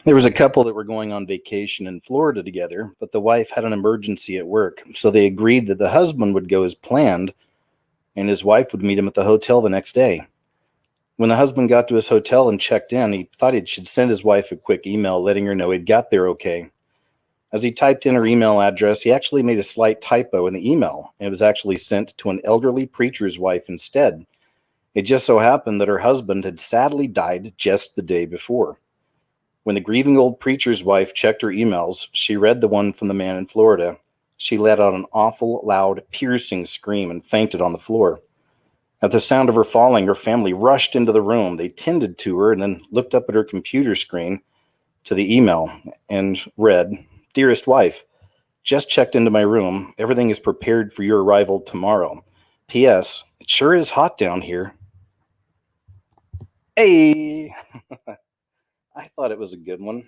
There was a couple that were going on vacation in Florida together, but the wife had an emergency at work, so they agreed that the husband would go as planned and his wife would meet him at the hotel the next day. When the husband got to his hotel and checked in, he thought he should send his wife a quick email letting her know he'd got there okay. As he typed in her email address, he actually made a slight typo in the email. It was actually sent to an elderly preacher's wife instead. It just so happened that her husband had sadly died just the day before. When the grieving old preacher's wife checked her emails, she read the one from the man in Florida. She let out an awful, loud, piercing scream and fainted on the floor. At the sound of her falling, her family rushed into the room. They tended to her and then looked up at her computer screen to the email and read, "Dearest wife, just checked into my room. Everything is prepared for your arrival tomorrow. P.S. It sure is hot down here." Hey! I thought it was a good one.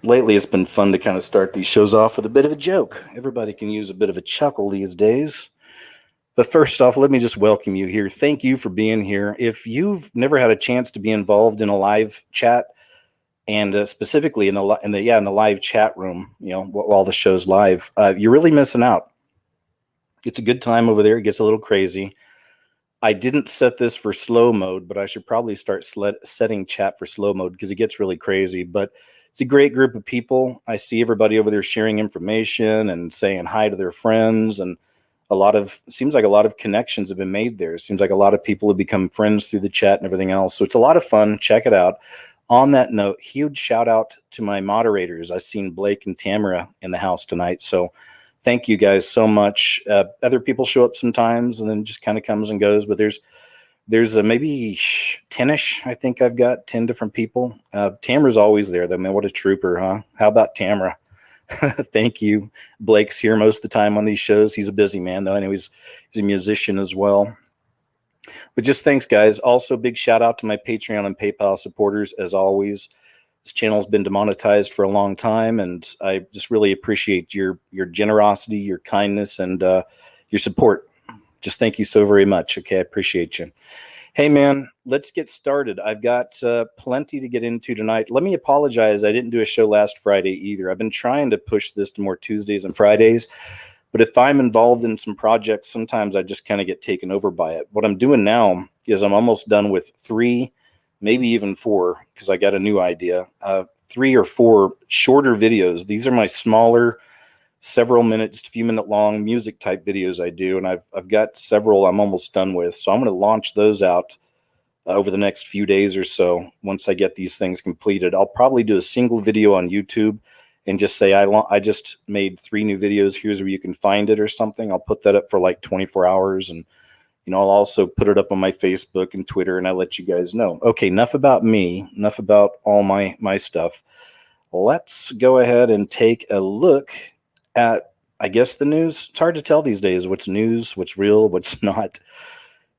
Lately, it's been fun to kind of start these shows off with a bit of a joke. Everybody can use a bit of a chuckle these days. But first off, let me just welcome you here. Thank you for being here. If you've never had a chance to be involved in a live chat, and specifically in the live chat room, while the show's live, you're really missing out. It's a good time over there. It gets a little crazy. I didn't set this for slow mode, but I should probably start setting chat for slow mode because it gets really crazy. But it's a great group of people. I see everybody over there sharing information and saying hi to their friends, and seems like a lot of connections have been made there. It seems like a lot of people have become friends through the chat and everything else. So it's a lot of fun. Check it out. On that note, huge shout out to my moderators. I've seen Blake and Tamara in the house tonight. So thank you guys so much. Other people show up sometimes and then just kind of comes and goes, but there's maybe 10-ish. I think I've got 10 different people. Tamara's always there though. Man, what a trooper, huh? How about Tamara? Thank you. Blake's here most of the time on these shows. He's a busy man though. Anyways, he's a musician as well. But just thanks, guys. Also, big shout out to my Patreon and PayPal supporters. As always, this channel has been demonetized for a long time, and I just really appreciate your generosity, your kindness, and your support. Just thank you so very much. Okay, I appreciate you. Hey, man, let's get started. I've got plenty to get into tonight. Let me apologize. I didn't do a show last Friday either. I've been trying to push this to more Tuesdays and Fridays. But if I'm involved in some projects, sometimes I just kind of get taken over by it. What I'm doing now is I'm almost done with 3, maybe even 4, because I got a new idea. 3 or 4 shorter videos. These are my smaller, several minutes, few minute long music type videos I do. And I've got several I'm almost done with. So I'm going to launch those out over the next few days or so. Once I get these things completed, I'll probably do a single video on YouTube and just say, I just made 3 new videos. Here's where you can find it or something. I'll put that up for like 24 hours. And, I'll also put it up on my Facebook and Twitter, and I'll let you guys know. Okay, enough about me. Enough about all my stuff. Let's go ahead and take a look at, I guess, the news. It's hard to tell these days what's news, what's real, what's not.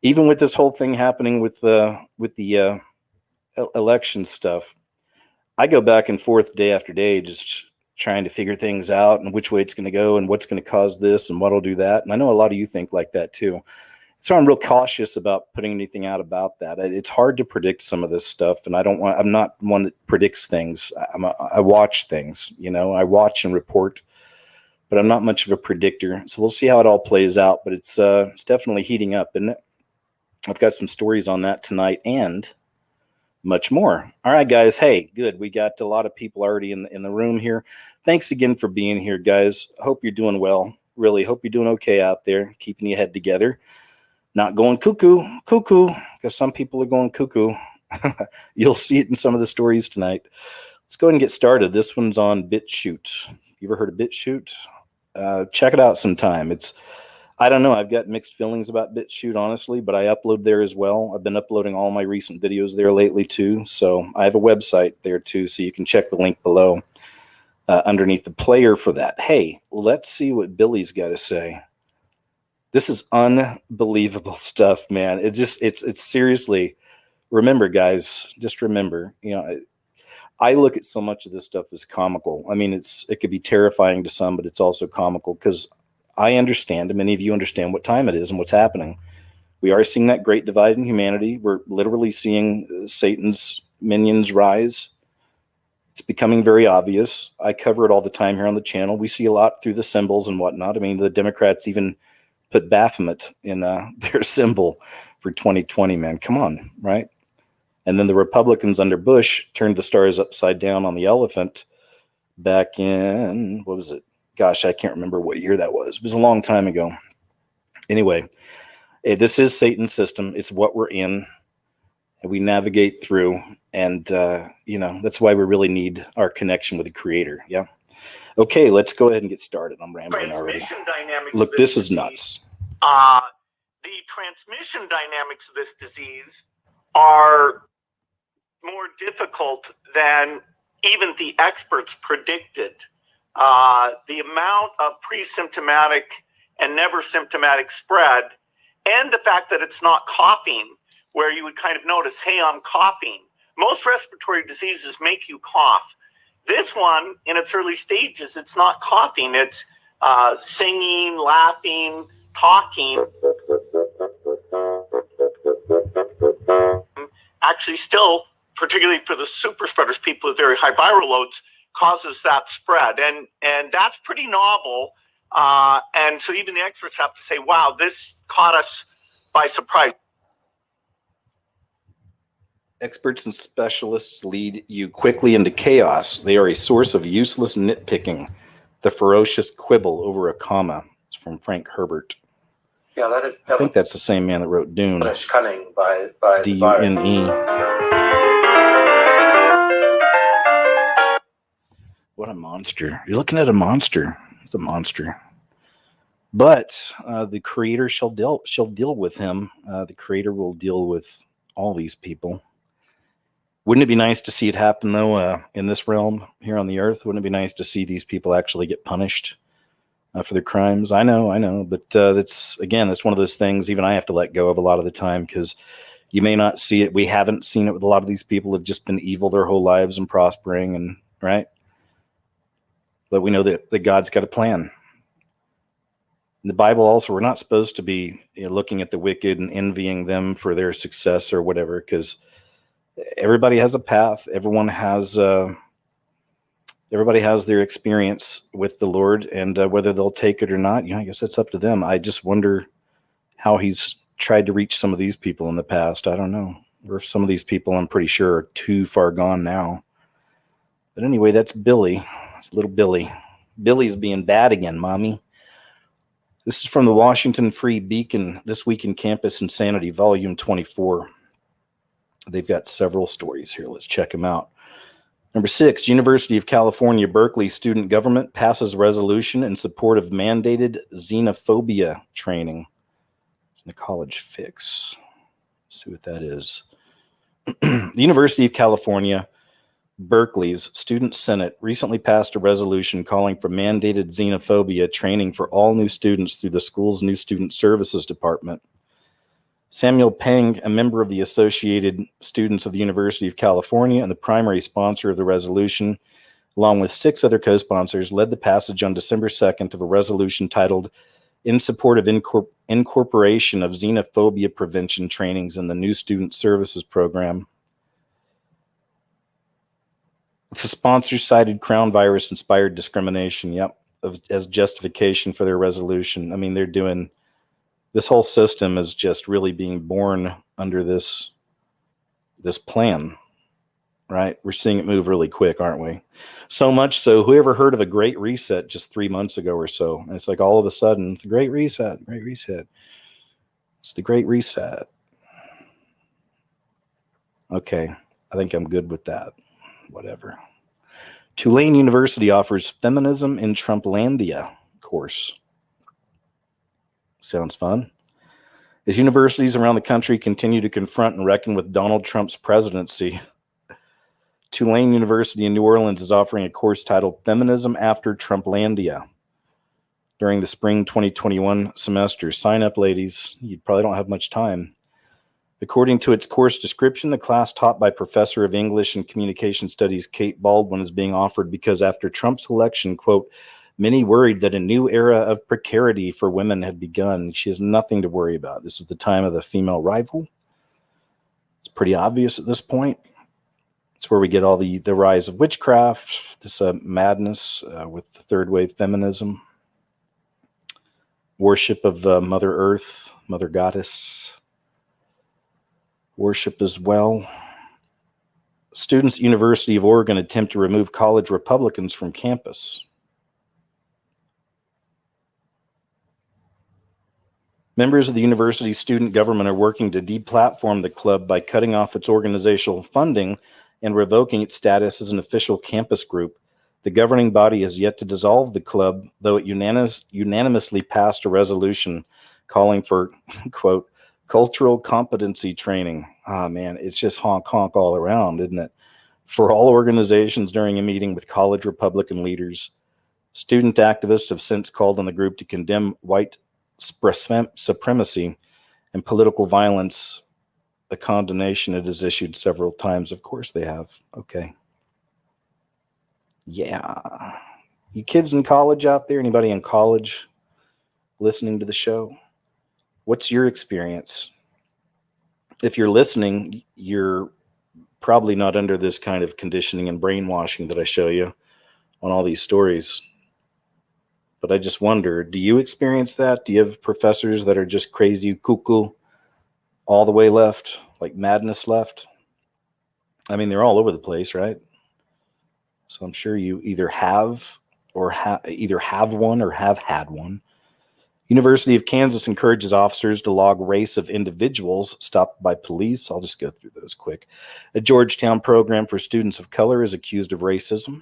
Even with this whole thing happening with the election stuff, I go back and forth day after day just trying to figure things out and which way it's going to go and what's going to cause this and what'll do that. And I know a lot of you think like that too. So I'm real cautious about putting anything out about that. It's hard to predict some of this stuff, and I'm not one that predicts things. I watch things, I watch and report, but I'm not much of a predictor. So we'll see how it all plays out, but it's definitely heating up, isn't it? I've got some stories on that tonight and much more. All right, guys. Hey, good. We got a lot of people already in the room here. Thanks again for being here, guys. Hope you're doing well. Really hope you're doing okay out there, keeping your head together, not going cuckoo, because some people are going cuckoo. You'll see it in some of the stories tonight. Let's go ahead and get started. This one's on BitChute. You ever heard of BitChute? Check it out sometime. I don't know. I've got mixed feelings about BitChute, honestly, but I upload there as well. I've been uploading all my recent videos there lately, too. So I have a website there, too, so you can check the link below underneath the player for that. Hey, let's see what Billy's got to say. This is unbelievable stuff, man. It's seriously, remember, guys, just remember, I look at so much of this stuff as comical. I mean, it could be terrifying to some, but it's also comical because I understand, and many of you understand what time it is and what's happening. We are seeing that great divide in humanity. We're literally seeing Satan's minions rise. becoming very obvious. I cover it all the time here on the channel. We see a lot through the symbols and whatnot. I mean, the Democrats even put Baphomet in their symbol for 2020, man. Come on, right? And then the Republicans under Bush turned the stars upside down on the elephant back in, what was it? Gosh, I can't remember what year that was. It was a long time ago. Anyway, this is Satan's system. It's what we're in. And we navigate through. And, that's why we really need our connection with the Creator. Yeah. Okay, let's go ahead and get started. I'm rambling already. Look, this is nuts. The transmission dynamics of this disease are more difficult than even the experts predicted. The amount of pre-symptomatic and never symptomatic spread, and the fact that it's not coughing, where you would kind of notice, hey, I'm coughing. Most respiratory diseases make you cough. This one, in its early stages, it's not coughing. It's singing, laughing, talking. Actually, still, particularly for the super spreaders, people with very high viral loads, causes that spread. And that's pretty novel. And so even the experts have to say, wow, this caught us by surprise. Experts and specialists lead you quickly into chaos. They are a source of useless nitpicking, the ferocious quibble over a comma. It's from Frank Herbert. Yeah, that is. I think that's the same man that wrote Dune. Cunning by D-U-N-E. What a monster. You're looking at a monster. It's a monster. But the Creator shall deal with him. The Creator will deal with all these people. Wouldn't it be nice to see it happen, though, in this realm here on the earth? Wouldn't it be nice to see these people actually get punished for their crimes? I know. But that's one of those things even I have to let go of a lot of the time, because you may not see it. We haven't seen it with a lot of these people who have just been evil their whole lives and prospering, and right? But we know that God's got a plan. In the Bible also, we're not supposed to be looking at the wicked and envying them for their success or whatever, because everybody has a path. Everybody has their experience with the Lord, and whether they'll take it or not, I guess that's up to them. I just wonder how he's tried to reach some of these people in the past. I don't know. Or if some of these people, I'm pretty sure, are too far gone now. But anyway, that's Billy. It's little Billy. Billy's being bad again, mommy. This is from the Washington Free Beacon, This Week in Campus Insanity, Volume 24. They've got several stories here. Let's check them out. Number 6, University of California, Berkeley student government passes resolution in support of mandated xenophobia training. The college fix. Let's see what that is. The University of California, Berkeley's Student Senate recently passed a resolution calling for mandated xenophobia training for all new students through the school's new Student Services Department. Samuel Peng, a member of the Associated Students of the University of California and the primary sponsor of the resolution, along with 6 other co-sponsors, led the passage on December 2nd of a resolution titled "In Support of Incorporation of Xenophobia Prevention Trainings in the New Student Services Program." The sponsors cited crown virus-inspired discrimination, as justification for their resolution. I mean, they're doing... This whole system is just really being born under this plan, right? We're seeing it move really quick, aren't we? So much so, whoever heard of a Great Reset just 3 months ago or so? And it's like all of a sudden, it's the Great Reset, Great Reset. It's the Great Reset. Okay, I think I'm good with that. Whatever. Tulane University offers Feminism in Trumplandia course. Sounds fun. As universities around the country continue to confront and reckon with Donald Trump's presidency, Tulane University in New Orleans is offering a course titled Feminism After Trumplandia during the spring 2021 semester. Sign up, ladies. You probably don't have much time. According to its course description, the class taught by Professor of English and Communication Studies Kate Baldwin is being offered because after Trump's election, quote, many worried that a new era of precarity for women had begun. She has nothing to worry about. This is the time of the female rival. It's pretty obvious at this point. It's where we get all the rise of witchcraft, this madness with the third wave feminism, worship of Mother Earth, Mother Goddess, worship as well. Students at University of Oregon attempt to remove college Republicans from campus. Members of the university's student government are working to deplatform the club by cutting off its organizational funding and revoking its status as an official campus group. The governing body has yet to dissolve the club, though it unanimously passed a resolution calling for, quote, cultural competency training. Ah, man, it's just honk all around, isn't it? For all organizations during a meeting with college Republican leaders. Student activists have since called on the group to condemn white supremacy and political violence, a condemnation it has issued several times. Of course they have. Okay. Yeah. You kids in college out there, anybody in college listening to the show? What's your experience? If you're listening, you're probably not under this kind of conditioning and brainwashing that I show you on all these stories. But I just wonder, do you experience that? Do you have professors that are just crazy, cuckoo, all the way left, like madness left? I mean, they're all over the place, right? So I'm sure you either have one or have had one. University of Kansas encourages officers to log race of individuals stopped by police. I'll just go through those quick. A Georgetown program for students of color is accused of racism.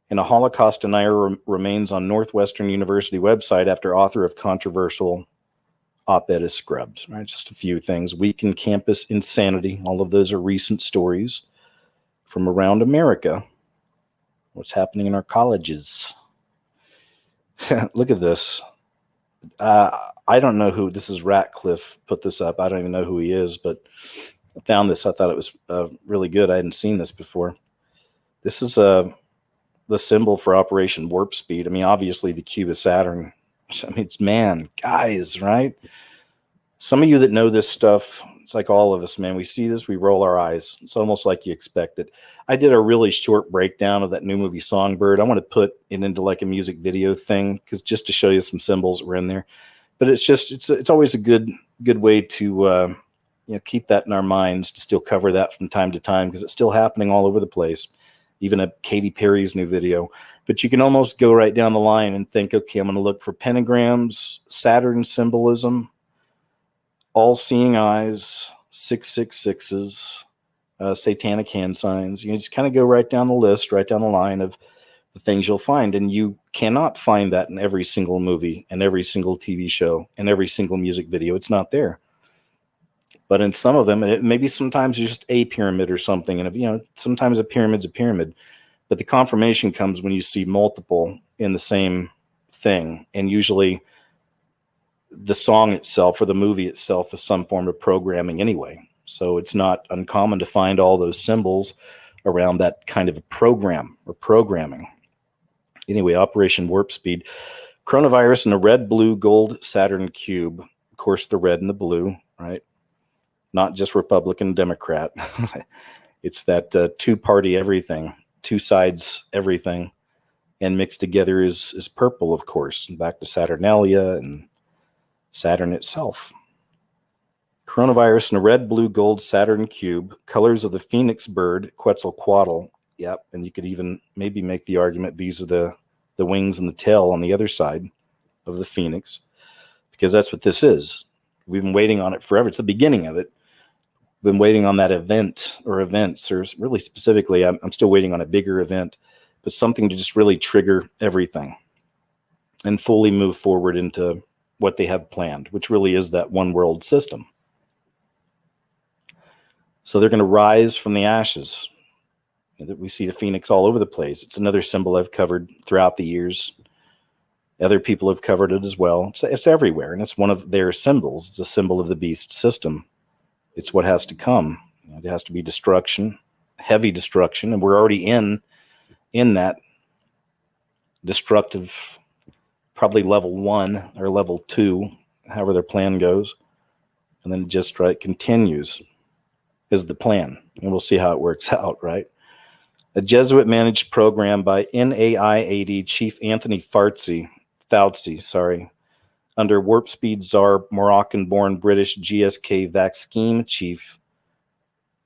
And a Holocaust denier remains on Northwestern University website after author of controversial op-ed is scrubbed. Right, just a few things. Weekend campus insanity. All of those are recent stories from around America. What's happening in our colleges? Look at this. I don't know who this is. Ratcliffe put this up. I don't even know who he is, but I found this. I thought it was really good. I hadn't seen this before. This is the symbol for Operation Warp Speed. I mean, obviously the cube is Saturn. I mean, it's guys, right? Some of you that know this stuff, it's like all of us, man. We see this, we roll our eyes. It's almost like you expect it. I did a really short breakdown of that new movie Songbird. I want to put it into like a music video thing, because just to show you some symbols that were in there. But it's always a good way to keep that in our minds, to still cover that from time to time, because it's still happening all over the place. Even a Katy Perry's new video. But you can almost go right down the line and think, okay, I'm going to look for pentagrams, Saturn symbolism, all-seeing eyes, 666s, satanic hand signs. You just kind of go right down the list, right down the line of the things you'll find. And you cannot find that in every single movie and every single TV show and every single music video. It's not there. But in some of them, maybe sometimes it's just a pyramid or something. And, sometimes a pyramid's a pyramid. But the confirmation comes when you see multiple in the same thing. And usually the song itself or the movie itself is some form of programming anyway. So it's not uncommon to find all those symbols around that kind of a program or programming. Anyway, Operation Warp Speed. Coronavirus in a red, blue, gold Saturn cube. Of course, the red and the blue, right? Not just Republican, Democrat. It's that two-party everything, two sides everything, and mixed together is purple, of course. And back to Saturnalia and Saturn itself. Coronavirus in a red, blue, gold Saturn cube, colors of the phoenix bird, Quetzalcoatl. Yep, and you could even maybe make the argument these are the wings and the tail on the other side of the phoenix, because that's what this is. We've been waiting on it forever. It's the beginning of it. Been waiting on that event or events, or really specifically, I'm still waiting on a bigger event, but something to just really trigger everything and fully move forward into what they have planned, which really is that one world system. So they're going to rise from the ashes. We see the phoenix all over the place. It's another symbol I've covered throughout the years. Other people have covered it as well. It's everywhere, and it's one of their symbols. It's a symbol of the beast system. It's what has to come. It has to be destruction, heavy destruction, and we're already in that destructive, probably level 1 or level 2, however their plan goes, and then just continues is the plan. and we'll see how it works out, right? A Jesuit-managed program by NAIAD Chief Anthony Fauci, under Warp Speed czar, Moroccan-born British GSK vaccine chief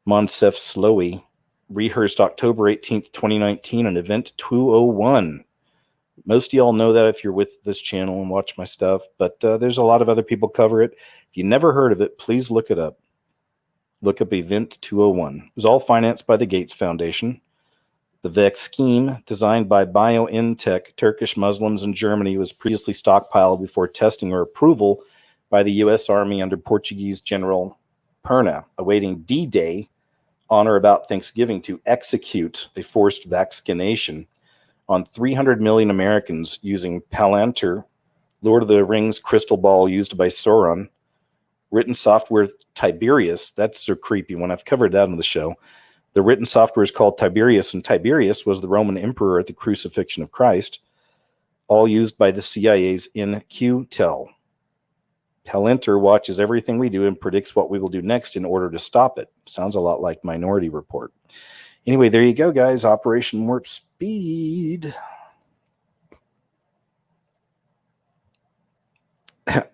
Monsef Slowy, rehearsed October 18th, 2019, on Event 201. Most of y'all know that if you're with this channel and watch my stuff, but there's a lot of other people cover it. If you never heard of it, please look it up. Look up Event 201. It was all financed by the Gates Foundation. The vaccine, designed by BioNTech, Turkish Muslims in Germany, was previously stockpiled before testing or approval by the U.S. Army under Portuguese General Perna, awaiting D-Day on or about Thanksgiving to execute a forced vaccination on 300 million Americans using Palantir, Lord of the Rings crystal ball used by Sauron, written software Tiberius. That's a creepy one. I've covered that on the show. The written software is called Tiberius, and Tiberius was the Roman emperor at the crucifixion of Christ, all used by the CIA's In-Q-Tel. Palantir watches everything we do and predicts what we will do next in order to stop it. Sounds a lot like Minority Report. Anyway, there you go, guys. Operation Warp Speed.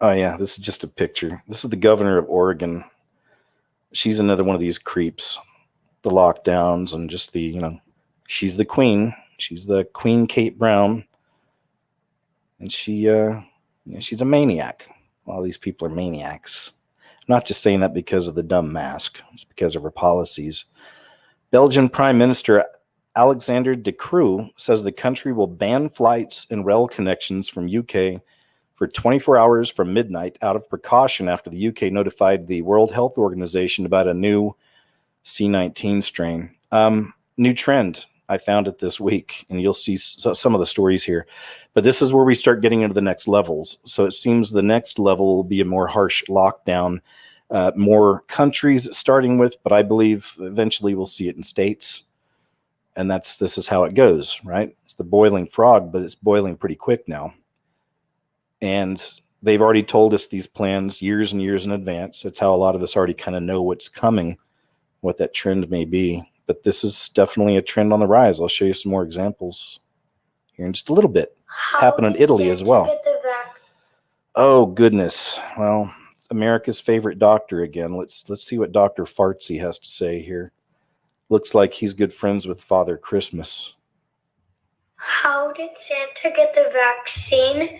Oh, yeah, this is just a picture. This is the governor of Oregon. She's another one of these creeps. The lockdowns and just the, she's the queen. She's the Queen Kate Brown. And she's a maniac. A lot of these people are maniacs. I'm not just saying that because of the dumb mask. It's because of her policies. Belgian Prime Minister Alexander De Croo says the country will ban flights and rail connections from UK for 24 hours from midnight out of precaution after the UK notified the World Health Organization about a new C19 strain. New trend. I found it this week, and you'll see some of the stories here. But this is where we start getting into the next levels. So it seems the next level will be a more harsh lockdown. More countries starting with, but I believe eventually we'll see it in states. And this is how it goes, right? It's the boiling frog, but it's boiling pretty quick now. And they've already told us these plans years and years in advance. That's how a lot of us already kind of know what's coming, what that trend may be. But this is definitely a trend on the rise. I'll show you some more examples here in just a little bit. Happened in Italy as well. Oh, goodness. Well, America's favorite doctor again. Let's see what Dr. Fartsy has to say here. Looks like he's good friends with Father Christmas. How did Santa get the vaccine?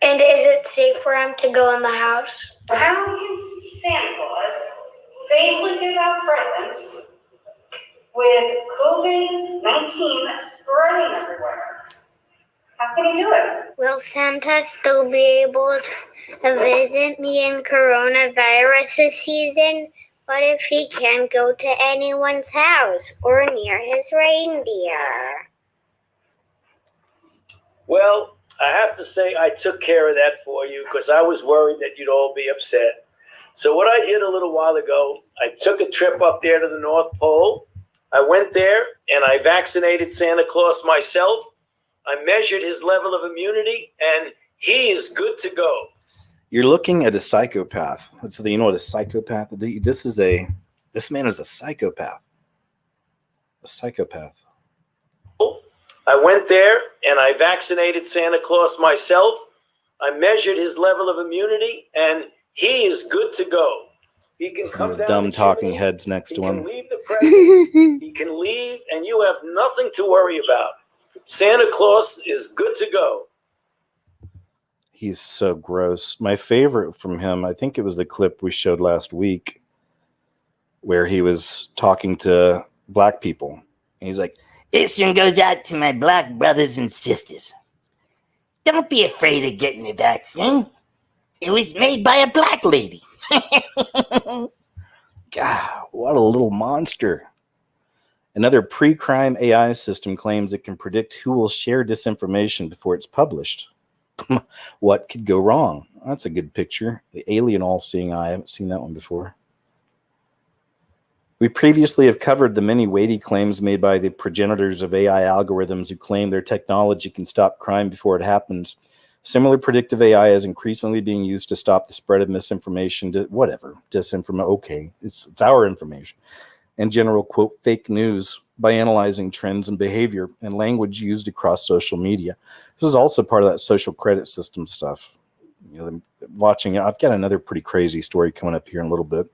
And is it safe for him to go in the house? How can Santa Claus safely give out presents with COVID-19 spreading everywhere? How can he do it? Will Santa still be able to visit me in coronavirus this season? What if he can't go to anyone's house or near his reindeer? Well, I have to say I took care of that for you because I was worried that you'd all be upset. So what I did a little while ago, I took a trip up there to the North Pole. I went there and I vaccinated Santa Claus myself. I measured his level of immunity and he is good to go. You're looking at a psychopath. So you know what a psychopath is? This man is a psychopath. A psychopath. I went there and I vaccinated Santa Claus myself. I measured his level of immunity and he is good to go. He can come These down dumb the talking chimney. heads next to He him. can leave the presents. He can leave and you have nothing to worry about. Santa Claus is good to go. He's so gross. My favorite from him, I think it was the clip we showed last week where he was talking to black people. And he's like, "This one goes out to my black brothers and sisters. Don't be afraid of getting the vaccine. It was made by a black lady." God, what a little monster. Another PreCrime AI system claims it can predict who will share disinformation before it's published. What could go wrong? That's a good picture. The alien all-seeing eye. I haven't seen that one before. We previously have covered the many weighty claims made by the progenitors of AI algorithms who claim their technology can stop crime before it happens. Similar predictive AI is increasingly being used to stop the spread of misinformation, disinformation. Okay, it's our information. and general, quote, fake news by analyzing trends and behavior and language used across social media. This is also part of that social credit system stuff. Watching it, I've got another pretty crazy story coming up here in a little bit.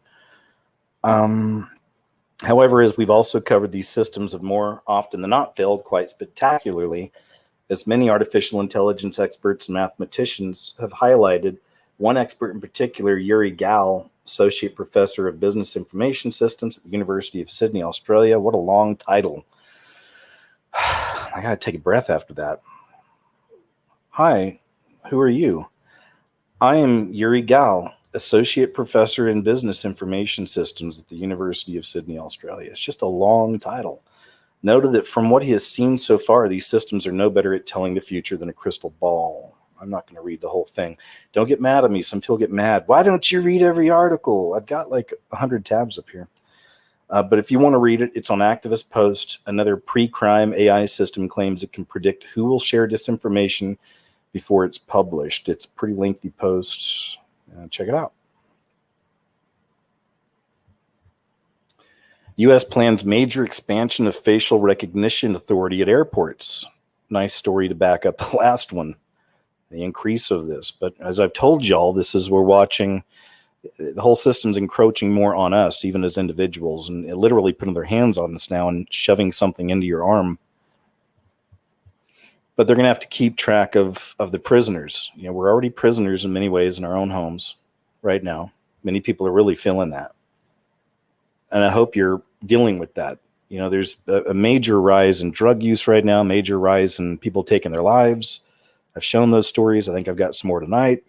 However, as we've also covered, these systems have more often than not failed quite spectacularly, as many artificial intelligence experts and mathematicians have highlighted. One expert in particular, Yuri Gal, Associate Professor of Business Information Systems at the University of Sydney, Australia. What a long title. I gotta take a breath after that. Hi, who are you? I am Yuri Gal, Associate Professor in Business Information Systems at the University of Sydney, Australia. It's just a long title. Noted that from what he has seen so far, these systems are no better at telling the future than a crystal ball. I'm not going to read the whole thing. Don't get mad at me. Some people get mad. Why don't you read every article? I've got like 100 tabs up here. But if you want to read it, it's on Activist Post. Another PreCrime AI system claims it can predict who will share disinformation before it's published. It's a pretty lengthy post. Check it out. U.S. plans major expansion of facial recognition authority at airports. Nice story to back up the last one, the increase of this. But as I've told y'all, this is we're watching, the whole system's encroaching more on us, even as individuals, and literally putting their hands on us now and shoving something into your arm. But they're going to have to keep track of the prisoners. You know, we're already prisoners in many ways in our own homes right now. Many people are really feeling that. And I hope you're dealing with that. You know, there's a major rise in drug use right now, major rise in people taking their lives. I've shown those stories. I think I've got some more tonight.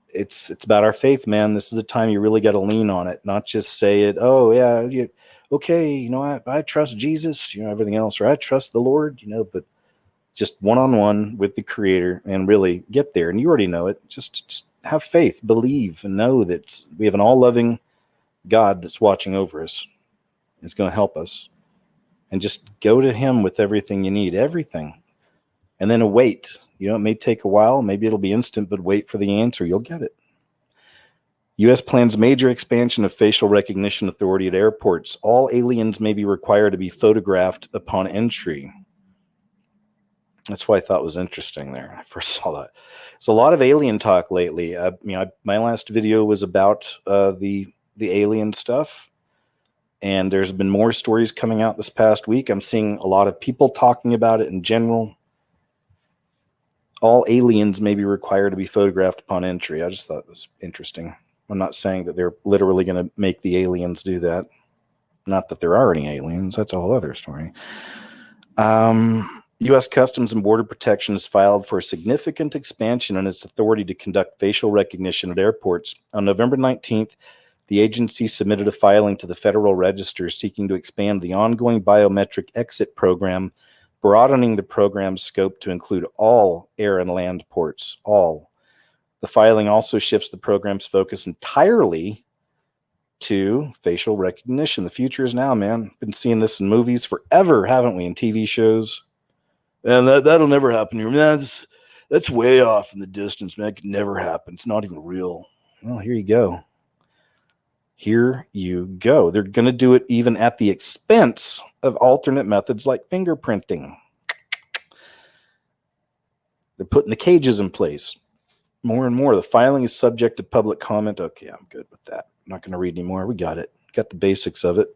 It's about our faith, man. This is the time you really got to lean on it, not just say it. Oh, yeah, okay, you know, I trust Jesus, you know, everything else, or I trust the Lord, you know, but just one-on-one with the Creator and really get there. And you already know it. Just have faith, believe, and know that we have an all-loving God that's watching over us. It's going to help us. And just go to Him with everything you need, everything. And then await. You know, it may take a while. Maybe it'll be instant, but wait for the answer. You'll get it. U.S. plans major expansion of facial recognition authority at airports. All aliens may be required to be photographed upon entry. That's what I thought was interesting there. I first saw that. There's a lot of alien talk lately. My last video was about the alien stuff. And there's been more stories coming out this past week. I'm seeing a lot of people talking about it in general. All aliens may be required to be photographed upon entry. I just thought it was interesting. I'm not saying that they're literally going to make the aliens do that. Not that there are any aliens. That's a whole other story. U.S. Customs and Border Protection has filed for a significant expansion in its authority to conduct facial recognition at airports. On November 19th, the agency submitted a filing to the Federal Register seeking to expand the ongoing biometric exit program, broadening the program's scope to include all air and land ports, all. The filing also shifts the program's focus entirely to facial recognition. The future is now, man. Been seeing this in movies forever, haven't we, in TV shows? And that'll never happen here. Man, that's way off in the distance, man. It could never happen. It's not even real. Well, here you go. Here you go. They're going to do it even at the expense of alternate methods like fingerprinting. They're putting the cages in place. More and more. The filing is subject to public comment. Okay, I'm good with that. I'm not going to read anymore. We got it. Got the basics of it.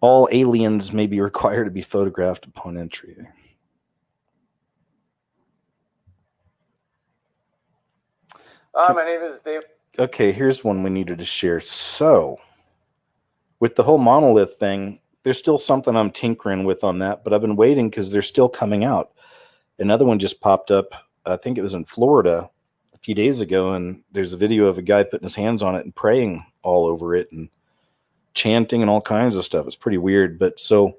All aliens may be required to be photographed upon entry. My name is Dave. Okay, here's one we needed to share. So, with the whole Monolith thing, there's still something I'm tinkering with on that, but I've been waiting because they're still coming out. Another one just popped up. I think it was in Florida a few days ago, and there's a video of a guy putting his hands on it and praying all over it and chanting and all kinds of stuff. It's pretty weird. But so,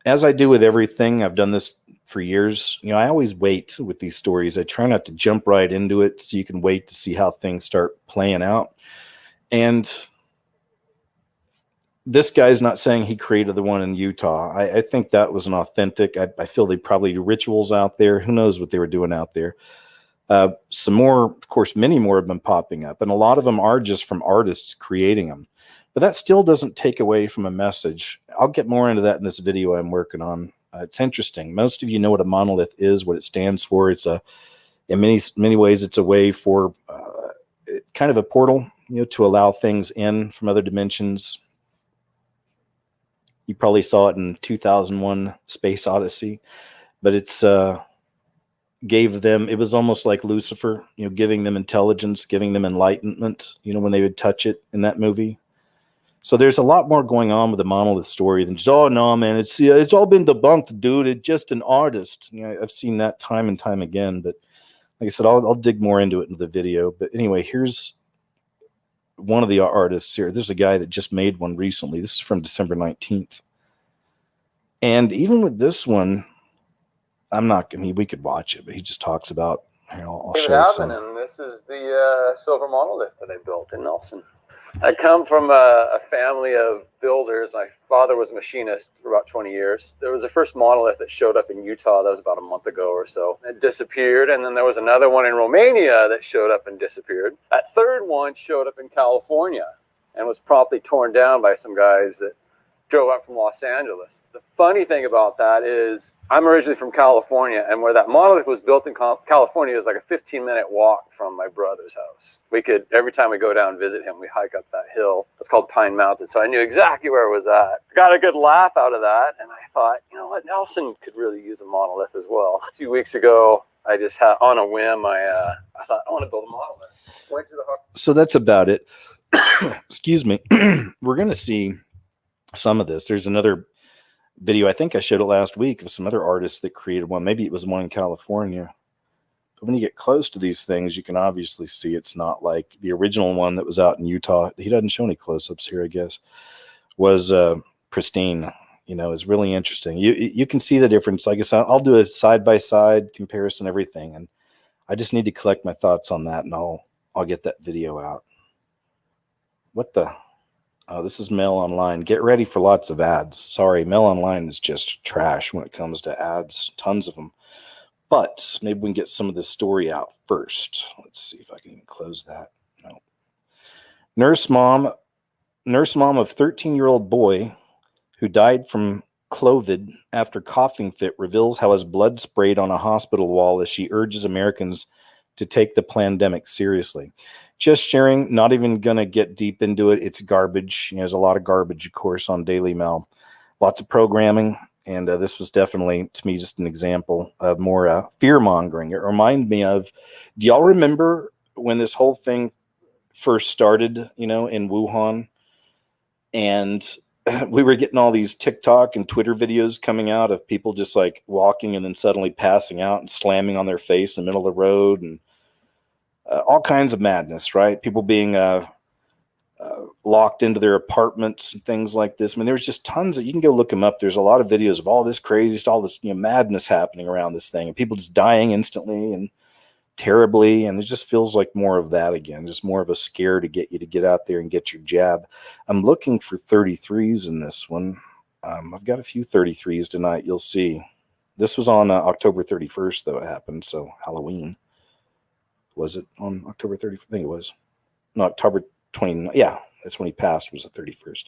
as I do with everything, I've done this for years. You know, I always wait with these stories. I try not to jump right into it so you can wait to see how things start playing out. And this guy's not saying he created the one in Utah. I think that was an authentic. I feel they probably do rituals out there. Who knows what they were doing out there. Some more, of course, many more have been popping up, and a lot of them are just from artists creating them. But that still doesn't take away from a message. I'll get more into that in this video I'm working on. It's interesting. Most of you know what a monolith is, what it stands for. It's in many ways, it's a way for kind of a portal, to allow things in from other dimensions. You probably saw it in 2001 Space Odyssey, but it was almost like Lucifer, giving them intelligence, giving them enlightenment, when they would touch it in that movie. So there's a lot more going on with the monolith story than just, oh no, man, it's all been debunked, dude. It's just an artist. I've seen that time and time again, but like I said, I'll dig more into it in the video. But anyway, here's one of the artists here. There's a guy that just made one recently. This is from December 19th. And even with this one, we could watch it, but he just talks about, I'll show you some. And this is the silver monolith that I built in Nelson. I come from a family of builders. My father was a machinist for about 20 years. There was the first monolith that showed up in Utah. That was about a month ago or so. It disappeared. And then there was another one in Romania that showed up and disappeared. That third one showed up in California and was promptly torn down by some guys that drove up from Los Angeles. The funny thing about that is I'm originally from California, and where that monolith was built in California is like a 15-minute walk from my brother's house. Every time we go down and visit him, we hike up that hill. It's called Pine Mountain, so I knew exactly where it was at. I got a good laugh out of that, and I thought, you know what, Nelson could really use a monolith as well. 2 weeks ago, I just had, on a whim, I thought, I want to build a monolith. Went to the So that's about it. Excuse me. We're going to see some of this. There's another video, I think I showed it last week, of some other artists that created one. Maybe it was one in California. But when you get close to these things, you can obviously see it's not like the original one that was out in Utah. He doesn't show any close-ups here, I guess. Was pristine. Is really interesting. You can see the difference. Like I said, I'll do a side-by-side comparison, everything, and I just need to collect my thoughts on that, and I'll get that video out. What the? Oh, this is Mail Online. Get ready for lots of ads. Sorry, Mail Online is just trash when it comes to ads. Tons of them. But maybe we can get some of this story out first. Let's see if I can close that. No. Nurse mom of 13-year-old boy who died from COVID after coughing fit reveals how his blood sprayed on a hospital wall as she urges Americans to take the pandemic seriously. Just sharing, not even going to get deep into it. It's garbage. There's a lot of garbage, of course, on Daily Mail. Lots of programming, and this was definitely, to me, just an example of more fear-mongering. It reminded me of, do y'all remember when this whole thing first started, in Wuhan? And we were getting all these TikTok and Twitter videos coming out of people just like walking and then suddenly passing out and slamming on their face in the middle of the road, and all kinds of madness, right? People being locked into their apartments and things like this. I mean, there's just tons you can go look them up. There's a lot of videos of all this crazy stuff, all this madness happening around this thing, and people just dying instantly and terribly. And it just feels like more of that again, just more of a scare to get you to get out there and get your jab. I'm looking for 33s in this one. I've got a few 33s tonight. You'll see. This was on October 31st, though it happened. So Halloween. Was it on October 31st? I think it was. No, October 29th. Yeah, that's when he passed, was the 31st.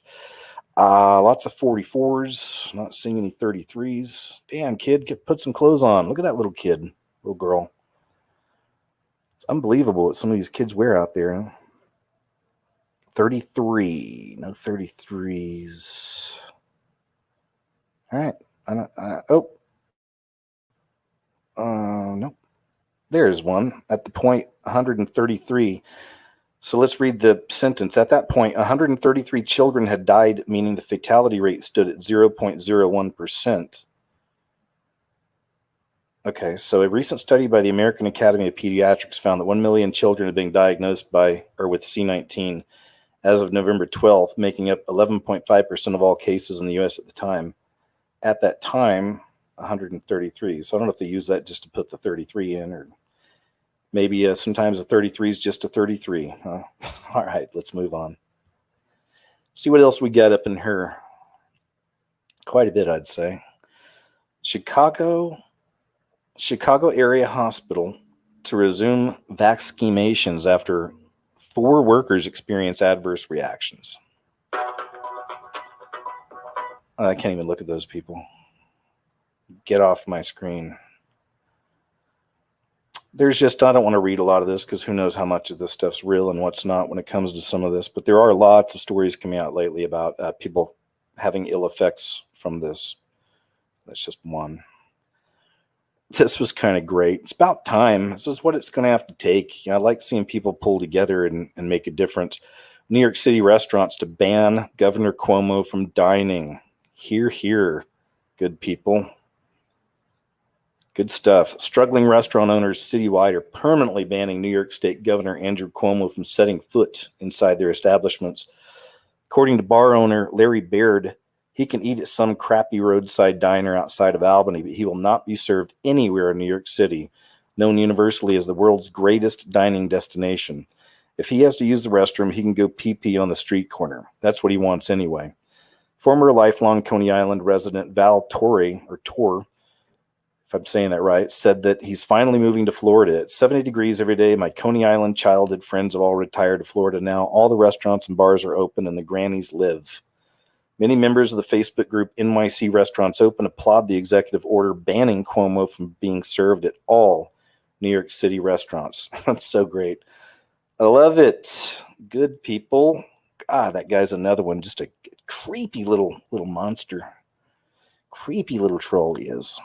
Lots of 44s. Not seeing any 33s. Damn, kid, put some clothes on. Look at that little kid, little girl. It's unbelievable what some of these kids wear out there. Huh? 33. No 33s. All right. Nope. There's one at the point 133. So let's read the sentence. At that point, 133 children had died, meaning the fatality rate stood at 0.01%. Okay, so a recent study by the American Academy of Pediatrics found that 1 million children are being diagnosed with C19 as of November 12th, making up 11.5% of all cases in the U.S. at the time. At that time, 133. So I don't know if they use that just to put the 33 in, or maybe sometimes a 33 is just a 33. All right, let's move on. See what else we got up in here. Quite a bit, I'd say. Chicago area hospital to resume vaccinations after 4 workers experience adverse reactions. I can't even look at those people. Get off my screen. There's just, I don't want to read a lot of this because who knows how much of this stuff's real and what's not when it comes to some of this. But there are lots of stories coming out lately about people having ill effects from this. That's just one. This was kind of great. It's about time. This is what it's going to have to take. You know, I like seeing people pull together and make a difference. New York City restaurants to ban Governor Cuomo from dining. Hear, hear, good people. Good stuff. Struggling restaurant owners citywide are permanently banning New York State Governor Andrew Cuomo from setting foot inside their establishments. According to bar owner Larry Baird, he can eat at some crappy roadside diner outside of Albany, but he will not be served anywhere in New York City, known universally as the world's greatest dining destination. If he has to use the restroom, he can go pee-pee on the street corner. That's what he wants anyway. Former lifelong Coney Island resident Val Torre, if I'm saying that right, said that he's finally moving to Florida. It's 70 degrees every day. My Coney Island childhood friends have all retired to Florida now. All the restaurants and bars are open and the grannies live. Many members of the Facebook group NYC Restaurants Open applaud the executive order banning Cuomo from being served at all New York City restaurants. That's so great. I love it. Good people. God, that guy's another one. Just a creepy little monster. Creepy little troll he is.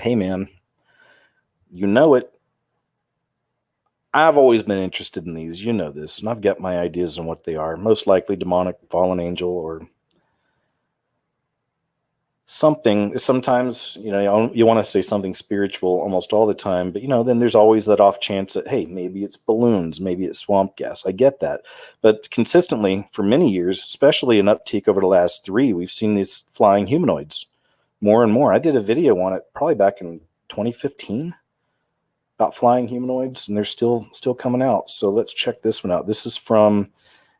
Hey, man, you know it. I've always been interested in these. You know this, and I've got my ideas on what they are. Most likely demonic, fallen angel, or something. Sometimes, you know, you want to say something spiritual almost all the time, but, you know, then there's always that off chance that, hey, maybe it's balloons, maybe it's swamp gas. I get that. But consistently, for many years, especially an uptick over the last 3, we've seen these flying humanoids. More and more. I did a video on it probably back in 2015 about flying humanoids, and they're still coming out. So let's check this one out. This is from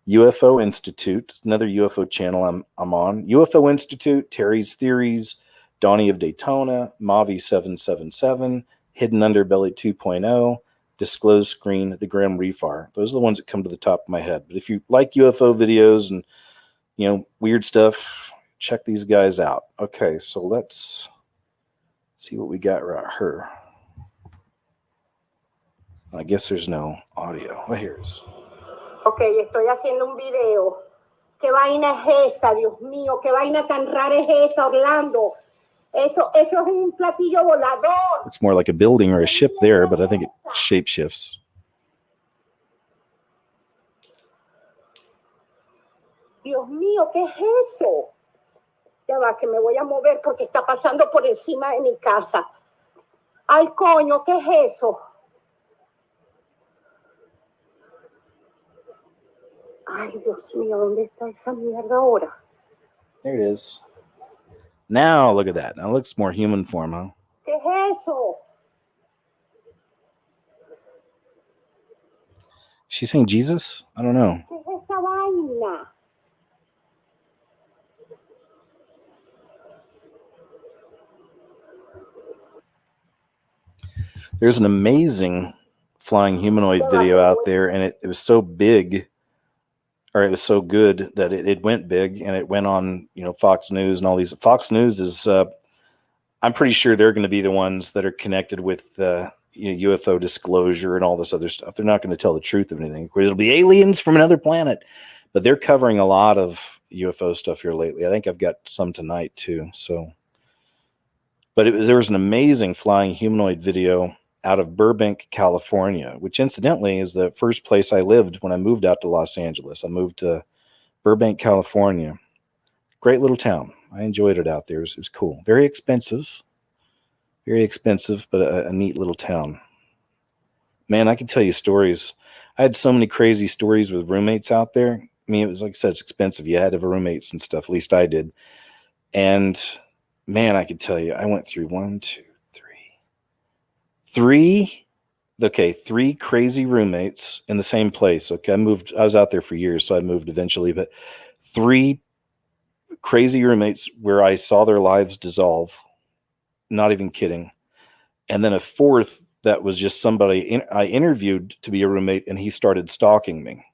UFO Institute, another UFO channel I'm on. UFO Institute, Terry's Theories, Donnie of Daytona, Mavi 777, Hidden Underbelly 2.0, Disclosed Screen, The Grim Reefar. Those are the ones that come to the top of my head. But if you like UFO videos and, you know, weird stuff, check these guys out. Okay, so let's see what we got right here. I guess there's no audio. Well, here's. Okay, estoy haciendo un video. ¿Qué vaina es esa? Dios mío, qué vaina tan rara es esa, Orlando. Eso es un platillo volador. It's more like a building or a ship there, but I think it shape shifts. Dios mío, ¿qué es eso? Ya va, que me voy a mover porque está pasando por encima de mi casa. Ay, coño, ¿qué es eso? Ay, Dios mío, ¿dónde está esa mierda ahora? There it is. Now, look at that. Now it looks more human form, huh? ¿Qué es eso? She's saying Jesus? I don't know. ¿Qué es esa vaina? There's an amazing flying humanoid video out there, and it was so big, or it was so good that it went big, and it went on, you know, Fox News and all these. Fox News is, I'm pretty sure they're going to be the ones that are connected with you know, UFO disclosure and all this other stuff. They're not going to tell the truth of anything. It'll be aliens from another planet, but they're covering a lot of UFO stuff here lately. I think I've got some tonight too. So, but there was an amazing flying humanoid video out of Burbank, California, which incidentally is the first place I lived when I moved out to Los Angeles. I moved to Burbank, California. Great little town. I enjoyed it out there. It was cool. Very expensive, but a neat little town. Man, I can tell you stories. I had so many crazy stories with roommates out there. I mean, it was, like I said, it's expensive. You had to have roommates and stuff. At least I did. And man, I could tell you, I went through 3 crazy roommates in the same place. Okay, I was out there for years, so I moved eventually, but 3 crazy roommates where I saw their lives dissolve. Not even kidding. And then a 4th that was just somebody I interviewed to be a roommate, and he started stalking me.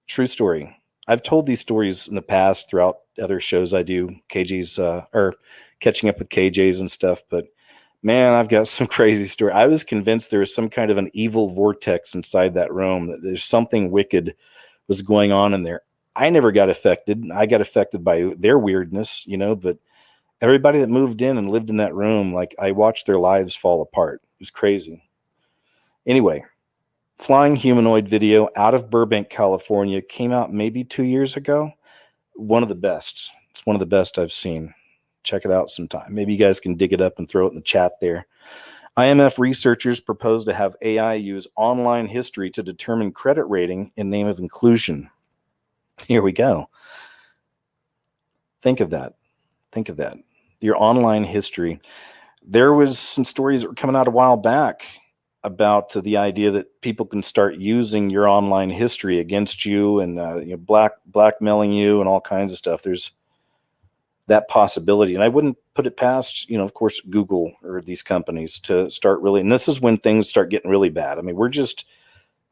True story. I've told these stories in the past throughout other shows I do, KJ's or catching up with KJ's and stuff, but man, I've got some crazy story. I was convinced there was some kind of an evil vortex inside that room, that there's something wicked was going on in there. I never got affected. I got affected by their weirdness, but everybody that moved in and lived in that room, like, I watched their lives fall apart. It was crazy. Anyway, Flying Humanoid video out of Burbank, California, came out maybe 2 years ago. One of the best. It's one of the best I've seen. Check it out sometime. Maybe you guys can dig it up and throw it in the chat there. IMF researchers propose to have AI use online history to determine credit rating in name of inclusion. Here we go. Think of that. Think of that. Your online history. There was some stories that were coming out a while back about the idea that people can start using your online history against you and blackmailing you and all kinds of stuff. There's that possibility, and I wouldn't put it past, of course, Google or these companies to start really. And this is when things start getting really bad. I mean,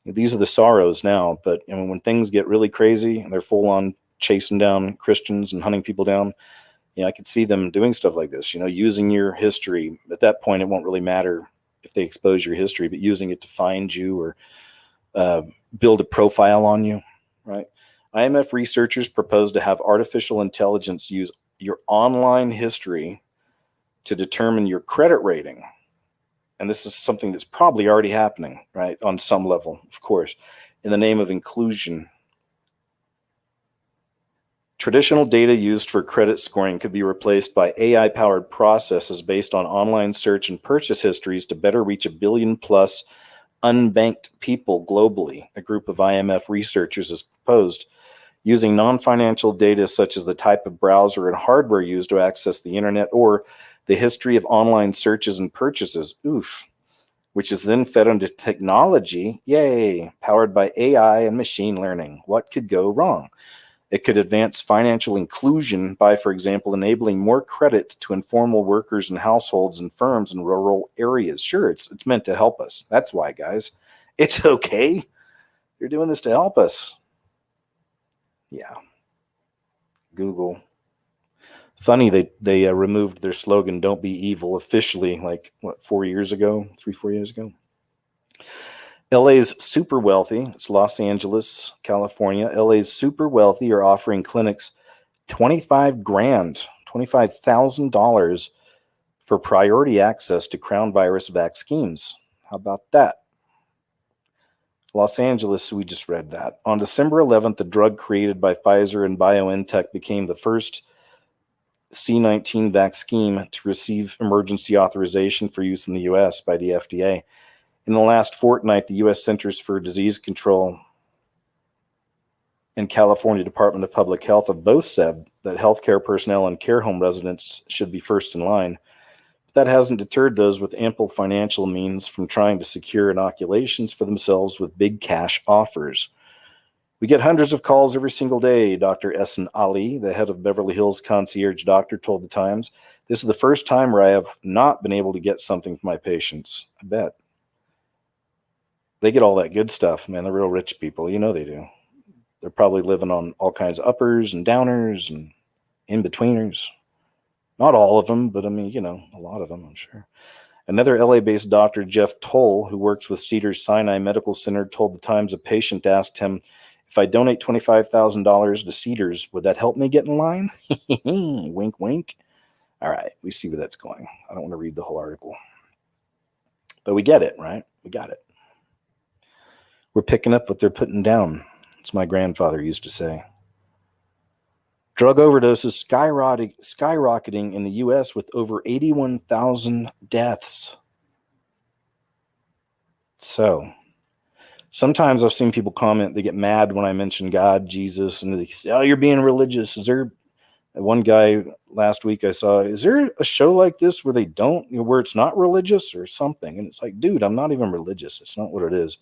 these are the sorrows now, but when things get really crazy and they're full on chasing down Christians and hunting people down, I could see them doing stuff like this. Using your history. At that point, it won't really matter if they expose your history, but using it to find you or build a profile on you, right? IMF researchers propose to have artificial intelligence use your online history to determine your credit rating. And this is something that's probably already happening, right? On some level, of course, in the name of inclusion. Traditional data used for credit scoring could be replaced by AI-powered processes based on online search and purchase histories to better reach 1 billion plus unbanked people globally, a group of IMF researchers has proposed. Using non-financial data such as the type of browser and hardware used to access the internet or the history of online searches and purchases, which is then fed into technology, powered by AI and machine learning. What could go wrong? It could advance financial inclusion by, for example, enabling more credit to informal workers and households and firms in rural areas. Sure, it's meant to help us. That's why, guys. It's okay. They're doing this to help us. Yeah. Google. Funny, they removed their slogan, "Don't be evil," officially, 4 years ago, 3-4 years ago. LA's super wealthy, it's Los Angeles, California. LA's super wealthy are offering clinics $25,000 for priority access to crown virus vaccines. How about that? Los Angeles, we just read that. On December 11th, the drug created by Pfizer and BioNTech became the first C-19 vaccine to receive emergency authorization for use in the U.S. by the FDA. In the last fortnight, the U.S. Centers for Disease Control and California Department of Public Health have both said that healthcare personnel and care home residents should be first in line. But that hasn't deterred those with ample financial means from trying to secure inoculations for themselves with big cash offers. We get hundreds of calls every single day, Dr. Ehsan Ali, the head of Beverly Hills Concierge Doctor, told the Times. This is the first time where I have not been able to get something for my patients. I bet. They get all that good stuff, man. They're real rich people. They do. They're probably living on all kinds of uppers and downers and in-betweeners. Not all of them, but a lot of them, I'm sure. Another LA-based doctor, Jeff Toll, who works with Cedars-Sinai Medical Center, told the Times a patient asked him, "If I donate $25,000 to Cedars, would that help me get in line?" Wink, wink. All right, we see where that's going. I don't want to read the whole article. But we get it, right? We got it. We're picking up what they're putting down. As my grandfather used to say. Drug overdoses skyrocketing in the U.S. with over 81,000 deaths. So, sometimes I've seen people comment, they get mad when I mention God, Jesus, and they say, "Oh, you're being religious." Is there one guy last week I saw, "Is there a show like this where they don't, where it's not religious or something?" And it's like, dude, I'm not even religious. It's not what it is.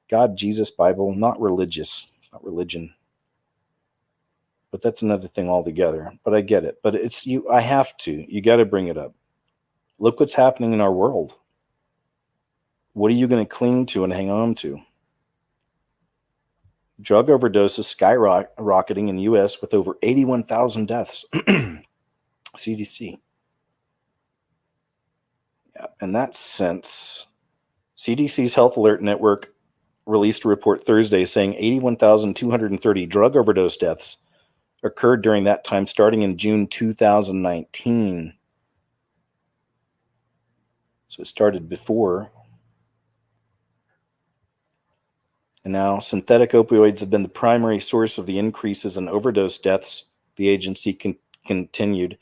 God, Jesus, Bible, not religious. It's not religion. But that's another thing altogether. But I get it. But it's you. I have to. You got to bring it up. Look what's happening in our world. What are you going to cling to and hang on to? Drug overdoses skyrocketing in the U.S. with over 81,000 deaths. CDC. Yeah, in that sense, CDC's Health Alert Network released a report Thursday saying 81,230 drug overdose deaths occurred during that time, starting in June 2019. So it started before. And now synthetic opioids have been the primary source of the increases in overdose deaths, the agency continued,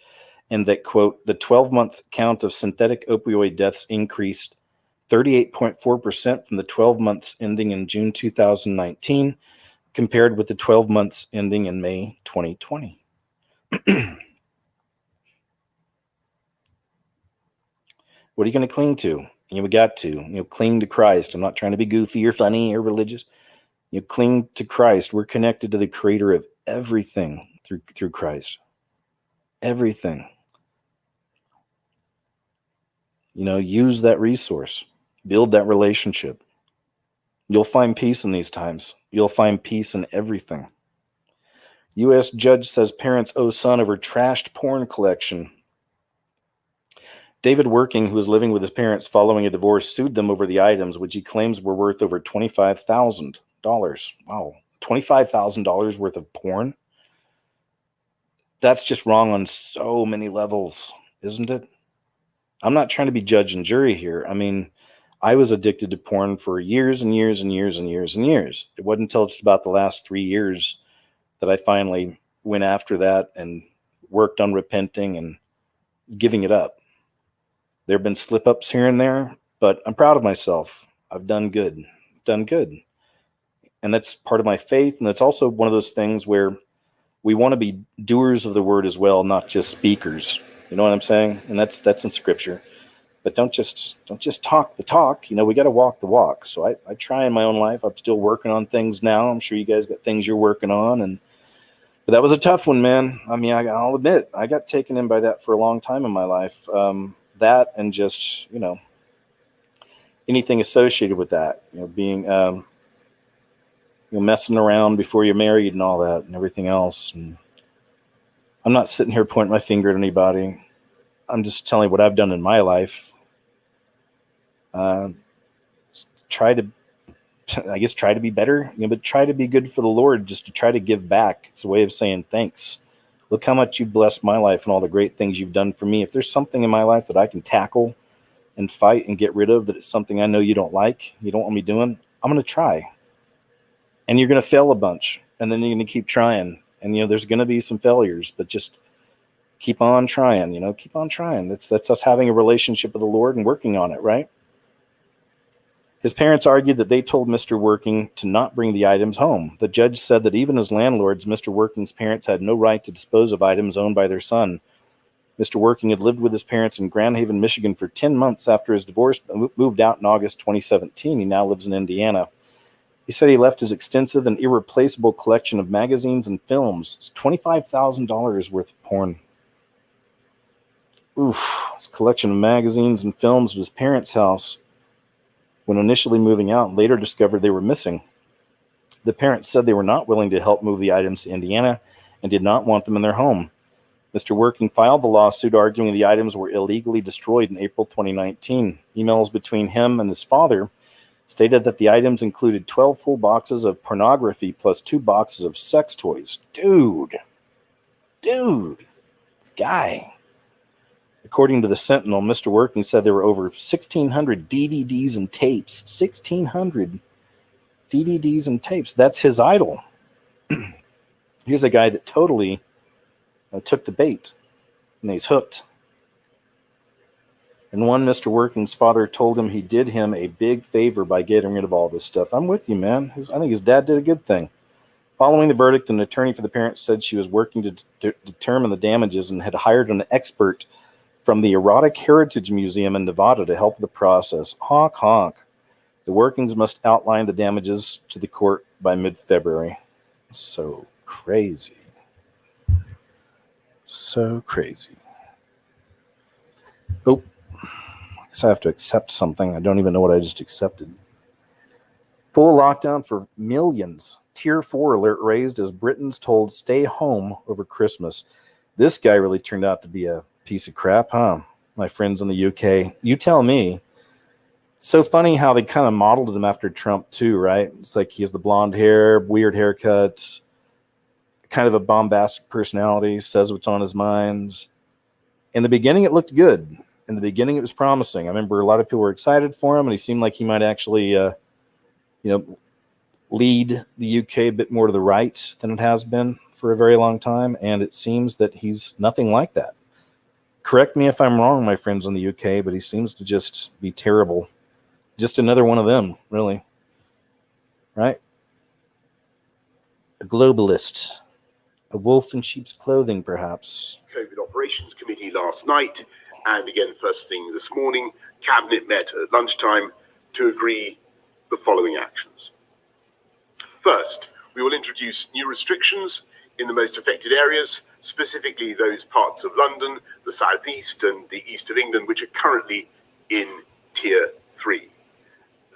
and that, quote, the 12-month count of synthetic opioid deaths increased 38.4% from the 12 months ending in June 2019, compared with the 12 months ending in May 2020. What are you going to cling to? We got to, cling to Christ. I'm not trying to be goofy or funny or religious. You cling to Christ. We're connected to the creator of everything through Christ. Everything. Use that resource. Build that relationship. You'll find peace in these times. You'll find peace in everything. U.S. judge says parents owe son over trashed porn collection. David Working, who was living with his parents following a divorce, sued them over the items, which he claims were worth over $25,000. Wow. $25,000 worth of porn? That's just wrong on so many levels, isn't it? I'm not trying to be judge and jury here. I mean, I was addicted to porn for years and years and years and years and years. It wasn't until just about the last 3 years that I finally went after that and worked on repenting and giving it up. There have been slip-ups here and there, but I'm proud of myself. I've done good. And that's part of my faith, and that's also one of those things where we want to be doers of the word as well, not just speakers. You know what I'm saying? And that's in Scripture. But don't just talk the talk. We got to walk the walk. So I try in my own life. I'm still working on things now. I'm sure you guys got things you're working on, but that was a tough one, man. I mean, I'll admit, I got taken in by that for a long time in my life. That and just, anything associated with that, being, messing around before you're married and all that and everything else. And I'm not sitting here pointing my finger at anybody. I'm just telling you what I've done in my life. Try to be better, but try to be good for the Lord, just to try to give back. It's a way of saying thanks. Look how much you've blessed my life and all the great things you've done for me. If there's something in my life that I can tackle and fight and get rid of, that it's something I know you don't like, you don't want me doing, I'm going to try. And you're going to fail a bunch, and then you're going to keep trying. And, there's going to be some failures, but just keep on trying, keep on trying. That's us having a relationship with the Lord and working on it, right? His parents argued that they told Mr. Working to not bring the items home. The judge said that even as landlords, Mr. Working's parents had no right to dispose of items owned by their son. Mr. Working had lived with his parents in Grand Haven, Michigan for 10 months after his divorce, but moved out in August 2017. He now lives in Indiana. He said he left his extensive and irreplaceable collection of magazines and films. It's $25,000 worth of porn. His collection of magazines and films at his parents' house when initially moving out, and later discovered they were missing. The parents said they were not willing to help move the items to Indiana and did not want them in their home. Mr. Working filed the lawsuit arguing the items were illegally destroyed in April 2019. Emails between him and his father stated that the items included 12 full boxes of pornography plus 2 boxes of sex toys. Dude, this guy. According to the Sentinel, Mr. Working said there were over 1,600 DVDs and tapes. 1,600 DVDs and tapes. That's his idol. Here's a guy that totally took the bait, and he's hooked. And one, Mr. Working's father told him he did him a big favor by getting rid of all this stuff. I'm with you, man. I think his dad did a good thing. Following the verdict, an attorney for the parents said she was working to determine the damages and had hired an expert from the Erotic Heritage Museum in Nevada to help the process. Honk, honk. The Workings must outline the damages to the court by mid-February. So crazy. So crazy. Oh, guess I have to accept something. I don't even know what I just accepted. Full lockdown for millions. Tier 4 alert raised as Britons told stay home over Christmas. This guy really turned out to be a piece of crap, huh? My friends in the UK. You tell me. So funny how they kind of modeled him after Trump too, right? It's like he has the blonde hair, weird haircut, kind of a bombastic personality, says what's on his mind. In the beginning, it looked good. In the beginning, it was promising. I remember a lot of people were excited for him, and he seemed like he might actually, lead the UK a bit more to the right than it has been for a very long time. And it seems that he's nothing like that. Correct me if I'm wrong, my friends in the UK, but he seems to just be terrible. Just another one of them, really. Right? A globalist. A wolf in sheep's clothing, perhaps. COVID Operations Committee last night, and again first thing this morning, Cabinet met at lunchtime to agree the following actions. First, we will introduce new restrictions in the most affected areas, specifically those parts of London, the South East and the East of England, which are currently in Tier 3.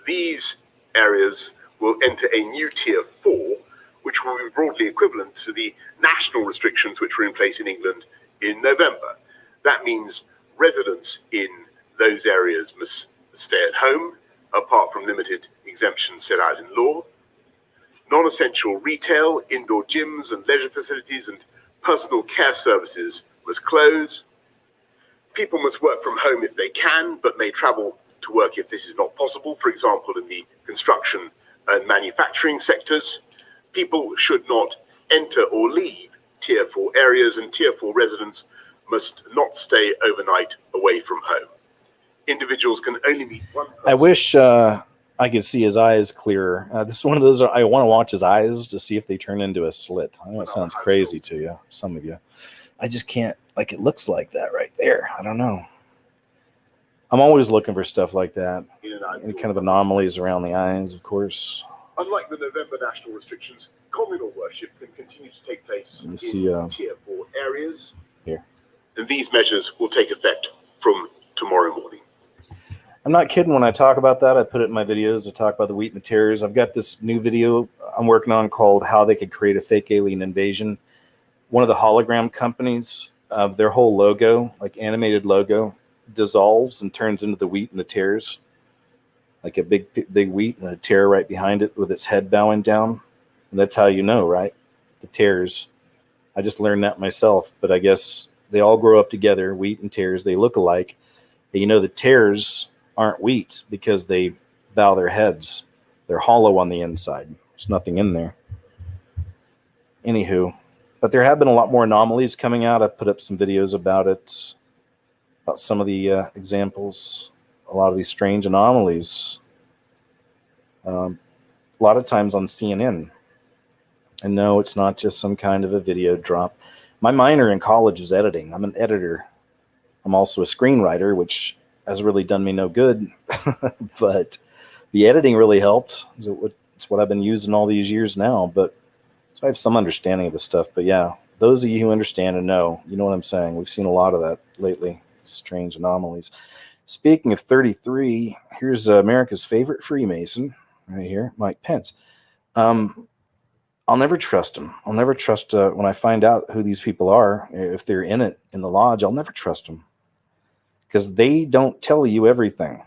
These areas will enter a new Tier 4, which will be broadly equivalent to the national restrictions which were in place in England in November. That means residents in those areas must stay at home, apart from limited exemptions set out in law. Non-essential retail, indoor gyms and leisure facilities and personal care services must close. People must work from home if they can, but may travel to work if this is not possible, for example, in the construction and manufacturing sectors. People should not enter or leave Tier 4 areas, and Tier 4 residents must not stay overnight away from home. Individuals can only meet one person. I wish I could see his eyes clearer. This is one of those, I want to watch his eyes to see if they turn into a slit. I know it sounds crazy to you, some of you. I just can't, like, it looks like that right there. I don't know. I'm always looking for stuff like that. Any kind of anomalies around the eyes, of course. Unlike the November national restrictions, communal worship can continue to take place in Tier 4 areas. Here. And these measures will take effect from tomorrow morning. I'm not kidding when I talk about that. I put it in my videos. I talk about the wheat and the tares. I've got this new video I'm working on called How They Could Create a Fake Alien Invasion. One of the hologram companies, their whole logo, like animated logo, dissolves and turns into the wheat and the tares. Like a big wheat and a tare right behind it with its head bowing down. And that's how you know, right? The tares. I just learned that myself, but I guess they all grow up together, wheat and tares. They look alike. And you know, the tares aren't wheat because they bow their heads. They're hollow on the inside. There's nothing in there. Anywho, but there have been a lot more anomalies coming out. I've put up some videos about it, about some of the examples, a lot of these strange anomalies. A lot of times on CNN. And no, it's not just some kind of a video drop. My minor in college is editing. I'm an editor. I'm also a screenwriter, which has really done me no good, but the editing really helped. It's what I've been using all these years now, but so I have some understanding of the stuff. But yeah, those of you who understand and know, you know what I'm saying. We've seen a lot of that lately, strange anomalies. Speaking of 33, here's America's favorite Freemason right here, Mike Pence. I'll never trust him. I'll never trust when I find out who these people are, if they're in it, in the lodge, I'll never trust them. Because they don't tell you everything.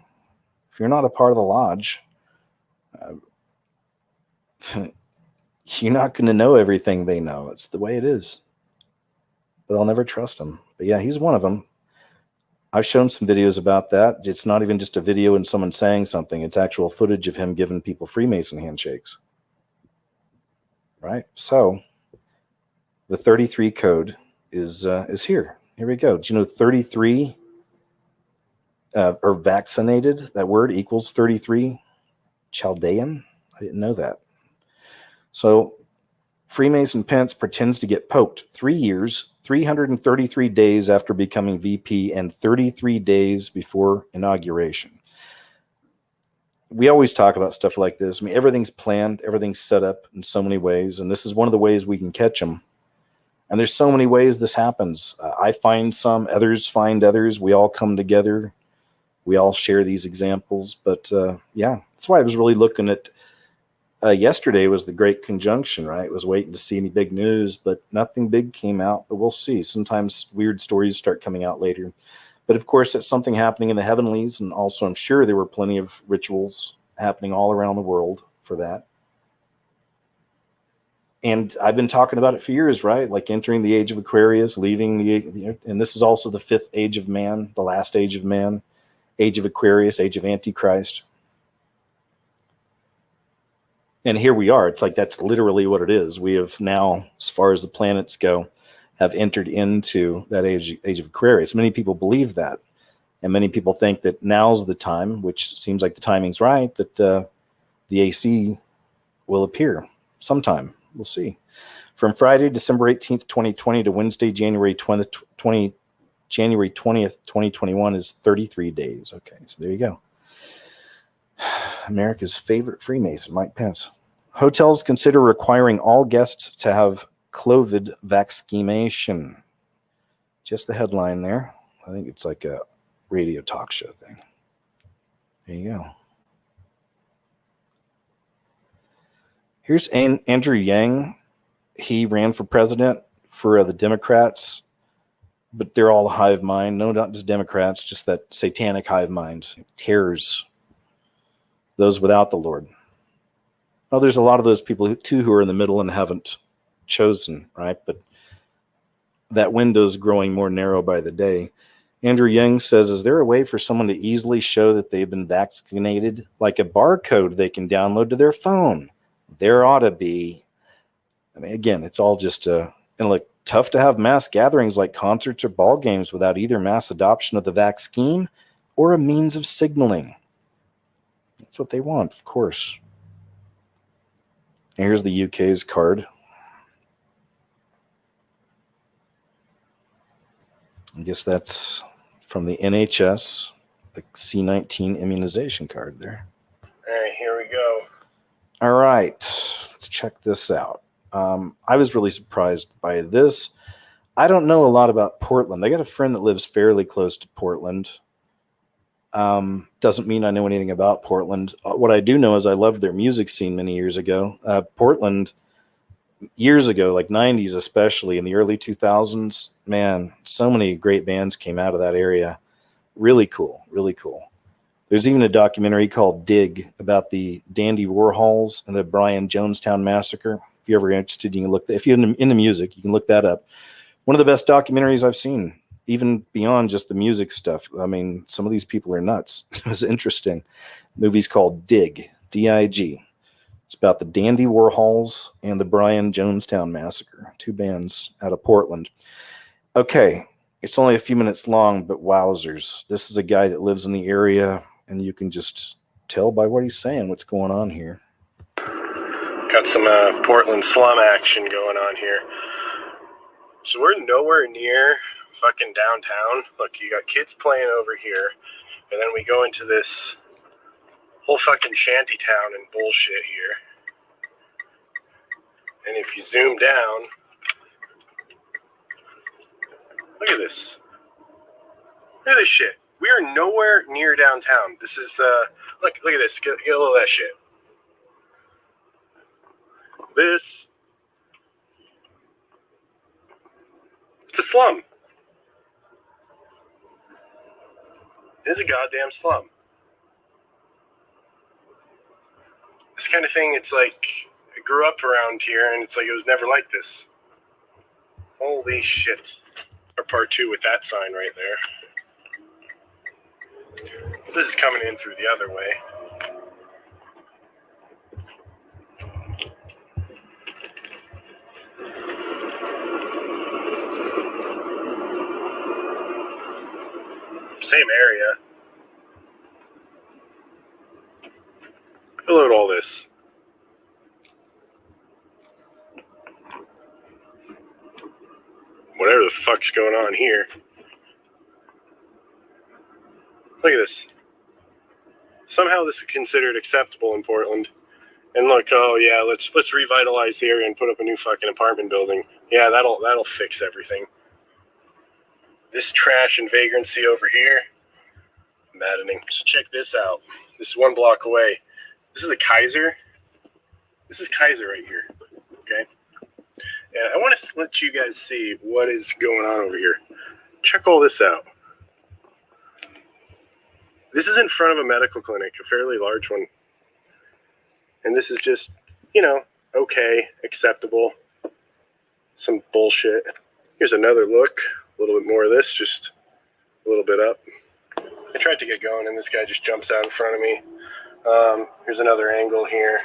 If you're not a part of the lodge, you're not going to know everything they know. It's the way it is. But I'll never trust him. But yeah, he's one of them. I've shown some videos about that. It's not even just a video and someone saying something. It's actual footage of him giving people Freemason handshakes. Right? So, the 33 code is here. Here we go. Do you know 33... or vaccinated, that word equals 33 Chaldean? I didn't know that. So Freemason Pence pretends to get poked 3 years, 333 days after becoming VP, and 33 days before inauguration. We always talk about stuff like this. I mean, everything's planned, everything's set up in so many ways, and this is one of the ways we can catch them. And there's so many ways this happens. I find some, others find others. We all come together. we all share these examples. But yeah, that's why I was really looking at yesterday was the Great Conjunction, right? Was waiting to see any big news, but nothing big came out. But we'll see. Sometimes weird stories start coming out later. But of course, it's something happening in the heavenlies. And also, I'm sure there were plenty of rituals happening all around the world for that. And I've been talking about it for years, right? Like entering the age of Aquarius, leaving and this is also the 5th age of man, the last age of man, age of Aquarius, age of Antichrist. And here we are. It's like that's literally what it is. We have now, as far as the planets go, have entered into that age of Aquarius. Many people believe that. And many people think that now's the time, which seems like the timing's right, that the AC will appear sometime. We'll see. From Friday, December 18th, 2020 to Wednesday, January 20th, 2021 is 33 days. Okay, so there you go. America's favorite Freemason, Mike Pence. Hotels consider requiring all guests to have COVID vaccination. Just the headline there. I think it's like a radio talk show thing. There you go. Here's Andrew Yang. He ran for president for the Democrats, but they're all a hive mind. No, not just Democrats, just that satanic hive mind. It tears those without the Lord. Well, there's a lot of those people too who are in the middle and haven't chosen, right? But that window's growing more narrow by the day. Andrew Yang says, is there a way for someone to easily show that they've been vaccinated? Like a barcode they can download to their phone? There ought to be. I mean, again, it's all just and like tough to have mass gatherings like concerts or ball games without either mass adoption of the vaccine or a means of signaling. That's what they want, of course. And here's the UK's card. I guess that's from the NHS, the C19 immunization card there. All right, here we go. All right, let's check this out. I was really surprised by this. I don't know a lot about Portland. I got a friend that lives fairly close to Portland. Doesn't mean I know anything about Portland. What I do know is I loved their music scene many years ago. Portland, years ago, like 90s especially, in the early 2000s, man, so many great bands came out of that area. Really cool, really cool. There's even a documentary called Dig about the Dandy Warhols and the Bryan Jonestown Massacre. If you're ever interested, you can look. If you're into music, you can look that up. One of the best documentaries I've seen, even beyond just the music stuff. I mean, some of these people are nuts. It was interesting. The movie's called Dig, D-I-G. It's about the Dandy Warhols and the Bryan Jonestown Massacre, 2 bands out of Portland. Okay, it's only a few minutes long, but wowzers. This is a guy that lives in the area, and you can just tell by what he's saying what's going on here. Got some Portland slum action going on here. So we're nowhere near fucking downtown. Look, you got kids playing over here, and then we go into this whole fucking shanty town and bullshit here. And if you zoom down, look at this. Look at this shit. We are nowhere near downtown. This is look at this. Get a little of that shit. This, it's a slum. It's a goddamn slum. This kind of thing, it's like, I grew up around here, and it's like it was never like this. Holy shit. Or part 2 with that sign right there. This is coming in through the other way. Same area. Look at all this. Whatever the fuck's going on here. Look at this. Somehow this is considered acceptable in Portland. And look, oh yeah, let's revitalize the area and put up a new fucking apartment building. Yeah, that'll fix everything. This trash and vagrancy over here, maddening. So check this out. This is 1 block away. This is a Kaiser. This is Kaiser right here. Okay. And I want to let you guys see what is going on over here. Check all this out. This is in front of a medical clinic, a fairly large one. And this is just, you know, okay, acceptable. Some bullshit. Here's another look. A little bit more of this, just a little bit up. I tried to get going and this guy just jumps out in front of me. Here's another angle here.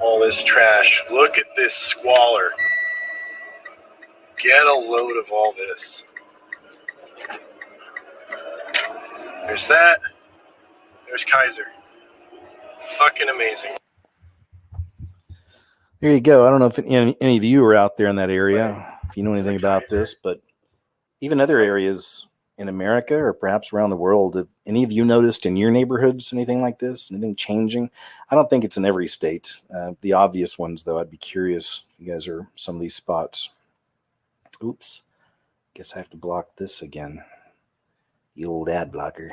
All this trash. Look at this squalor. Get a load of all this. There's that. There's Kaiser. Fucking amazing. There you go. I don't know if any of you are out there in that area, if you know anything about this, but even other areas in America or perhaps around the world, have any of you noticed in your neighborhoods anything like this? Anything changing? I don't think it's in every state. The obvious ones, though, I'd be curious if you guys are some of these spots. Oops. Guess I have to block this again. The old ad blocker.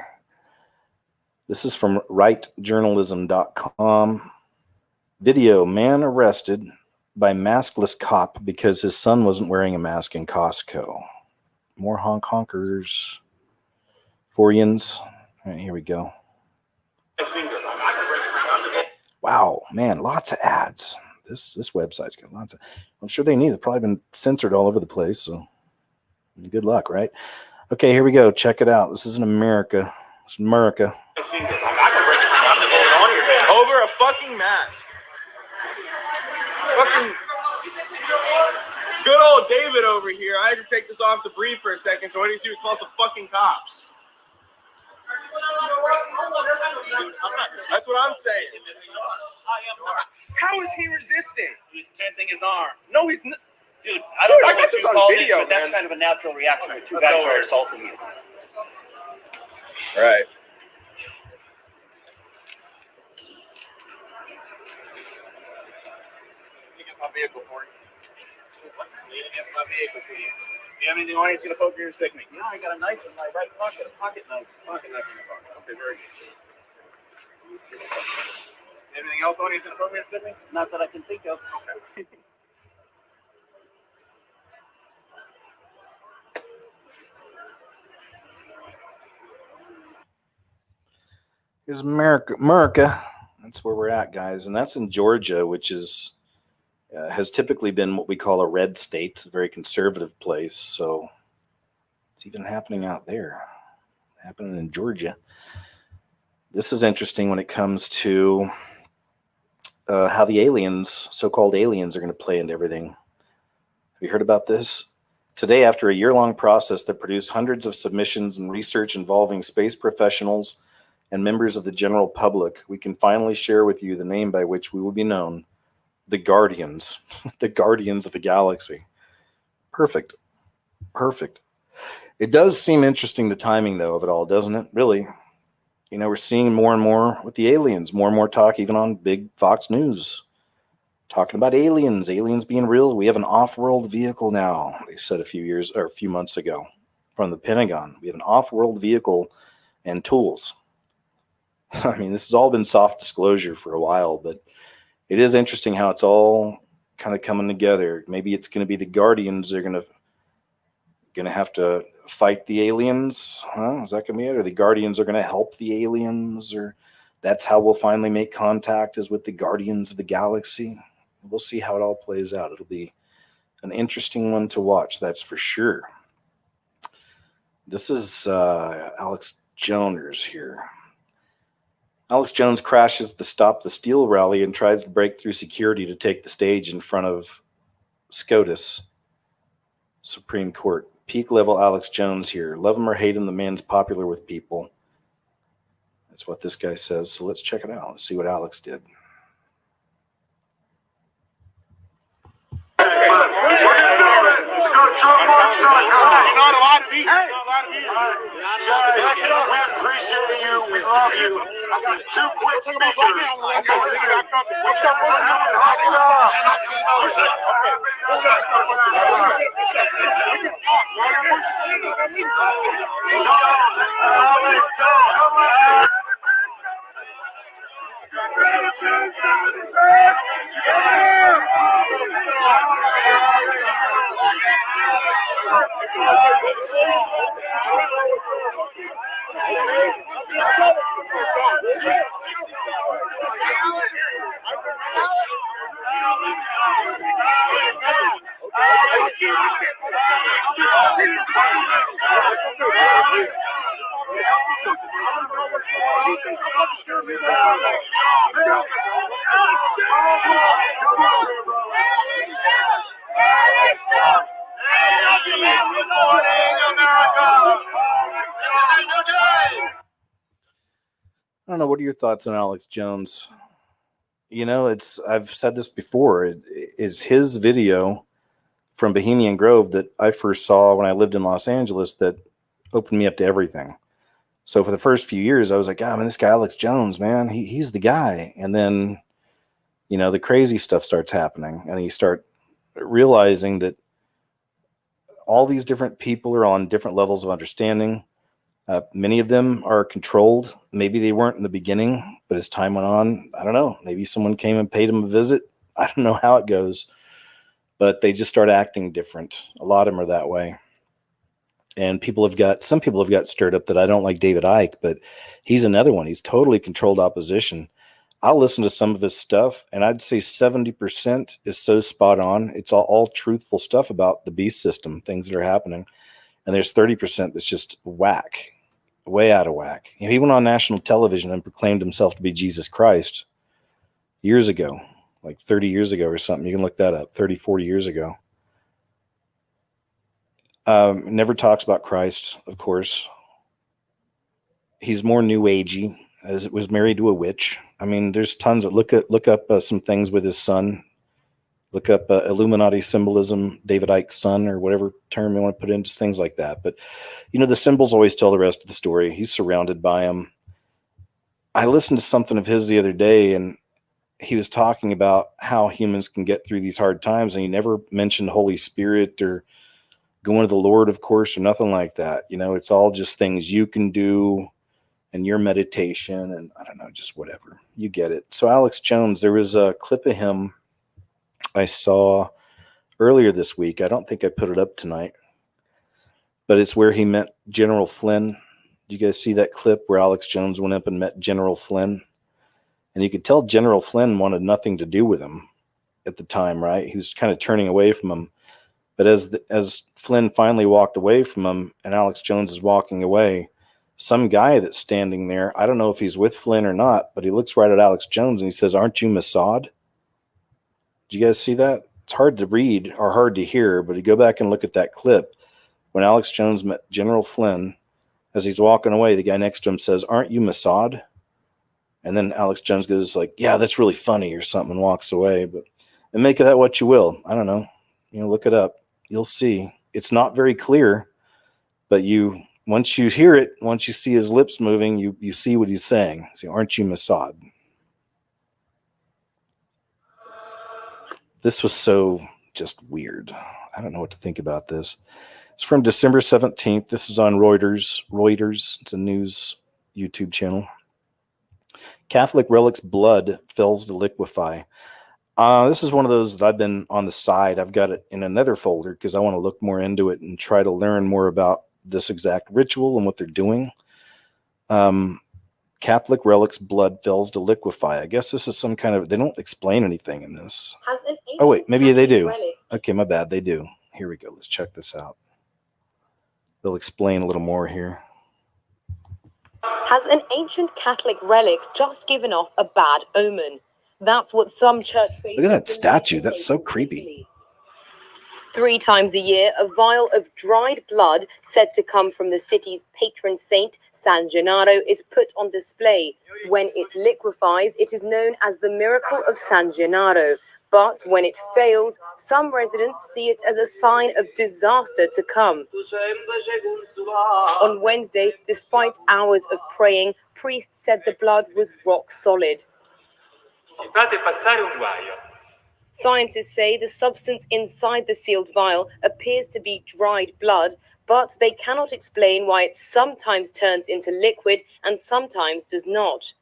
This is from rightjournalism.com. Video, man arrested by maskless cop because his son wasn't wearing a mask in Costco. More honkers. Forians. All right, here we go. Wow, man, lots of ads. This website's got lots of... I'm sure they need it. They've probably been censored all over the place, so good luck, right? Okay, here we go. Check it out. This is in America. It's America. Over a fucking mask. Fucking good old David over here. I had to take this off to breathe for a second, so what do? He calls the fucking cops. That's what I'm saying. How is he resisting? He's tensing his arms. No, he's not. Dude, I don't know got what this you on call video, this, but that's man. kind of a natural reaction when two guys are assaulting you. Right. My vehicle for you. My vehicle for you. You have anything on you? Gonna poke you or stick me? You know, I got a knife in my right pocket, a pocket knife. Pocket knife in your pocket. Okay, very good. Anything else on you? Gonna poke me or stick me? Not that I can think of. Okay. Here's America. That's where we're at, guys. And that's in Georgia, which is has typically been what we call a red state, a very conservative place. So it's even happening out there, happening in Georgia. This is interesting when it comes to how the aliens, so-called aliens, are going to play into everything. Have you heard about this? Today, after a year-long process that produced hundreds of submissions and research involving space professionals and members of the general public, we can finally share with you the name by which we will be known: the Guardians, the Guardians of the Galaxy. Perfect. It does seem interesting, the timing, though, of it all, doesn't it? Really. You know, we're seeing more and more with the aliens, more and more talk, even on big Fox News, talking about aliens being real. We have an off-world vehicle now, they said a few months ago from the Pentagon. We have an off-world vehicle and tools. I mean, this has all been soft disclosure for a while, but it is interesting how it's all kind of coming together. Maybe it's going to be the Guardians. They're going to have to fight the aliens. Huh? Is that going to be it? Or the Guardians are going to help the aliens? Or that's how we'll finally make contact, is with the Guardians of the Galaxy? We'll see how it all plays out. It'll be an interesting one to watch, that's for sure. This is Alex Jones here. Alex Jones crashes the Stop the Steal rally and tries to break through security to take the stage in front of SCOTUS, Supreme Court. Peak level Alex Jones here. Love him or hate him, the man's popular with people. That's what this guy says. So let's check it out. Let's see what Alex did. You're not allowed to be here. You're not allowed we appreciate you. We love you. I got 2 quick speakers. Okay, listen. I don't know. What are your thoughts on Alex Jones? You know, I've said this before. It's his video from Bohemian Grove that I first saw when I lived in Los Angeles that opened me up to everything. So for the first few years, I was like, man, this guy Alex Jones, man, he's the guy. And then, you know, the crazy stuff starts happening, and you start realizing that all these different people are on different levels of understanding. Many of them are controlled. Maybe they weren't in the beginning, but as time went on, I don't know. Maybe someone came and paid them a visit. I don't know how it goes, but they just start acting different. A lot of them are that way. And some people have got stirred up that I don't like David Icke, but he's another one. He's totally controlled opposition. I'll listen to some of his stuff, and I'd say 70% is so spot on. It's all truthful stuff about the beast system, things that are happening. And there's 30% that's just whack, way out of whack. You know, he went on national television and proclaimed himself to be Jesus Christ years ago, like 30 years ago or something. You can look that up, 30, 40 years ago. Never talks about Christ, of course. He's more new agey, as it was married to a witch. I mean, there's tons of look up some things with his son. Look up Illuminati symbolism, David Icke's son, or whatever term you want to put in, just things like that. But, you know, the symbols always tell the rest of the story. He's surrounded by them. I listened to something of his the other day, and he was talking about how humans can get through these hard times, and he never mentioned Holy Spirit or going to the Lord, of course, or nothing like that. You know, it's all just things you can do and your meditation, and I don't know, just whatever. You get it. So Alex Jones, there was a clip of him I saw earlier this week. I don't think I put it up tonight, but it's where he met General Flynn. Did you guys see that clip where Alex Jones went up and met General Flynn? And you could tell General Flynn wanted nothing to do with him at the time, right? He was kind of turning away from him. But as Flynn finally walked away from him and Alex Jones is walking away, some guy that's standing there, I don't know if he's with Flynn or not, but he looks right at Alex Jones and he says, "Aren't you Mossad?" Did you guys see that? It's hard to read or hard to hear, but you go back and look at that clip. When Alex Jones met General Flynn, as he's walking away, the guy next to him says, "Aren't you Mossad?" And then Alex Jones goes like, "Yeah, that's really funny," or something, and walks away. And make of that what you will. I don't know. You know, look it up. You'll see. It's not very clear, but once you hear it, once you see his lips moving, you see what he's saying. See, "Aren't you Mossad?" This was so just weird. I don't know what to think about this. It's from December 17th. This is on Reuters. It's a news YouTube channel. Catholic relic's blood fails to liquefy. This is one of those that I've been on the side. I've got it in another folder because I want to look more into it and try to learn more about this exact ritual and what they're doing. Catholic relic's blood fails to liquefy. I guess this is some kind of, they don't explain anything in this. Oh, wait, maybe they do. Okay, my bad. They do. Here we go. Let's check this out. They'll explain a little more here. Has an ancient Catholic relic just given off a bad omen? That's what some church faithful. Look at that statue. That's so creepy. 3 times a year, a vial of dried blood said to come from the city's patron saint, San Gennaro, is put on display. When it liquefies, it is known as the miracle of San Gennaro. But when it fails, some residents see it as a sign of disaster to come. On Wednesday, despite hours of praying, priests said the blood was rock solid. Scientists say the substance inside the sealed vial appears to be dried blood, but they cannot explain why it sometimes turns into liquid and sometimes does not.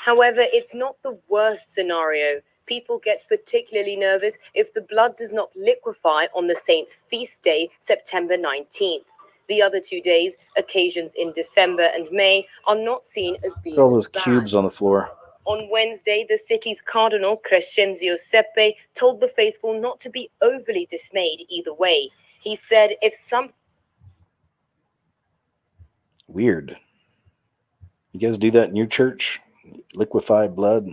However, it's not the worst scenario. People get particularly nervous if the blood does not liquefy on the saint's feast day, September 19th. The other 2 days, occasions in December and May, are not seen as being Look at all those bad. cubes on the floor. On Wednesday, the city's Cardinal Crescenzio Seppe told the faithful not to be overly dismayed either way. He said if some... Weird. You guys do that in your church? Liquefy blood?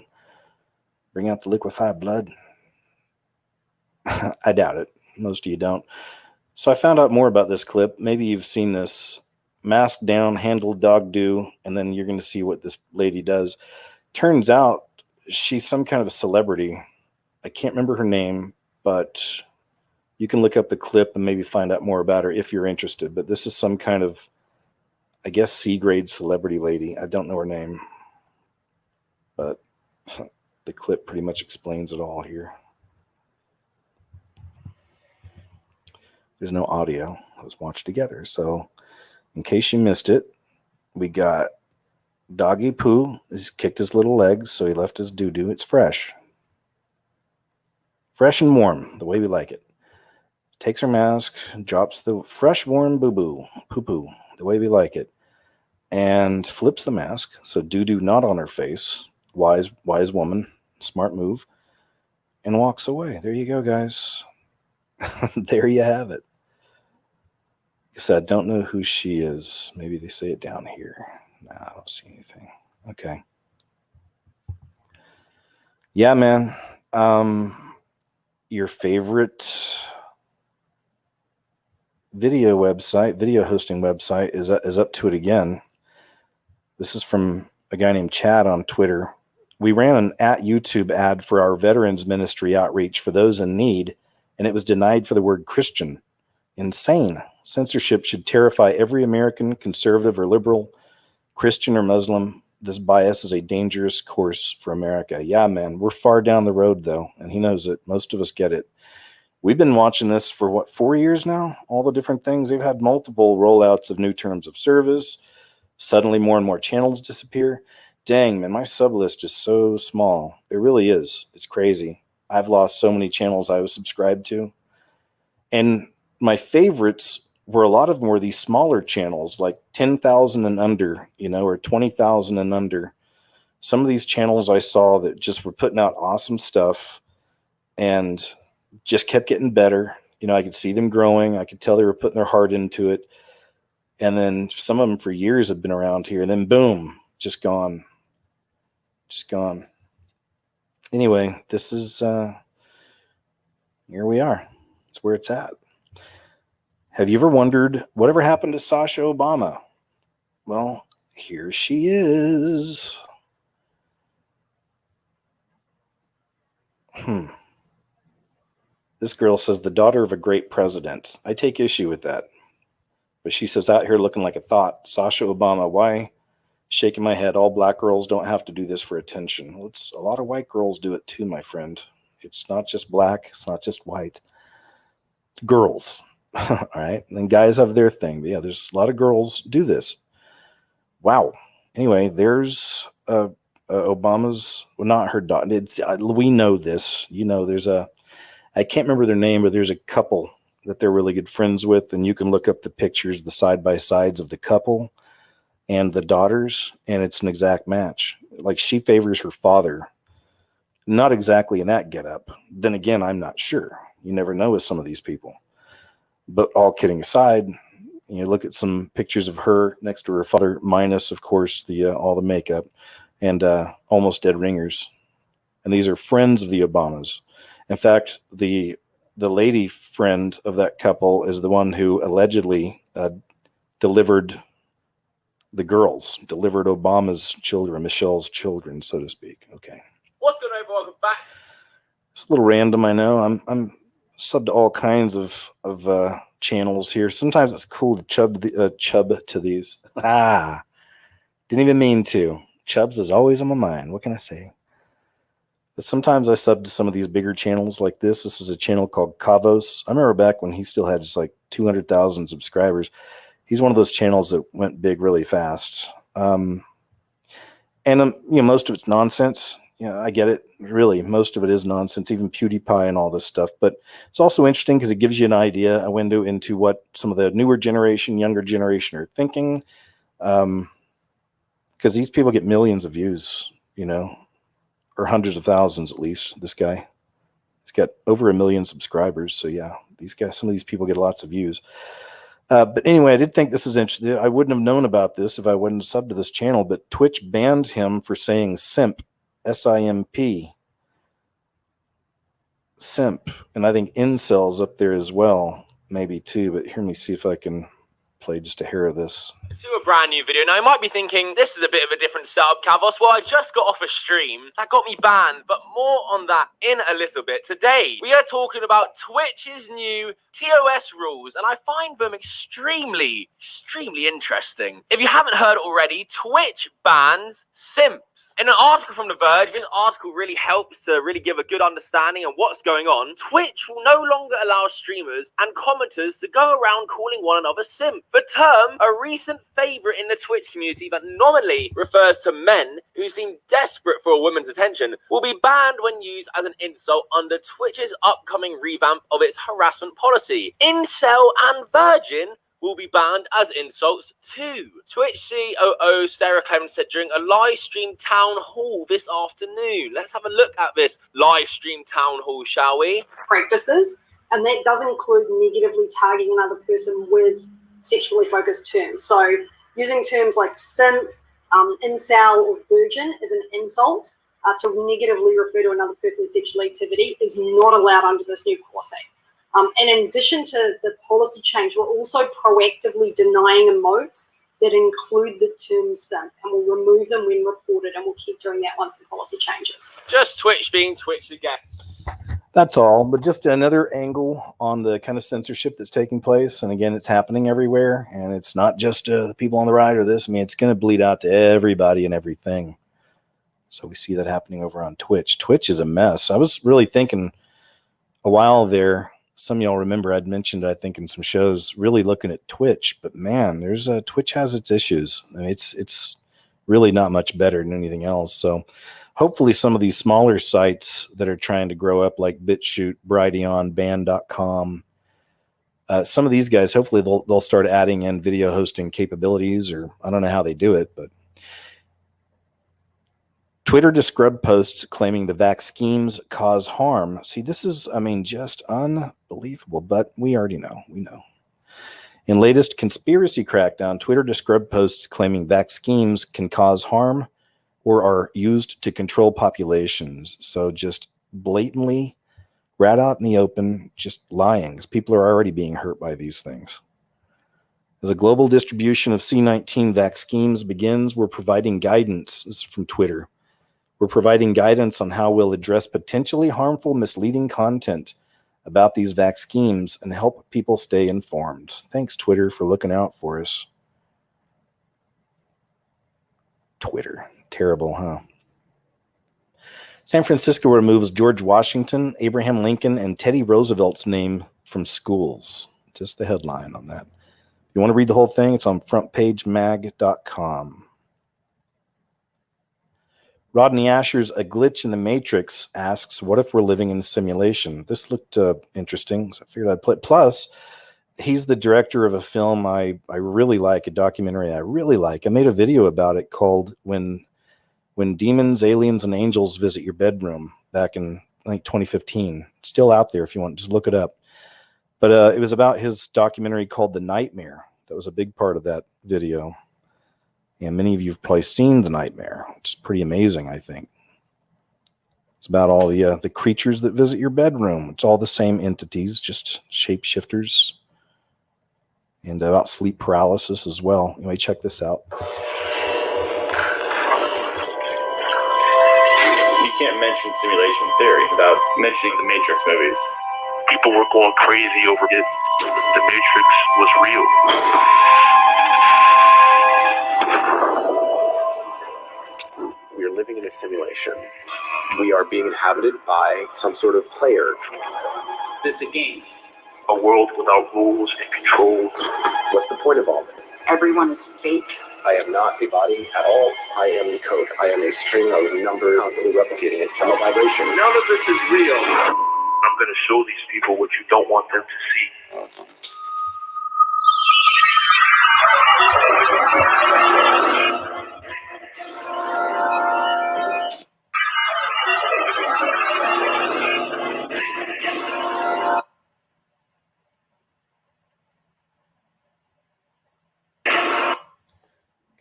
Bring out the liquefied blood? I doubt it. Most of you don't. So I found out more about this clip. Maybe you've seen this. Mask down, handle dog do, and then you're going to see what this lady does. Turns out she's some kind of a celebrity. I can't remember her name, but you can look up the clip and maybe find out more about her if you're interested. But this is some kind of, I guess, C-grade celebrity lady. I don't know her name, but the clip pretty much explains it all here. There's no audio. Let's watch together. So in case you missed it, we got Doggy Poo. He's kicked his little legs, so he left his doo-doo. It's fresh. Fresh and warm, the way we like it. Takes her mask, drops the fresh, warm boo-boo, poo-poo, the way we like it, and flips the mask, so doo-doo not on her face. Wise woman, smart move, and walks away. There you go, guys. There you have it. Like I said, I don't know who she is. Maybe they say it down here. Nah, I don't see anything. Okay. Yeah, man. Your favorite video hosting website is up to it again. This is from a guy named Chad on Twitter. We ran an @YouTube ad for our veterans ministry outreach for those in need, and it was denied for the word Christian. Insane. Censorship should terrify every American, conservative or liberal, Christian or Muslim. This bias is a dangerous course for America. Yeah, man, we're far down the road, though, and he knows it. Most of us get it. We've been watching this for, 4 years now? All the different things. They've had multiple rollouts of new terms of service. Suddenly more and more channels disappear. Dang, man, my sub list is so small. It really is. It's crazy. I've lost so many channels I was subscribed to. And my favorites were, a lot of them were these smaller channels, like 10,000 and under, or 20,000 and under. Some of these channels I saw that just were putting out awesome stuff and just kept getting better. I could see them growing. I could tell they were putting their heart into it. And then some of them for years have been around here. And then boom, just gone. Just gone. Anyway, this is, here we are. It's where it's at. Have you ever wondered whatever happened to Sasha Obama? Well, here she is. This girl says the daughter of a great president. I take issue with that. But she says out here looking like a thought. Sasha Obama, why? Shaking my head. All black girls don't have to do this for attention. Well, a lot of white girls do it too, my friend. It's not just black. It's not just white. It's girls. All right. And then guys have their thing. But yeah, there's a lot of girls do this. Wow. Anyway, there's Obama's, well, not her daughter. We know this. There's I can't remember their name, but there's a couple that they're really good friends with. And you can look up the pictures, the side-by-sides of the couple and the daughters, and it's an exact match. Like, she favors her father. Not exactly in that getup. Then again, I'm not sure. You never know with some of these people. But all kidding aside, look at some pictures of her next to her father, minus, of course, the all the makeup, and almost dead ringers. And these are friends of the Obamas. In fact, the lady friend of that couple is the one who allegedly delivered Obama's children, Michelle's children, so to speak. Okay. What's going on, everyone? Welcome back It's a little random, I know. I'm subbed to all kinds of channels here. Sometimes it's cool to chub to these. Didn't even mean to. Chubs is always on my mind. What can I say? But sometimes I sub to some of these bigger channels like this. This is a channel called Kavos. I remember back when he still had just like 200,000 subscribers. He's one of those channels that went big really fast. And most of it's nonsense. I get it. Really, most of it is nonsense, even PewDiePie and all this stuff. But it's also interesting because it gives you an idea, a window into what some of the newer generation, younger generation are thinking. Because these people get millions of views, or hundreds of thousands at least. This guy, he's got over 1 million subscribers. So yeah, some of these people get lots of views. But anyway, I did think this is interesting. I wouldn't have known about this if I wouldn't have subbed to this channel, but Twitch banned him for saying simp, S-I-M-P. Simp. And I think incels up there as well, maybe too. But here, let me see if I can play just a hair of this. To a brand new video. Now, you might be thinking, this is a bit of a different setup, Kavos. Well, I just got off a stream that got me banned, but more on that in a little bit. Today, we are talking about Twitch's new TOS rules, and I find them extremely interesting. If you haven't heard already, Twitch bans simps. In an article from The Verge, this article really helps to really give a good understanding of what's going on. Twitch will no longer allow streamers and commenters to go around calling one another simp. The term, a recent favorite in the Twitch community that nominally refers to men who seem desperate for a woman's attention, will be banned when used as an insult under Twitch's upcoming revamp of its harassment policy. Incel and virgin will be banned as insults too. Twitch COO Sarah Clemens said during a live stream town hall this afternoon. Let's have a look at this live stream town hall, shall we? Practices, and that does include negatively tagging another person with sexually focused terms. So using terms like simp, incel, or virgin as an insult to negatively refer to another person's sexual activity is not allowed under this new policy. And in addition to the policy change, we're also proactively denying emotes that include the term simp, and we'll remove them when reported, and we'll keep doing that once the policy changes. Just Twitch being Twitch again. That's all, but just another angle on the kind of censorship that's taking place. And again, it's happening everywhere, and it's not just the people on the right or this. I mean, it's going to bleed out to everybody and everything. So we see that happening over on Twitch. Twitch is a mess. I was really thinking a while there, some of y'all remember I'd mentioned, I think, in some shows, really looking at Twitch. But man, Twitch has its issues. I mean, it's really not much better than anything else. So hopefully some of these smaller sites that are trying to grow up, like BitChute, Brighteon, Band.com, some of these guys, hopefully they'll start adding in video hosting capabilities, or I don't know how they do it, but Twitter to scrub posts claiming the vax schemes cause harm. See, this is, just unbelievable, but we already know. We know. In latest conspiracy crackdown, Twitter to scrub posts claiming vax schemes can cause harm or are used to control populations. So just blatantly, right out in the open, just lying, because people are already being hurt by these things. As a global distribution of C-19 vax schemes begins, we're providing guidance. This is from Twitter. We're providing guidance on how we'll address potentially harmful, misleading content about these vax schemes and help people stay informed. Thanks, Twitter, for looking out for us. Twitter. Terrible, huh? San Francisco removes George Washington, Abraham Lincoln, and Teddy Roosevelt's name from schools. Just the headline on that. If you want to read the whole thing, it's on frontpagemag.com. Rodney Asher's A Glitch in the Matrix asks, what if we're living in a simulation? This looked interesting, so I figured I'd play. Plus, he's the director of a film I really like, a documentary I really like. I made a video about it called When Demons, Aliens, and Angels Visit Your Bedroom back in, I think, 2015. It's still out there if you want, just look it up. But it was about his documentary called The Nightmare. That was a big part of that video. And many of you have probably seen The Nightmare, which is pretty amazing, I think. It's about all the creatures that visit your bedroom. It's all the same entities, just shapeshifters. And about sleep paralysis as well. Anyway, check this out. can't mention simulation theory without mentioning the Matrix movies. People were going crazy over it. The Matrix was real. We are living in a simulation. We are being inhabited by some sort of player. It's a game. A world without rules and control. What's the point of all this? Everyone is fake. I am not a body at all. I am the code. I am a string of numbers constantly replicating in some vibration. None of this is real. I'm going to show these people what you don't want them to see.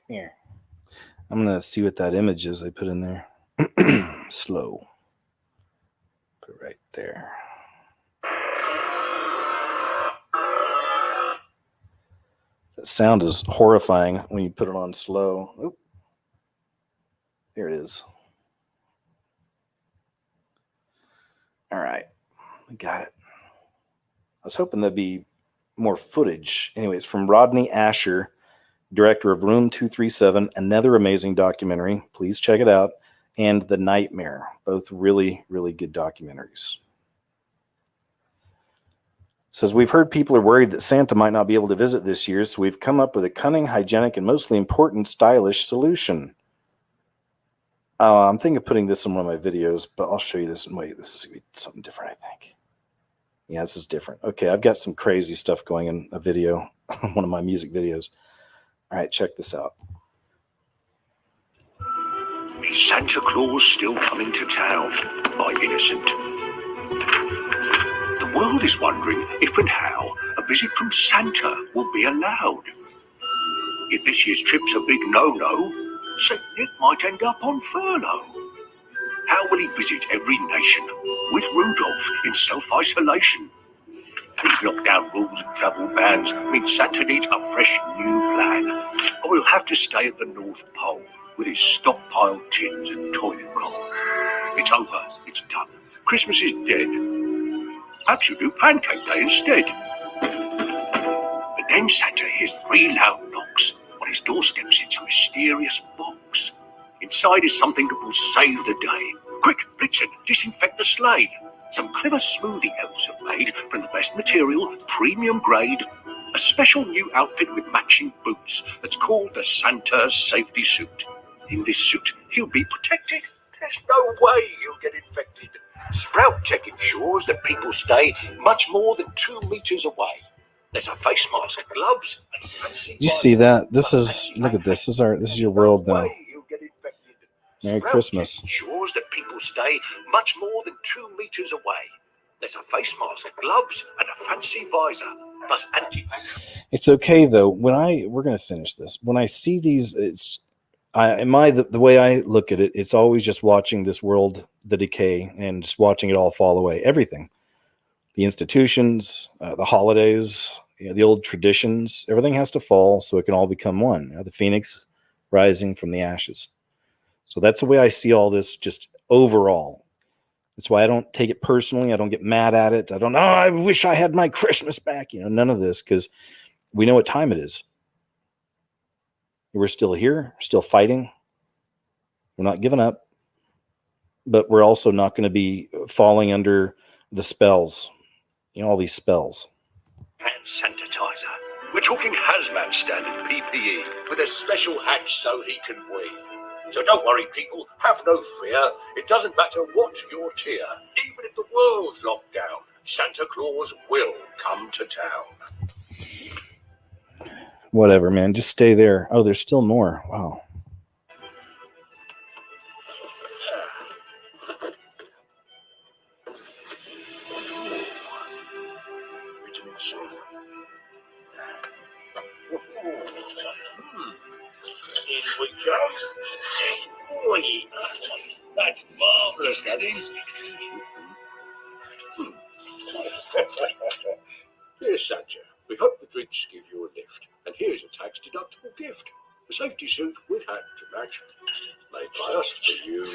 Here. I'm going to see what that image is they put in there. Slow. Put it right there. That sound is horrifying when you put it on slow. Oop. There it is. All right. I got it. I was hoping there'd be more footage. Anyways, from Rodney Asher, director of Room 237, another amazing documentary. Please check it out. And The Nightmare, both really, really good documentaries. Says, we've heard people are worried that Santa might not be able to visit this year, so we've come up with a cunning, hygienic, and mostly important, stylish solution. I'm thinking of putting this in one of my videos, but I'll show you this. And wait, this is going to be something different, I think. Yeah, this is different. Okay, I've got some crazy stuff going in a video, one of my music videos. All right, check this out. Is Santa Claus still coming to town? By Innocent. The world is wondering if and how a visit from Santa will be allowed. If this year's trip's a big no-no, St. Nick might end up on furlough. How will he visit every nation with Rudolph in self-isolation? These lockdown rules and travel bans mean Santa needs a fresh new plan. Or he'll have to stay at the North Pole with his stockpiled tins and toilet roll. It's over. It's done. Christmas is dead. Perhaps you do Pancake Day instead. But then Santa hears 3 loud knocks. On his doorstep sits a mysterious box. Inside is something that will save the day. Quick, Blitzen, disinfect the sleigh. Some clever smoothie elves have made from the best material, premium grade, a special new outfit with matching boots that's called the Santa Safety Suit. In this suit, he'll be protected. There's no way he'll get infected. Sprout Check ensures that people stay much more than 2 meters away. There's a face mask, gloves, and fancy. You see that? This is, look at this. This is your world now. Merry Christmas. Ensures that people stay much more than 2 meters away. There's a face mask, gloves, and a fancy visor, plus anti-vax. It's okay though. We're going to finish this. When I see these, the way I look at it, it's always just watching this world, the decay, and just watching it all fall away. Everything, the institutions, the holidays, the old traditions, everything has to fall so it can all become one. The phoenix rising from the ashes. So that's the way I see all this just overall. That's why I don't take it personally. I don't get mad at it. I don't, I wish I had my Christmas back. None of this, because we know what time it is. We're still here, still fighting. We're not giving up, but we're also not going to be falling under the spells, all these spells. Hand sanitizer. We're talking hazmat standard PPE with a special hatch so he can breathe. So don't worry, people. Have no fear. It doesn't matter what your tier. Even if the world's locked down, Santa Claus will come to town. Whatever, man. Just stay there. Oh, there's still more. Wow. In we go. Oi. That's marvellous, that is. Dear Santa, we hope the drinks give you a lift. And here's a tax-deductible gift. A safety suit with hat to match. made by us for you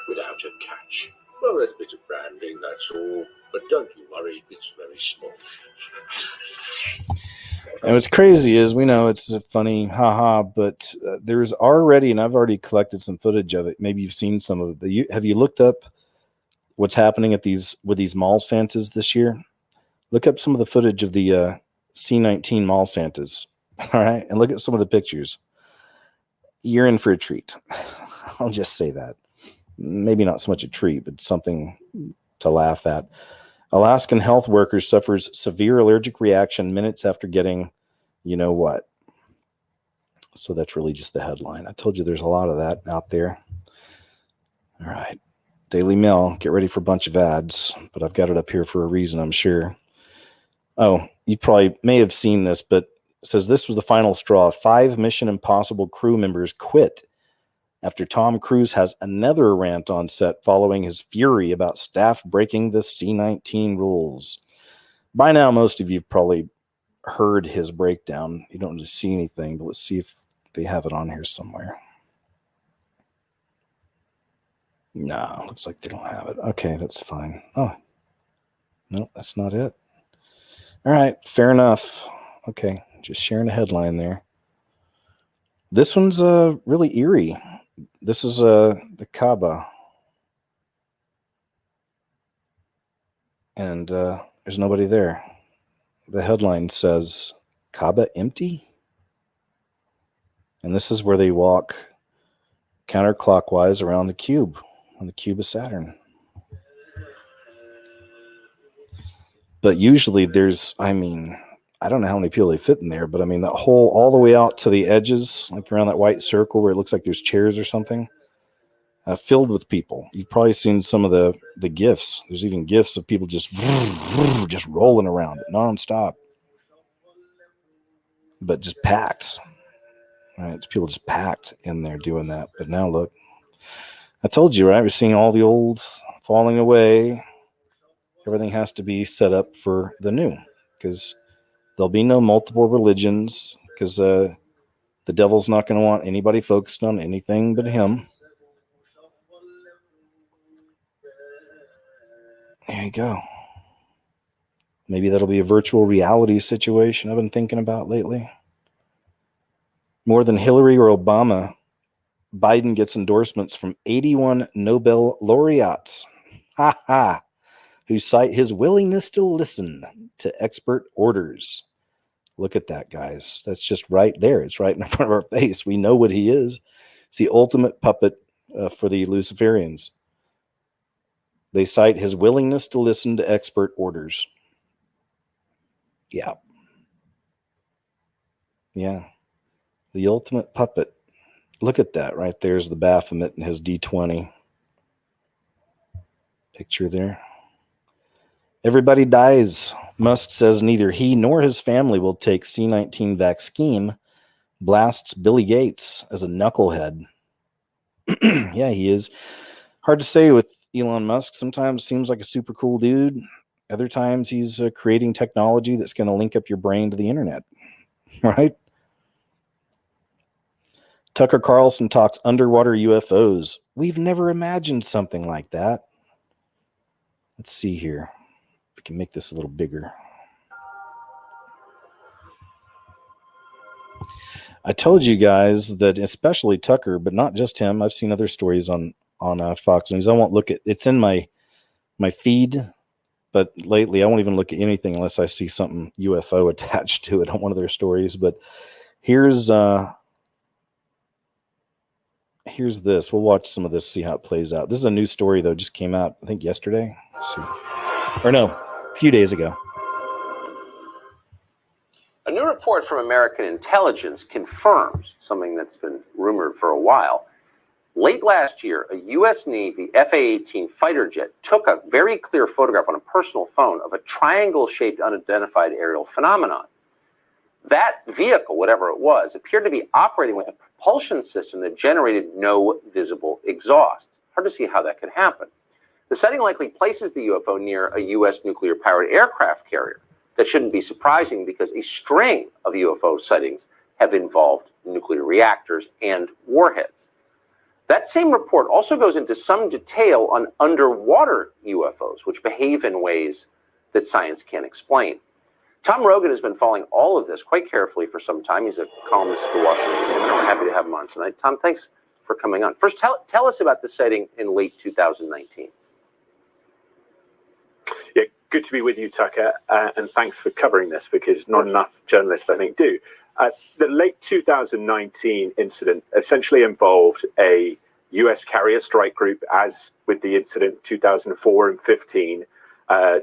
without a catch. A red bit of branding, that's all. But don't you worry, it's very small. And what's crazy is we know it's a funny haha, but there's already, and I've already collected some footage of it. Maybe you've seen some of it. But have you looked up what's happening at with these mall Santas this year? Look up some of the footage of the C19 mall Santas. All right, and look at some of the pictures. You're in for a treat. I'll just say that. Maybe not so much a treat, but something to laugh at. Alaskan health worker suffers severe allergic reaction minutes after getting, you know what. So that's really just the headline. I told you there's a lot of that out there. All right. Daily Mail, get ready for a bunch of ads, but I've got it up here for a reason, I'm sure. Oh, you probably may have seen this, but it says this was the final straw. 5 Mission Impossible crew members quit after Tom Cruise has another rant on set following his fury about staff breaking the C-19 rules. By now, most of you have probably heard his breakdown. You don't just see anything, but let's see if they have it on here somewhere. No, looks like they don't have it. Okay, that's fine. Oh, no, that's not it. All right, fair enough. Okay, just sharing a headline there. This one's really eerie. This is the Kaaba. And there's nobody there. The headline says, Kaaba empty? And this is where they walk counterclockwise around the cube, on the cube of Saturn. But usually there's, I don't know how many people they fit in there, but that whole, all the way out to the edges, like around that white circle where it looks like there's chairs or something, filled with people. You've probably seen some of the GIFs. There's even GIFs of people just rolling around it nonstop. But just packed. Right? It's people just packed in there doing that. But now look, I told you, right? We're seeing all the old falling away. Everything has to be set up for the new, because there'll be no multiple religions, because the devil's not going to want anybody focused on anything but him. There you go. Maybe that'll be a virtual reality situation I've been thinking about lately. More than Hillary or Obama, Biden gets endorsements from 81 Nobel laureates. Ha ha. Who cite his willingness to listen to expert orders. Look at that, guys. That's just right there. It's right in front of our face. We know what he is. It's the ultimate puppet for the Luciferians. They cite his willingness to listen to expert orders. Yeah. Yeah. The ultimate puppet. Look at that. Right there's the Baphomet and his D20. Picture there. Everybody dies. Musk says neither he nor his family will take C-19 vaccine. Blasts Billy Gates as a knucklehead. Yeah, he is. Hard to say with Elon Musk. Sometimes seems like a super cool dude. Other times he's creating technology that's going to link up your brain to the internet. Right? Tucker Carlson talks underwater UFOs. We've never imagined something like that. Let's see here. We can make this a little bigger. I told you guys that, especially Tucker, but not just him. I've seen other stories on Fox News. I won't look at it's in my feed, but lately I won't even look at anything unless I see something UFO attached to it on one of their stories. But here's this. We'll watch some of this, see how it plays out. This is a new story though, just came out I think yesterday. Let's see. Or no, a few days ago. A new report from American intelligence confirms something that's been rumored for a while. Late last year, a U.S. Navy F-A-18 fighter jet took a very clear photograph on a personal phone of a triangle-shaped unidentified aerial phenomenon. That vehicle, whatever it was, appeared to be operating with a propulsion system that generated no visible exhaust. Hard to see how that could happen. The sighting likely places the UFO near a U.S. nuclear-powered aircraft carrier. That shouldn't be surprising because a string of UFO sightings have involved nuclear reactors and warheads. That same report also goes into some detail on underwater UFOs, which behave in ways that science can't explain. Tom Rogan has been following all of this quite carefully for some time. He's a columnist at the Washington Examiner. We're happy to have him on tonight. Tom, thanks for coming on. First, tell us about the sighting in late 2019. Yeah, good to be with you, Tucker, and thanks for covering this, because not enough journalists, I think, do. The late 2019 incident essentially involved a U.S. carrier strike group, as with the incident 2004 and 15,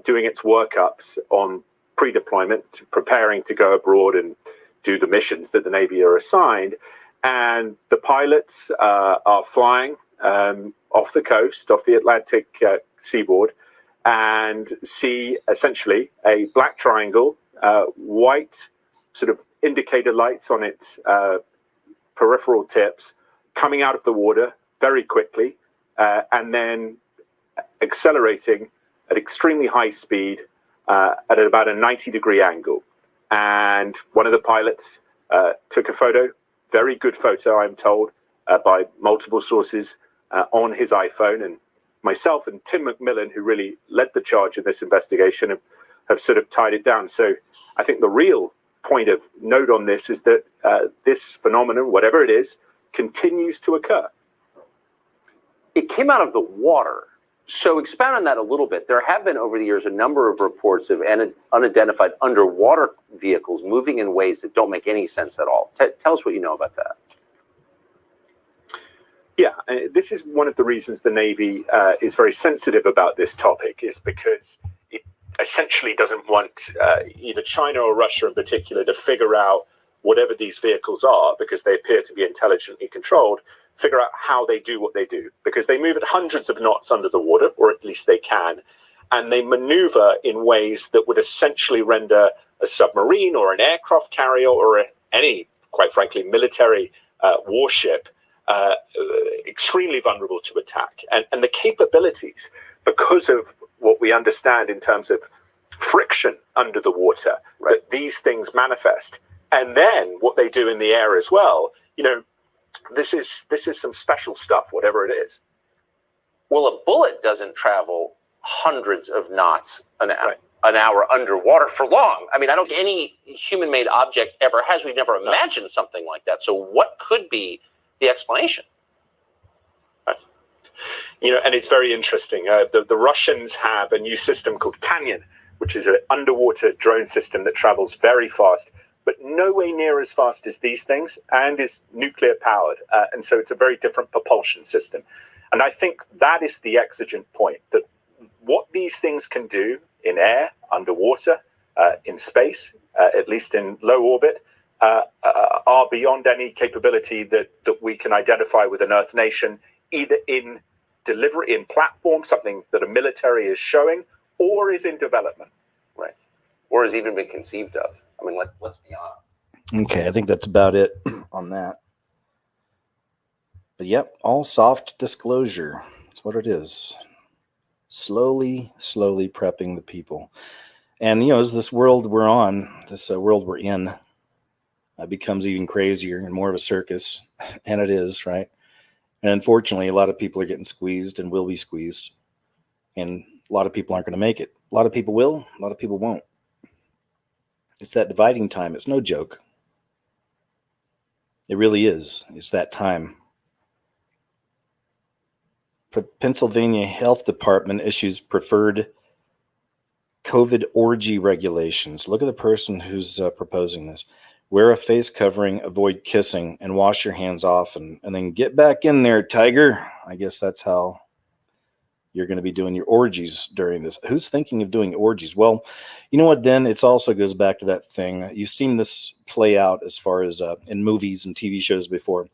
doing its workups on pre-deployment, preparing to go abroad and do the missions that the Navy are assigned. And the pilots are flying off the coast, off the Atlantic seaboard, and see essentially a black triangle, white sort of indicator lights on its peripheral tips, coming out of the water very quickly, and then accelerating at extremely high speed at about a 90-degree angle. And one of the pilots took a photo, very good photo, I'm told, by multiple sources on his iPhone. And myself and Tim McMillan, who really led the charge in this investigation, have sort of tied it down. So I think the real point of note on this is that this phenomenon, whatever it is, continues to occur. It came out of the water. So expound on that a little bit. There have been over the years a number of reports of unidentified underwater vehicles moving in ways that don't make any sense at all. Tell us what you know about that. Yeah, this is one of the reasons the Navy is very sensitive about this topic, is because it essentially doesn't want either China or Russia in particular to figure out whatever these vehicles are, because they appear to be intelligently controlled, figure out how they do what they do, because they move at hundreds of knots under the water, or at least they can, and they maneuver in ways that would essentially render a submarine or an aircraft carrier or any, quite frankly, military warship extremely vulnerable to attack. And the capabilities, because of what we understand in terms of friction under the water, right, that these things manifest, and then what they do in the air as well, this is some special stuff, whatever it is. Well, a bullet doesn't travel hundreds of knots an hour underwater for long. I mean, I don't think any human-made object ever has. We've never imagined something like that. So what could be the explanation? Right. And it's very interesting. The Russians have a new system called Canyon, which is an underwater drone system that travels very fast, but nowhere near as fast as these things, and is nuclear powered. And so it's a very different propulsion system. And I think that is the exigent point, that what these things can do in air, underwater, in space, at least in low orbit, are beyond any capability that we can identify with an Earth nation, either in delivery, in platform, something that a military is showing, or is in development. Right. Or has even been conceived of. I mean, let's be honest. Okay, I think that's about it on that. But yep, all soft disclosure. That's what it is. Slowly prepping the people. And, as this world we're on, this world we're in, becomes even crazier and more of a circus, and it is, right? And unfortunately, a lot of people are getting squeezed and will be squeezed. And a lot of people aren't going to make it. A lot of people will, a lot of people won't. It's that dividing time. It's no joke. It really is. It's that time. Pennsylvania Health Department issues preferred COVID orgy regulations. Look at the person who's proposing this. Wear a face covering, avoid kissing, and wash your hands often. And then get back in there, tiger. I guess that's how you're going to be doing your orgies during this. Who's thinking of doing orgies? Well, you know what, then? It also goes back to that thing. You've seen this play out as far as in movies and TV shows before.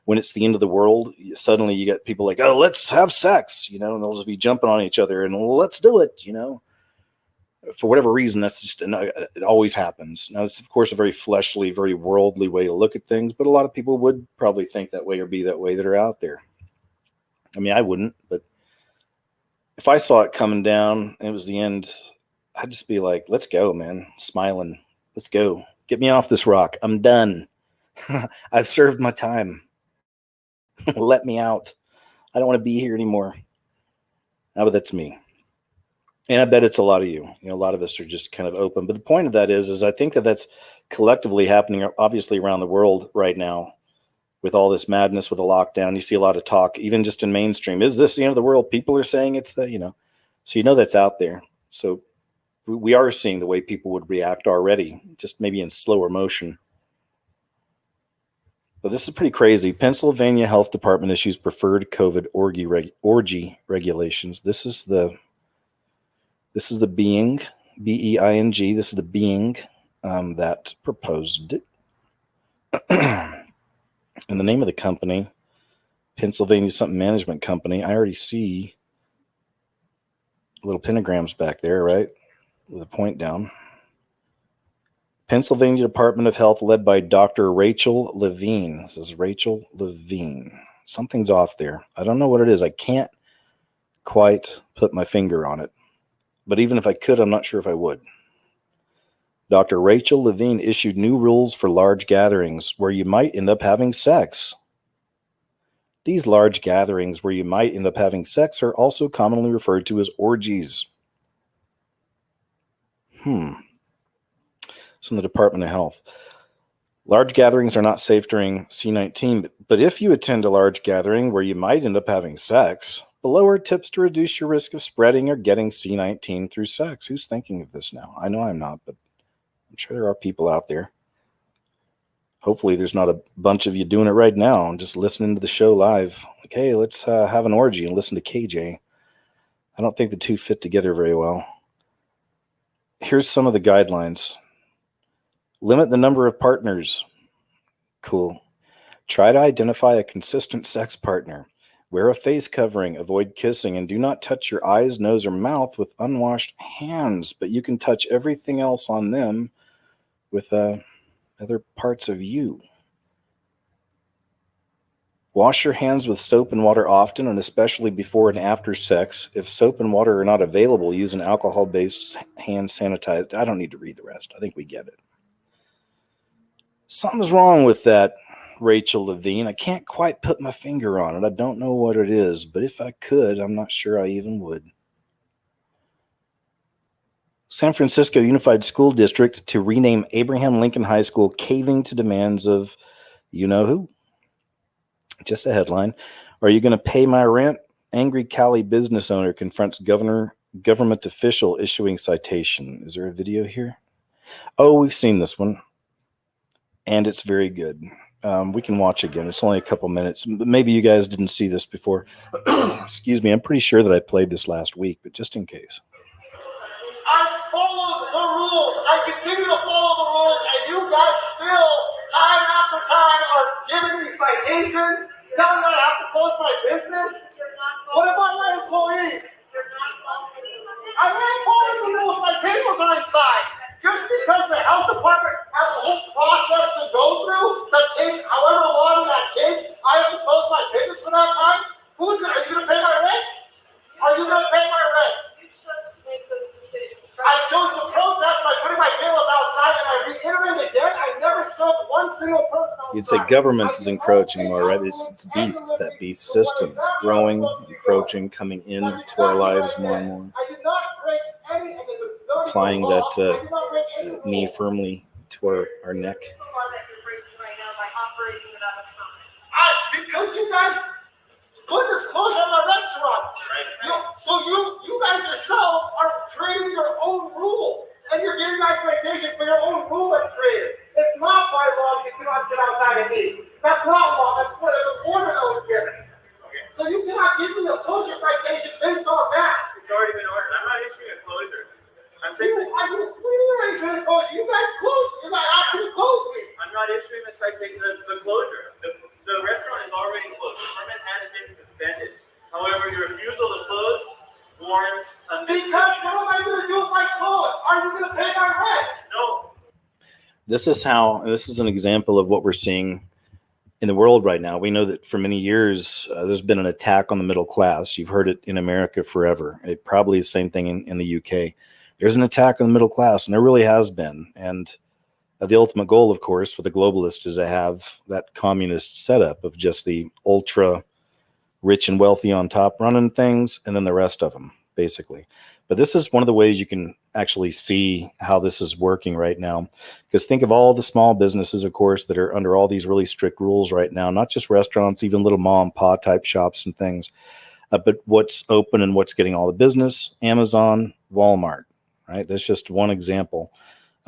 When it's the end of the world, suddenly you get people like, oh, let's have sex, and they'll just be jumping on each other and let's do it, For whatever reason, that's just, it always happens. Now, it's, of course, a very fleshly, very worldly way to look at things, but a lot of people would probably think that way or be that way that are out there. I mean, I wouldn't, but if I saw it coming down and it was the end, I'd just be like, let's go, man. Smiling. Let's go. Get me off this rock. I'm done. I've served my time. Let me out. I don't want to be here anymore. Now, but that's me. And I bet it's a lot of you. A lot of us are just kind of open. But the point of that is I think that that's collectively happening, obviously, around the world right now with all this madness with the lockdown. You see a lot of talk, even just in mainstream. Is this the end of the world? People are saying it's the. So that's out there. So we are seeing the way people would react already, just maybe in slower motion. But this is pretty crazy. Pennsylvania Health Department issues preferred COVID orgy regulations. This is the being, B-E-I-N-G. This is the being that proposed it. And the name of the company, Pennsylvania something management company. I already see little pentagrams back there, right? With a point down. Pennsylvania Department of Health, led by Dr. Rachel Levine. This is Rachel Levine. Something's off there. I don't know what it is. I can't quite put my finger on it. But even if I could, I'm not sure if I would. Dr. Rachel Levine issued new rules for large gatherings where you might end up having sex. These large gatherings where you might end up having sex are also commonly referred to as orgies. It's from the Department of Health. Large gatherings are not safe during C-19, but if you attend a large gathering where you might end up having sex, below are tips to reduce your risk of spreading or getting C-19 through sex. Who's thinking of this now? I know I'm not, but I'm sure there are people out there. Hopefully there's not a bunch of you doing it right now and just listening to the show live. Like, hey, let's have an orgy and listen to KJ. I don't think the two fit together very well. Here's some of the guidelines. Limit the number of partners. Cool. Try to identify a consistent sex partner. Wear a face covering. Avoid kissing. And do not touch your eyes, nose, or mouth with unwashed hands. But you can touch everything else on them with other parts of you. Wash your hands with soap and water often, and especially before and after sex. If soap and water are not available, use an alcohol-based hand sanitizer. I don't need to read the rest. I think we get it. Something's wrong with that, Rachel Levine. I can't quite put my finger on it. I don't know what it is, but if I could, I'm not sure I even would. San Francisco Unified School District to rename Abraham Lincoln High School, caving to demands of you-know-who. Just a headline. Are you going to pay my rent? Angry Cali business owner confronts government official issuing citation. Is there a video here? Oh, we've seen this one. And it's very good. We can watch again. It's only a couple minutes. Maybe you guys didn't see this before. Excuse me. I'm pretty sure that I played this last week, but just in case. I followed the rules. I continue to follow the rules, and you guys still, time after time, are giving me citations, telling me I have to close my business. What about my employees? I ain't following the rules. My tables are inside. Just because the health department has a whole process to go through that takes however long that takes, I have to close my business for that time? Are you going to pay my rent? Are you going to pay my rent? You chose to make those decisions. I chose to protest by putting my tables outside, and I reiterate again, I never served one single person outside. You'd say government is encroaching more, right? It's beast. It's that beast system. It's growing, encroaching, coming into our lives more and more. I did not break any of the Applying that knee firmly to our neck. Because you guys put this closure on my restaurant. So you guys yourselves are creating your own rule. And you're giving my citation for your own rule that's created. It's not by law you cannot sit outside and eat. That's not law. That's an order that was given. So you cannot give me a closure citation based on that. It's already been ordered. I'm not issuing a closure. I'm saying you already issuing a closure. You guys closed. You're not asking to close me. I'm not issuing the citation, the closure. The restaurant is already closed. The permit has been suspended. However, your refusal to close warrants a because what am I going to do with my clothes? Are you going to pay my rent? No. This is an example of what we're seeing in the world right now. We know that for many years, there's been an attack on the middle class. You've heard it in America forever. It probably the same thing in the UK. There's an attack on the middle class, and there really has been. And the ultimate goal, of course, for the globalists is to have that communist setup of just the ultra rich and wealthy on top running things, and then the rest of them, basically. But this is one of the ways you can actually see how this is working right now. Because think of all the small businesses, of course, that are under all these really strict rules right now, not just restaurants, even little mom and pop type shops and things. But what's open and what's getting all the business? Amazon, Walmart, right? That's just one example.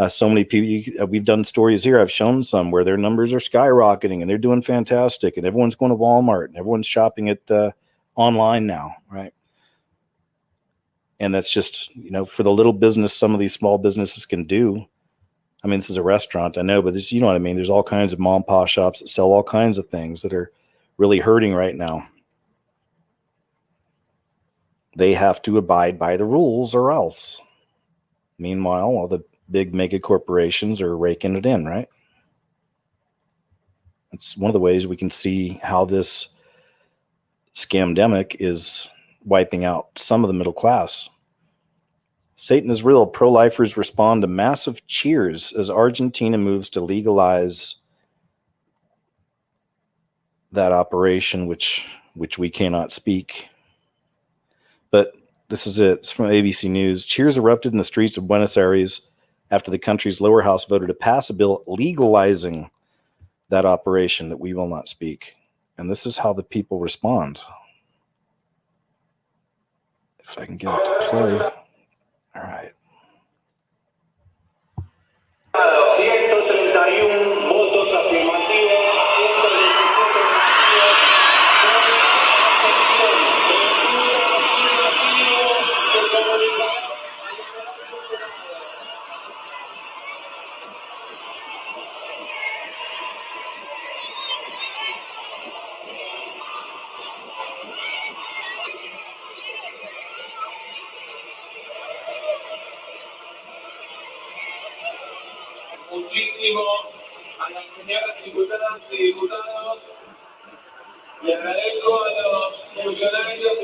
So many people, we've done stories here. I've shown some where their numbers are skyrocketing and they're doing fantastic, and everyone's going to Walmart and everyone's shopping at online now, right? And that's just, for the little business, some of these small businesses can do. I mean, this is a restaurant, I know, but this, you know what I mean? There's all kinds of mom and pop shops that sell all kinds of things that are really hurting right now. They have to abide by the rules or else. Meanwhile, all the big mega corporations are raking it in, right? It's one of the ways we can see how this scamdemic is wiping out some of the middle class. Satan is real. Pro-lifers respond to massive cheers as Argentina moves to legalize that operation, which we cannot speak. But this is it. It's from ABC News. Cheers erupted in the streets of Buenos Aires after the country's lower house voted to pass a bill legalizing that operation that we will not speak. And this is how the people respond. If I can get it to play. All right. 131 votos afirmativos. Muchísimo a las señoras diputadas y diputados. Le agradezco a los funcionarios.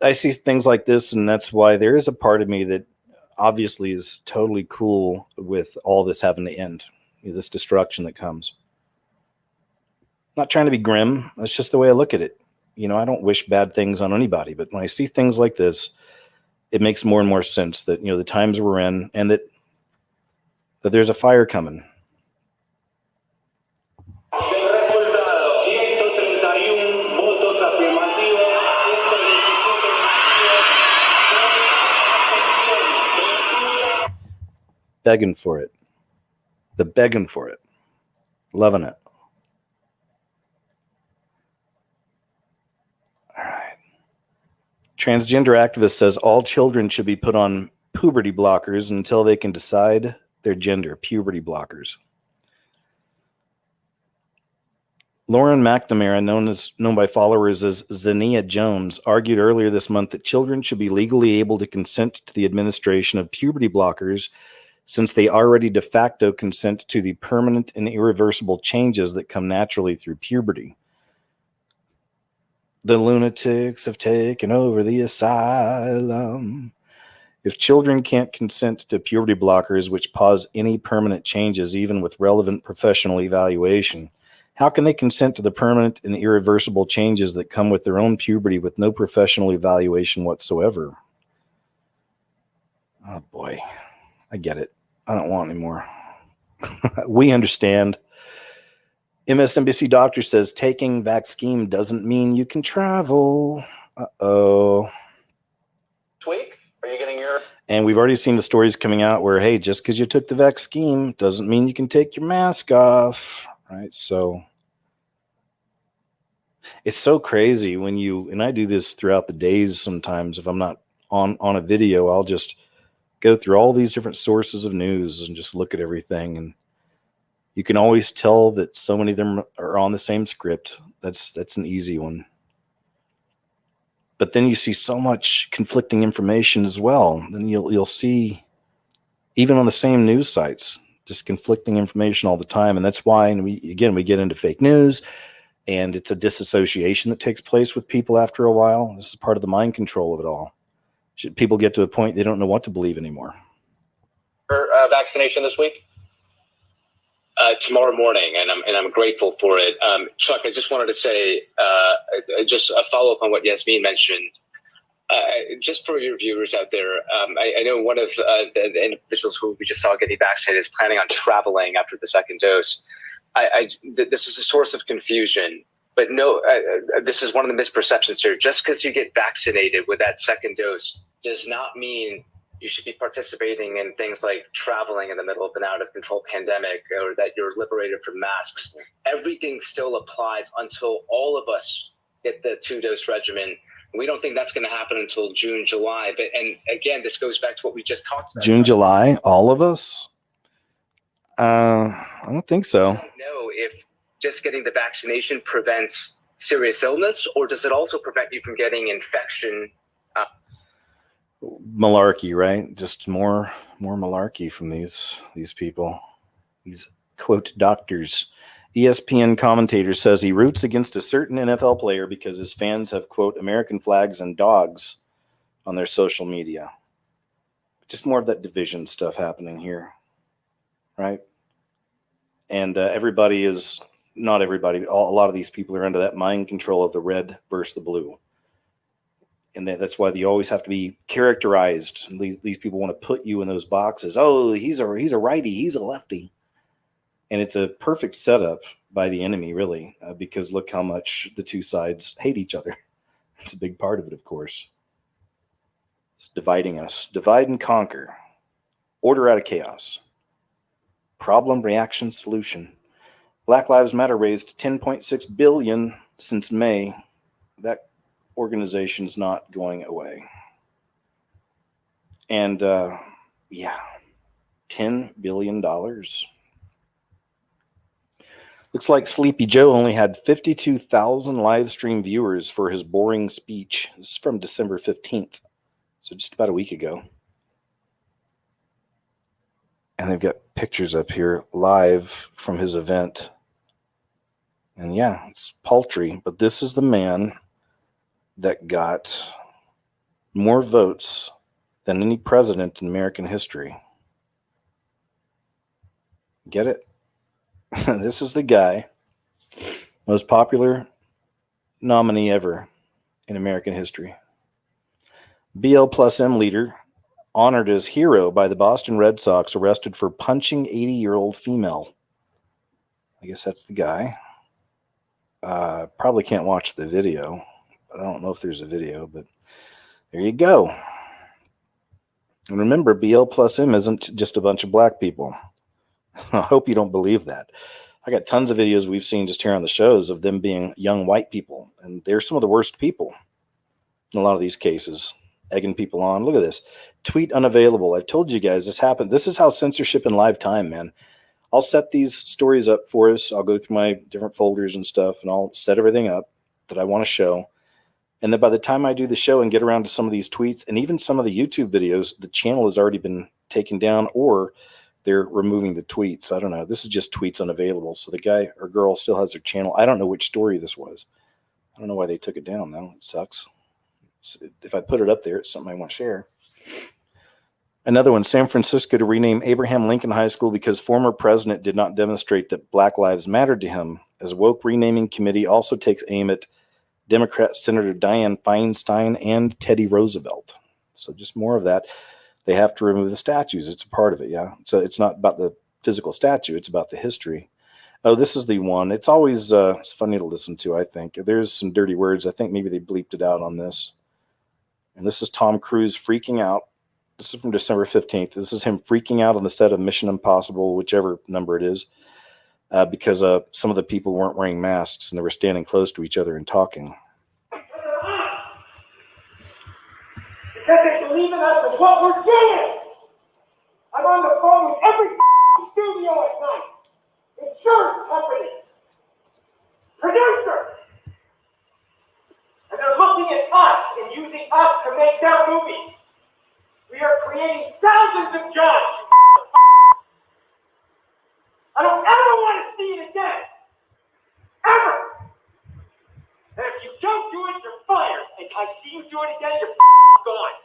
I see things like this, and that's why there is a part of me that obviously is totally cool with all this having to end, this destruction that comes. I'm not trying to be grim. That's just the way I look at it. I don't wish bad things on anybody, but when I see things like this, it makes more and more sense that, the times we're in, and that there's a fire coming. Begging for it. The begging for it. Loving it. All right. Transgender activist says all children should be put on puberty blockers until they can decide their gender. Puberty blockers. Lauren McNamara, known by followers as Zania Jones, argued earlier this month that children should be legally able to consent to the administration of puberty blockers since they already de facto consent to the permanent and irreversible changes that come naturally through puberty. The lunatics have taken over the asylum. If children can't consent to puberty blockers, which pause any permanent changes, even with relevant professional evaluation, how can they consent to the permanent and irreversible changes that come with their own puberty with no professional evaluation whatsoever? Oh boy, I get it. I don't want any more. We understand. MSNBC doctor says taking vaccine doesn't mean you can travel. Uh-oh. This week, are you getting your... And we've already seen the stories coming out where, hey, just because you took the vaccine doesn't mean you can take your mask off, right? So it's so crazy when and I do this throughout the days sometimes. If I'm not on a video, I'll just go through all these different sources of news and just look at everything. And you can always tell that so many of them are on the same script. That's an easy one. But then you see so much conflicting information as well. Then you'll see, even on the same news sites, just conflicting information all the time. And that's why, and we get into fake news, and it's a disassociation that takes place with people after a while. This is part of the mind control of it all. People get to a point they don't know what to believe anymore. Vaccination this week? tomorrow morning, and I'm grateful for it. Chuck, I just wanted to say, just a follow up on what Yasmin mentioned. Just for your viewers out there, I know one of the individuals who we just saw getting vaccinated is planning on traveling after the second dose. This is a source of confusion, but no, this is one of the misperceptions here. Just because you get vaccinated with that second dose does not mean you should be participating in things like traveling in the middle of an out of control pandemic, or that you're liberated from masks. Everything still applies until all of us get the 2-dose regimen. We don't think that's going to happen until June, July. But, and again, this goes back to what we just talked about. June, July, all of us? I don't think so. I don't know if just getting the vaccination prevents serious illness, or does it also prevent you from getting infection? Malarkey, right? Just more malarkey from these people, these quote doctors. ESPN commentator says he roots against a certain NFL player because his fans have quote American flags and dogs on their social media. Just more of that division stuff happening here, right? And everybody is not everybody. A lot of these people are under that mind control of the red versus the blue. And that's why you always have to be characterized. These people want to put you in those boxes. Oh, he's a righty, he's a lefty. And it's a perfect setup by the enemy, really, because look how much the two sides hate each other. It's a big part of it, of course. It's dividing us. Divide and conquer. Order out of chaos. Problem, reaction, solution. Black Lives Matter raised $10.6 billion since May. That organization is not going away. And yeah, $10 billion. Looks like Sleepy Joe only had 52,000 live stream viewers for his boring speech. This is from December 15th, so just about a week ago. And they've got pictures up here live from his event. And yeah, it's paltry, but this is the man that got more votes than any president in American history. Get it? This is the guy, most popular nominee ever in American history. BL plus M leader honored as hero by the Boston Red Sox, arrested for punching 80-year-old female. I guess that's the guy. Probably can't watch the video. I don't know if there's a video, but there you go. And remember, BL plus M isn't just a bunch of black people. I hope you don't believe that. I got tons of videos we've seen just here on the shows of them being young white people, and they're some of the worst people in a lot of these cases, egging people on. Look at this. Tweet unavailable. I've told you guys this happened. This is how censorship in live time, man. I'll set these stories up for us. I'll go through my different folders and stuff, and I'll set everything up that I want to show. And then by the time I do the show and get around to some of these tweets and even some of the YouTube videos, the channel has already been taken down, or they're removing the tweets. I don't know. This is just tweets unavailable. So the guy or girl still has their channel. I don't know which story this was. I don't know why they took it down, though. It sucks. So if I put it up there, it's something I want to share. Another one, San Francisco to rename Abraham Lincoln High School because former president did not demonstrate that Black Lives mattered to him. As woke renaming committee also takes aim at Democrat Senator Dianne Feinstein and Teddy Roosevelt. So just more of that. They have to remove the statues. It's a part of it, yeah. So it's not about the physical statue. It's about the history. Oh, this is the one. It's always it's funny to listen to, I think. There's some dirty words. I think maybe they bleeped it out on this. And this is Tom Cruise freaking out. This is from December 15th. This is him freaking out on the set of Mission Impossible, whichever number it is, because some of the people weren't wearing masks and they were standing close to each other and talking. Because they believe in us and what we're doing. I'm on the phone with every studio at night, insurance companies, producers, and they're looking at us and using us to make their movies. We are creating thousands of jobs. I don't ever want to see it again. Ever. And if you don't do it, you're fired. And I see you do it again, you're gone.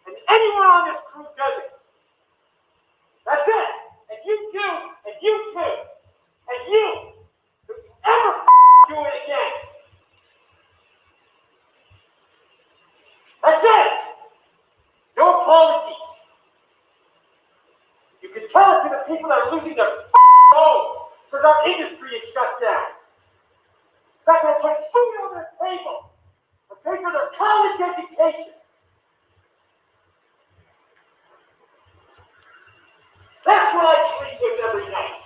And anyone on this crew does it. That's it. And you do, and you two, and you, don't ever do it again. That's it. No apologies. You can tell it to the people that are losing their homes because our industry is shut down. It's not going to put food on their table or pay for their college education. That's what I sleep with every night.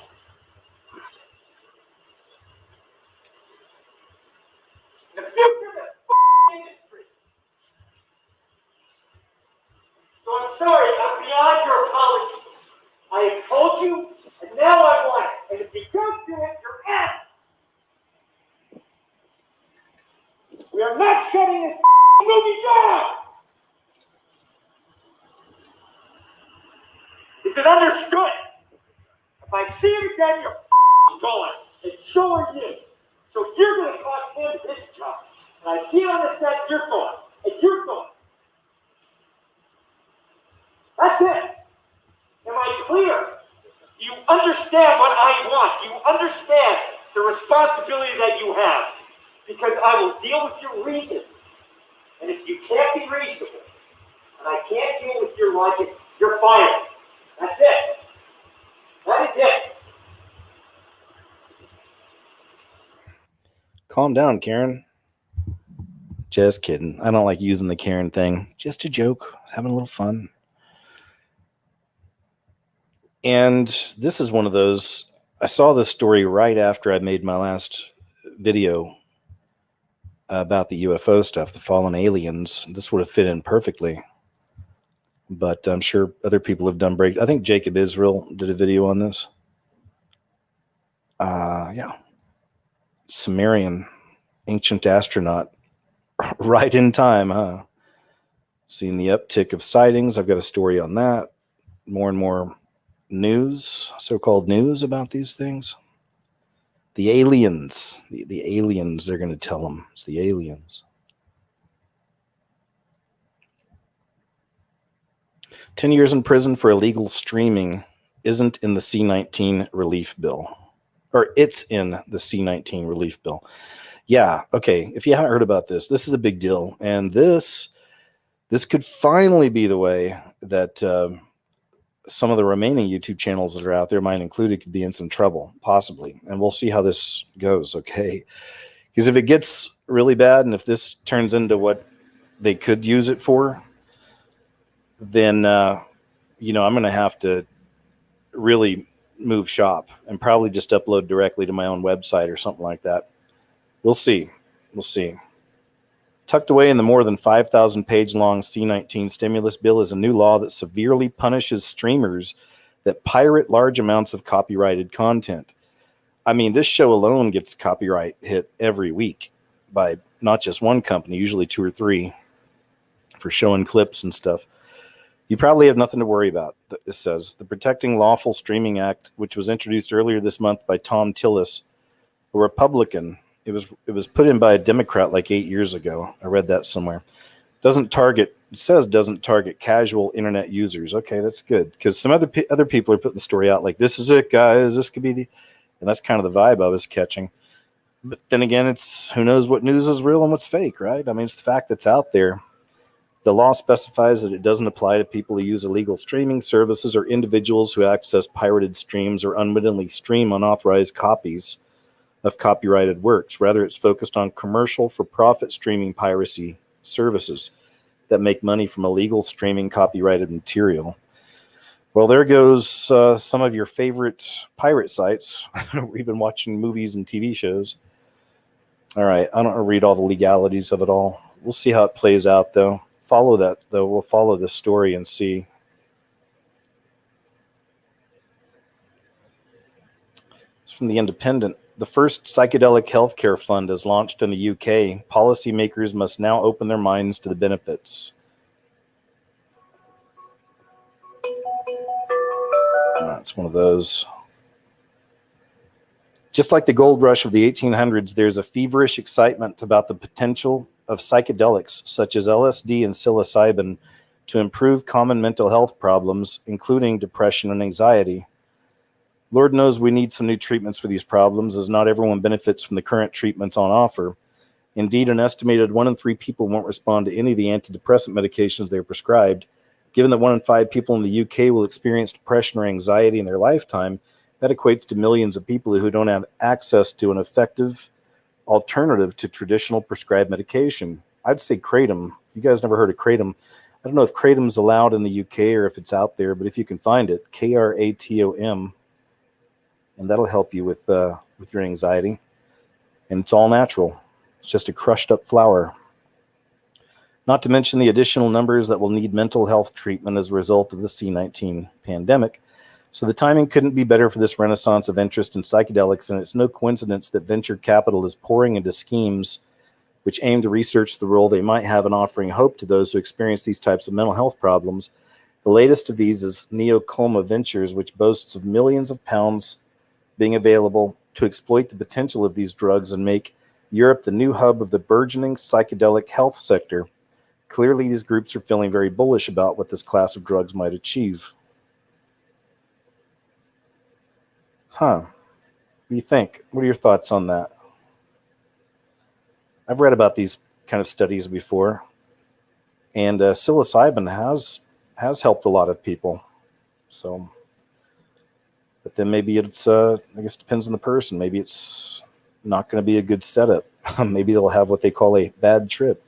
The future of the industry. So I'm sorry, I'm beyond your apologies. I have told you, and now I want it. And if you don't do it, you're out. We are not shutting this movie down. Is it understood? If I see it again, you're gone. And so are you. So you're going to cost him his job. And I see it on the set, you're gone. And you're gone. That's it. Am I clear? Do you understand what I want? Do you understand the responsibility that you have? Because I will deal with your reason. And if you can't be reasonable, and I can't deal with your logic, you're fired. That's it. That is it. Calm down, Karen. Just kidding. I don't like using the Karen thing. Just a joke. Having a little fun. And this is one of those. I saw this story right after I made my last video about the UFO stuff, the fallen aliens. This would have fit in perfectly. But I'm sure other people have done I think Jacob Israel did a video on this. Yeah. Sumerian, ancient astronaut. Right in time, huh? Seeing the uptick of sightings. I've got a story on that. More and more news, so-called news about these things. The aliens. The aliens, they're going to tell them. It's the aliens. 10 years in prison for illegal streaming isn't in the C-19 relief bill. Or it's in the C-19 relief bill. Yeah, okay. If you haven't heard about this, this is a big deal. And this could finally be the way that some of the remaining YouTube channels that are out there, mine included, could be in some trouble, possibly. And we'll see how this goes, okay? Because if it gets really bad and if this turns into what they could use it for, then, I'm going to have to really move shop and probably just upload directly to my own website or something like that. We'll see. We'll see. Tucked away in the more than 5,000-page long C-19 stimulus bill is a new law that severely punishes streamers that pirate large amounts of copyrighted content. I mean, this show alone gets copyright hit every week by not just one company, usually 2 or 3, for showing clips and stuff. You probably have nothing to worry about, it says. The Protecting Lawful Streaming Act, which was introduced earlier this month by Tom Tillis, a Republican. It was put in by a Democrat like 8 years ago. I read that somewhere. Doesn't target casual internet users. Okay, that's good. Because some other people are putting the story out like, this is it, guys. This could be and that's kind of the vibe I was catching. But then again, it's who knows what news is real and what's fake, right? I mean, it's the fact that's out there. The law specifies that it doesn't apply to people who use illegal streaming services or individuals who access pirated streams or unwittingly stream unauthorized copies of copyrighted works. Rather, it's focused on commercial for-profit streaming piracy services that make money from illegal streaming copyrighted material. Well, there goes some of your favorite pirate sites. We've been watching movies and TV shows. All right, I don't read all the legalities of it all. We'll see how it plays out, though. We'll follow this story and see. It's from The Independent. The first psychedelic healthcare fund is launched in the UK. Policymakers must now open their minds to the benefits. It's one of those. Just like the gold rush of the 1800s, there's a feverish excitement about the potential of psychedelics such as LSD and psilocybin to improve common mental health problems, including depression and anxiety. Lord knows we need some new treatments for these problems, as not everyone benefits from the current treatments on offer. Indeed, an estimated 1 in 3 people won't respond to any of the antidepressant medications they are prescribed. Given that 1 in 5 people in the UK will experience depression or anxiety in their lifetime, that equates to millions of people who don't have access to an effective alternative to traditional prescribed medication. I'd say kratom. If you guys never heard of kratom, I don't know if kratom's allowed in the UK or if it's out there, but if you can find it, KRATOM, and that'll help you with your anxiety. And it's all natural. It's just a crushed up flower. Not to mention the additional numbers that will need mental health treatment as a result of the C-19 pandemic. So the timing couldn't be better for this renaissance of interest in psychedelics, and it's no coincidence that venture capital is pouring into schemes which aim to research the role they might have in offering hope to those who experience these types of mental health problems. The latest of these is Neocoma Ventures, which boasts of millions of pounds being available to exploit the potential of these drugs and make Europe the new hub of the burgeoning psychedelic health sector. Clearly, these groups are feeling very bullish about what this class of drugs might achieve. What do you think? What are your thoughts on that? I've read about these kind of studies before, and psilocybin has helped a lot of people. So, but then maybe it's I guess it depends on the person. Maybe it's not going to be a good setup. Maybe they'll have what they call a bad trip.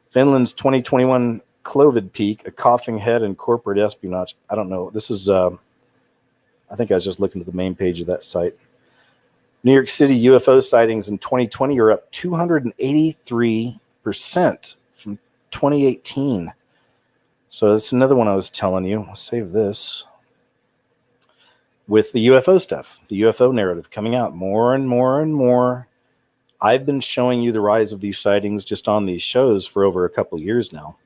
Finland's 2021 COVID peak, a coughing head and corporate espionage. I don't know. This is I think I was just looking at the main page of that site. New York City UFO sightings in 2020 are up 283% from 2018. So that's another one I was telling you. I'll save this. With the UFO stuff, the UFO narrative coming out more and more and more. I've been showing you the rise of these sightings just on these shows for over a couple of years now.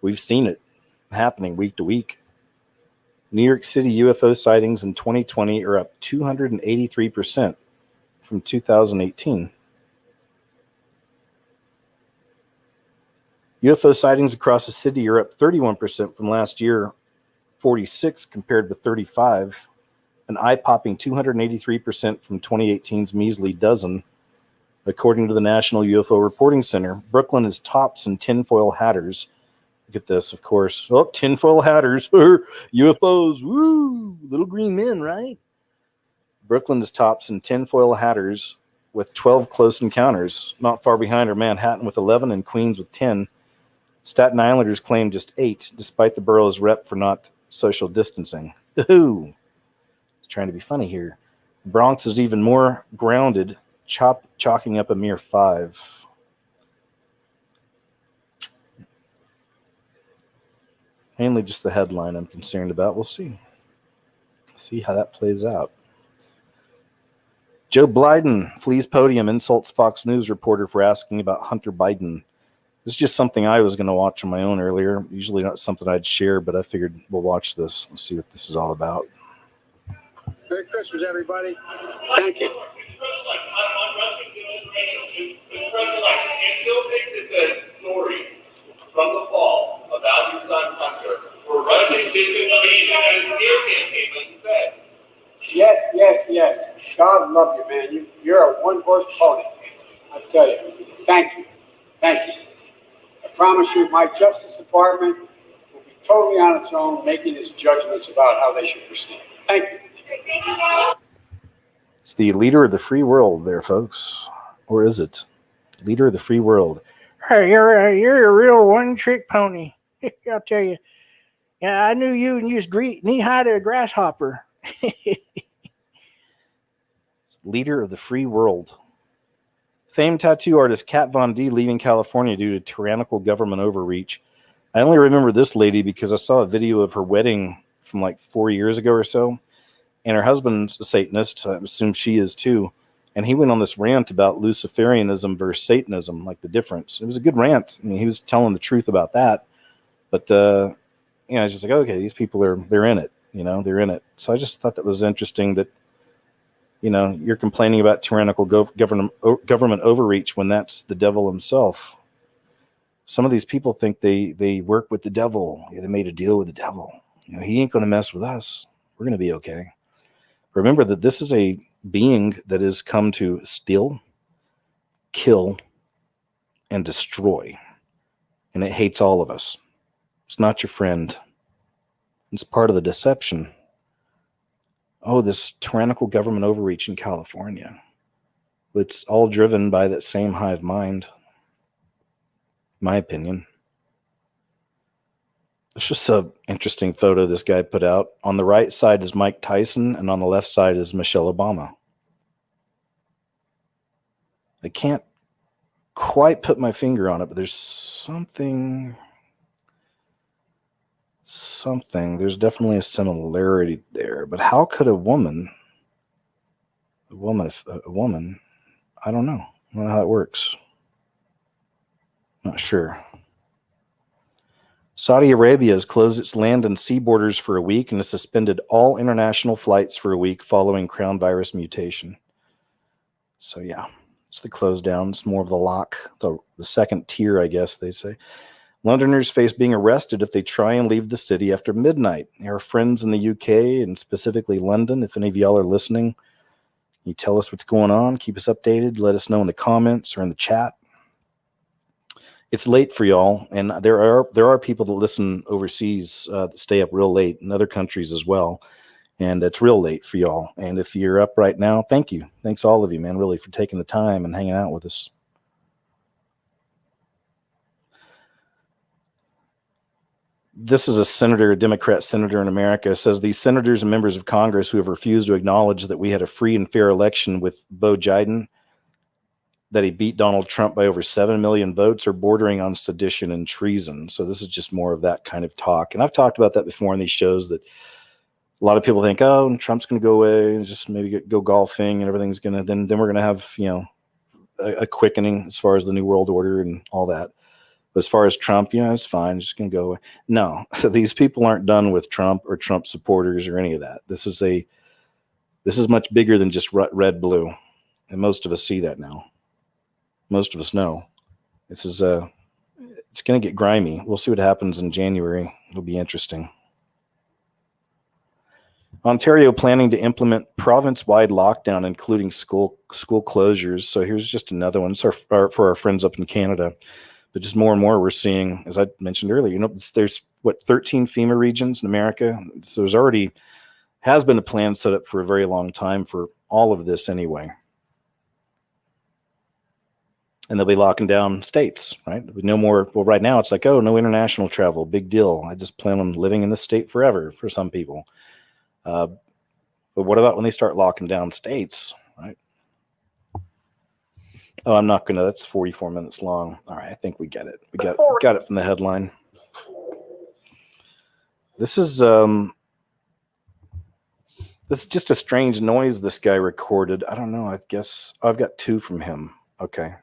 We've seen it happening week to week. New York City UFO sightings in 2020 are up 283% from 2018. UFO sightings across the city are up 31% from last year, 46 compared with 35, an eye-popping 283% from 2018's measly dozen. According to the National UFO Reporting Center, Brooklyn is tops in tinfoil hatters. Look at this, of course. Oh, tinfoil hatters, UFOs, woo, little green men, right? Brooklyn is tops in tinfoil hatters with 12 close encounters. Not far behind are Manhattan with 11 and Queens with 10. Staten Islanders claim just 8, despite the borough's rep for not social distancing. Ooh, it's trying to be funny here. The Bronx is even more grounded, chalking up a mere 5. Mainly just the headline I'm concerned about. We'll see. See how that plays out. Joe Biden flees podium, insults Fox News reporter for asking about Hunter Biden. This is just something I was going to watch on my own earlier. Usually not something I'd share, but I figured we'll watch this and see what this is all about. Merry Christmas, everybody. Thank you. Do you still think that the stories from the fall about your son Hunter were running disinformation and a smear campaign, like you said? Yes, yes, yes. God love you, man. You're a one-horse pony. I tell you. Thank you. Thank you. I promise you, my Justice Department will be totally on its own, making its judgments about how they should proceed. Thank you. It's the leader of the free world there, folks. Or is it? Leader of the free world. Hey, you're a real one-trick pony. I'll tell you. Yeah, I knew you and you was knee-high to a grasshopper. Leader of the free world. Famed tattoo artist Kat Von D leaving California due to tyrannical government overreach. I only remember this lady because I saw a video of her wedding from like 4 years ago or so. And her husband's a Satanist, so I assume she is too. And he went on this rant about Luciferianism versus Satanism, like the difference. It was a good rant. I mean, he was telling the truth about that. But, I was just like, okay, these people they're in it. They're in it. So I just thought that was interesting that, you're complaining about tyrannical government overreach when that's the devil himself. Some of these people think they work with the devil. They made a deal with the devil. He ain't going to mess with us. We're going to be okay. Remember that this is a being that has come to steal, kill, and destroy. And it hates all of us. It's not your friend. It's part of the deception. Oh, this tyrannical government overreach in California. It's all driven by that same hive mind. My opinion. It's just an interesting photo this guy put out. On the right side is Mike Tyson, and on the left side is Michelle Obama. I can't quite put my finger on it, but there's something. There's definitely a similarity there. But how could a woman, I don't know. I don't know how it works. Not sure. Saudi Arabia has closed its land and sea borders for a week and has suspended all international flights for a week following crown virus mutation. So yeah, it's the close down. It's more of the lock, the second tier, I guess they say. Londoners face being arrested if they try and leave the city after midnight. Our friends in the UK and specifically London, if any of y'all are listening, you tell us what's going on. Keep us updated. Let us know in the comments or in the chat. It's late for y'all, and there are people that listen overseas that stay up real late in other countries as well, and it's real late for y'all. And if you're up right now, thank you. Thanks all of you, man, really, for taking the time and hanging out with us. This is a Democrat senator in America, says these senators and members of Congress who have refused to acknowledge that we had a free and fair election with Beau Biden, that he beat Donald Trump by over 7 million votes, are bordering on sedition and treason. So this is just more of that kind of talk. And I've talked about that before in these shows, that a lot of people think, oh, Trump's going to go away and just maybe go golfing and everything's going to, then we're going to have, a quickening as far as the New World Order and all that. But as far as Trump, it's fine. It's just going to go away. No, these people aren't done with Trump or Trump supporters or any of that. This is much bigger than just red, blue. And most of us see that now. Most of us know. It's going to get grimy. We'll see what happens in January. It'll be interesting. Ontario planning to implement province-wide lockdown, including school closures. So here's just another one. It's for our friends up in Canada. But just more and more we're seeing, as I mentioned earlier, there's 13 FEMA regions in America. So there's already has been a plan set up for a very long time for all of this anyway. And they'll be locking down states, right? No more. Well, right now it's like, oh, no international travel, big deal. I just plan on living in this state forever for some people. But what about when they start locking down states, right? Oh, I'm not gonna. That's 44 minutes long. All right, I think we get it. We got it from the headline. This is just a strange noise this guy recorded. I don't know. I guess I've got two from him. Okay.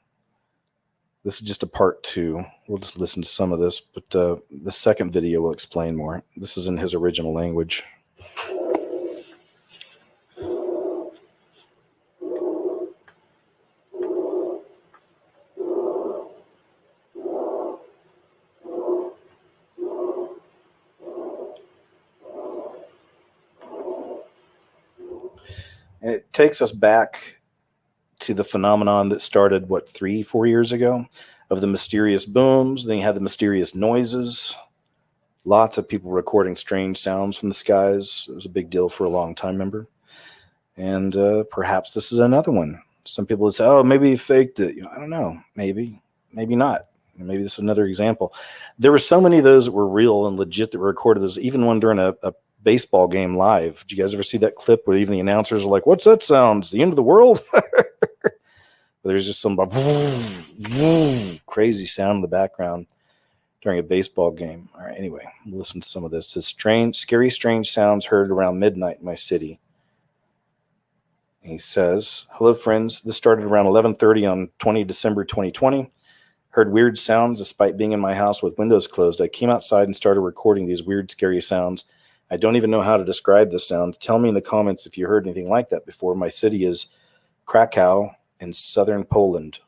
This is just a part 2. We'll just listen to some of this, but the second video will explain more. This is in his original language. And it takes us back to the phenomenon that started, 3-4 years ago, of the mysterious booms. Then you had the mysterious noises. Lots of people recording strange sounds from the skies. It was a big deal for a long time, remember? And perhaps this is another one. Some people would say, oh, maybe he faked it. I don't know. Maybe not. Maybe this is another example. There were so many of those that were real and legit that were recorded. There's even one during a baseball game live. Did you guys ever see that clip where even the announcers are like, what's that sound? It's the end of the world? There's just some crazy sound in the background during a baseball game. All right, anyway, listen to some of this. This scary, strange sounds heard around midnight in my city. And he says, hello, friends. This started around 11:30 on 20 December 2020. Heard weird sounds despite being in my house with windows closed. I came outside and started recording these weird, scary sounds. I don't even know how to describe this sound. Tell me in the comments if you heard anything like that before. My city is Krakow in southern Poland.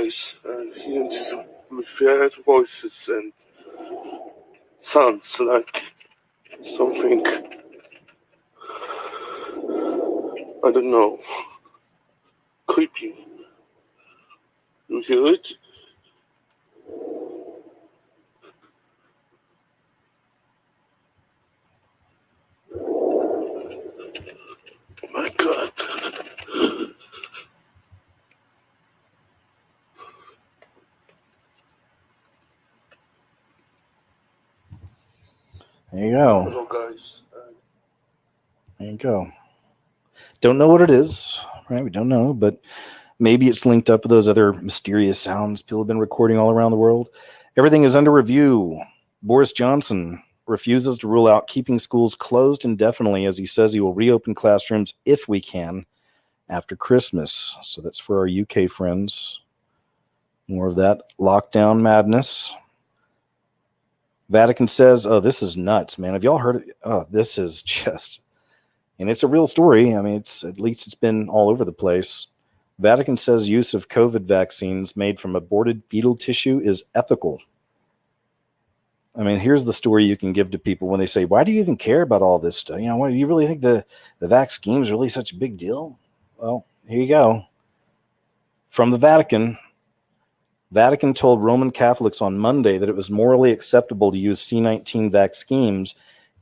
guys, hearing these weird voices and sounds like something, I don't know, creepy. You hear it? Oh my God. There you go. Hello, guys. There you go. Don't know what it is, right? We don't know, but maybe it's linked up with those other mysterious sounds people have been recording all around the world. Everything is under review. Boris Johnson refuses to rule out keeping schools closed indefinitely, as he says he will reopen classrooms if we can after Christmas. So that's for our UK friends. More of that lockdown madness. Vatican says, oh, this is nuts, man. Have y'all heard it? Oh, this is just, and it's a real story. I mean, at least it's been all over the place. Vatican says use of COVID vaccines made from aborted fetal tissue is ethical. I mean, here's the story you can give to people when they say, why do you even care about all this stuff? You know, what, do you really think the vax scheme is really such a big deal? Well, here you go. From the Vatican. Vatican told Roman Catholics on Monday that it was morally acceptable to use C-19 vax schemes,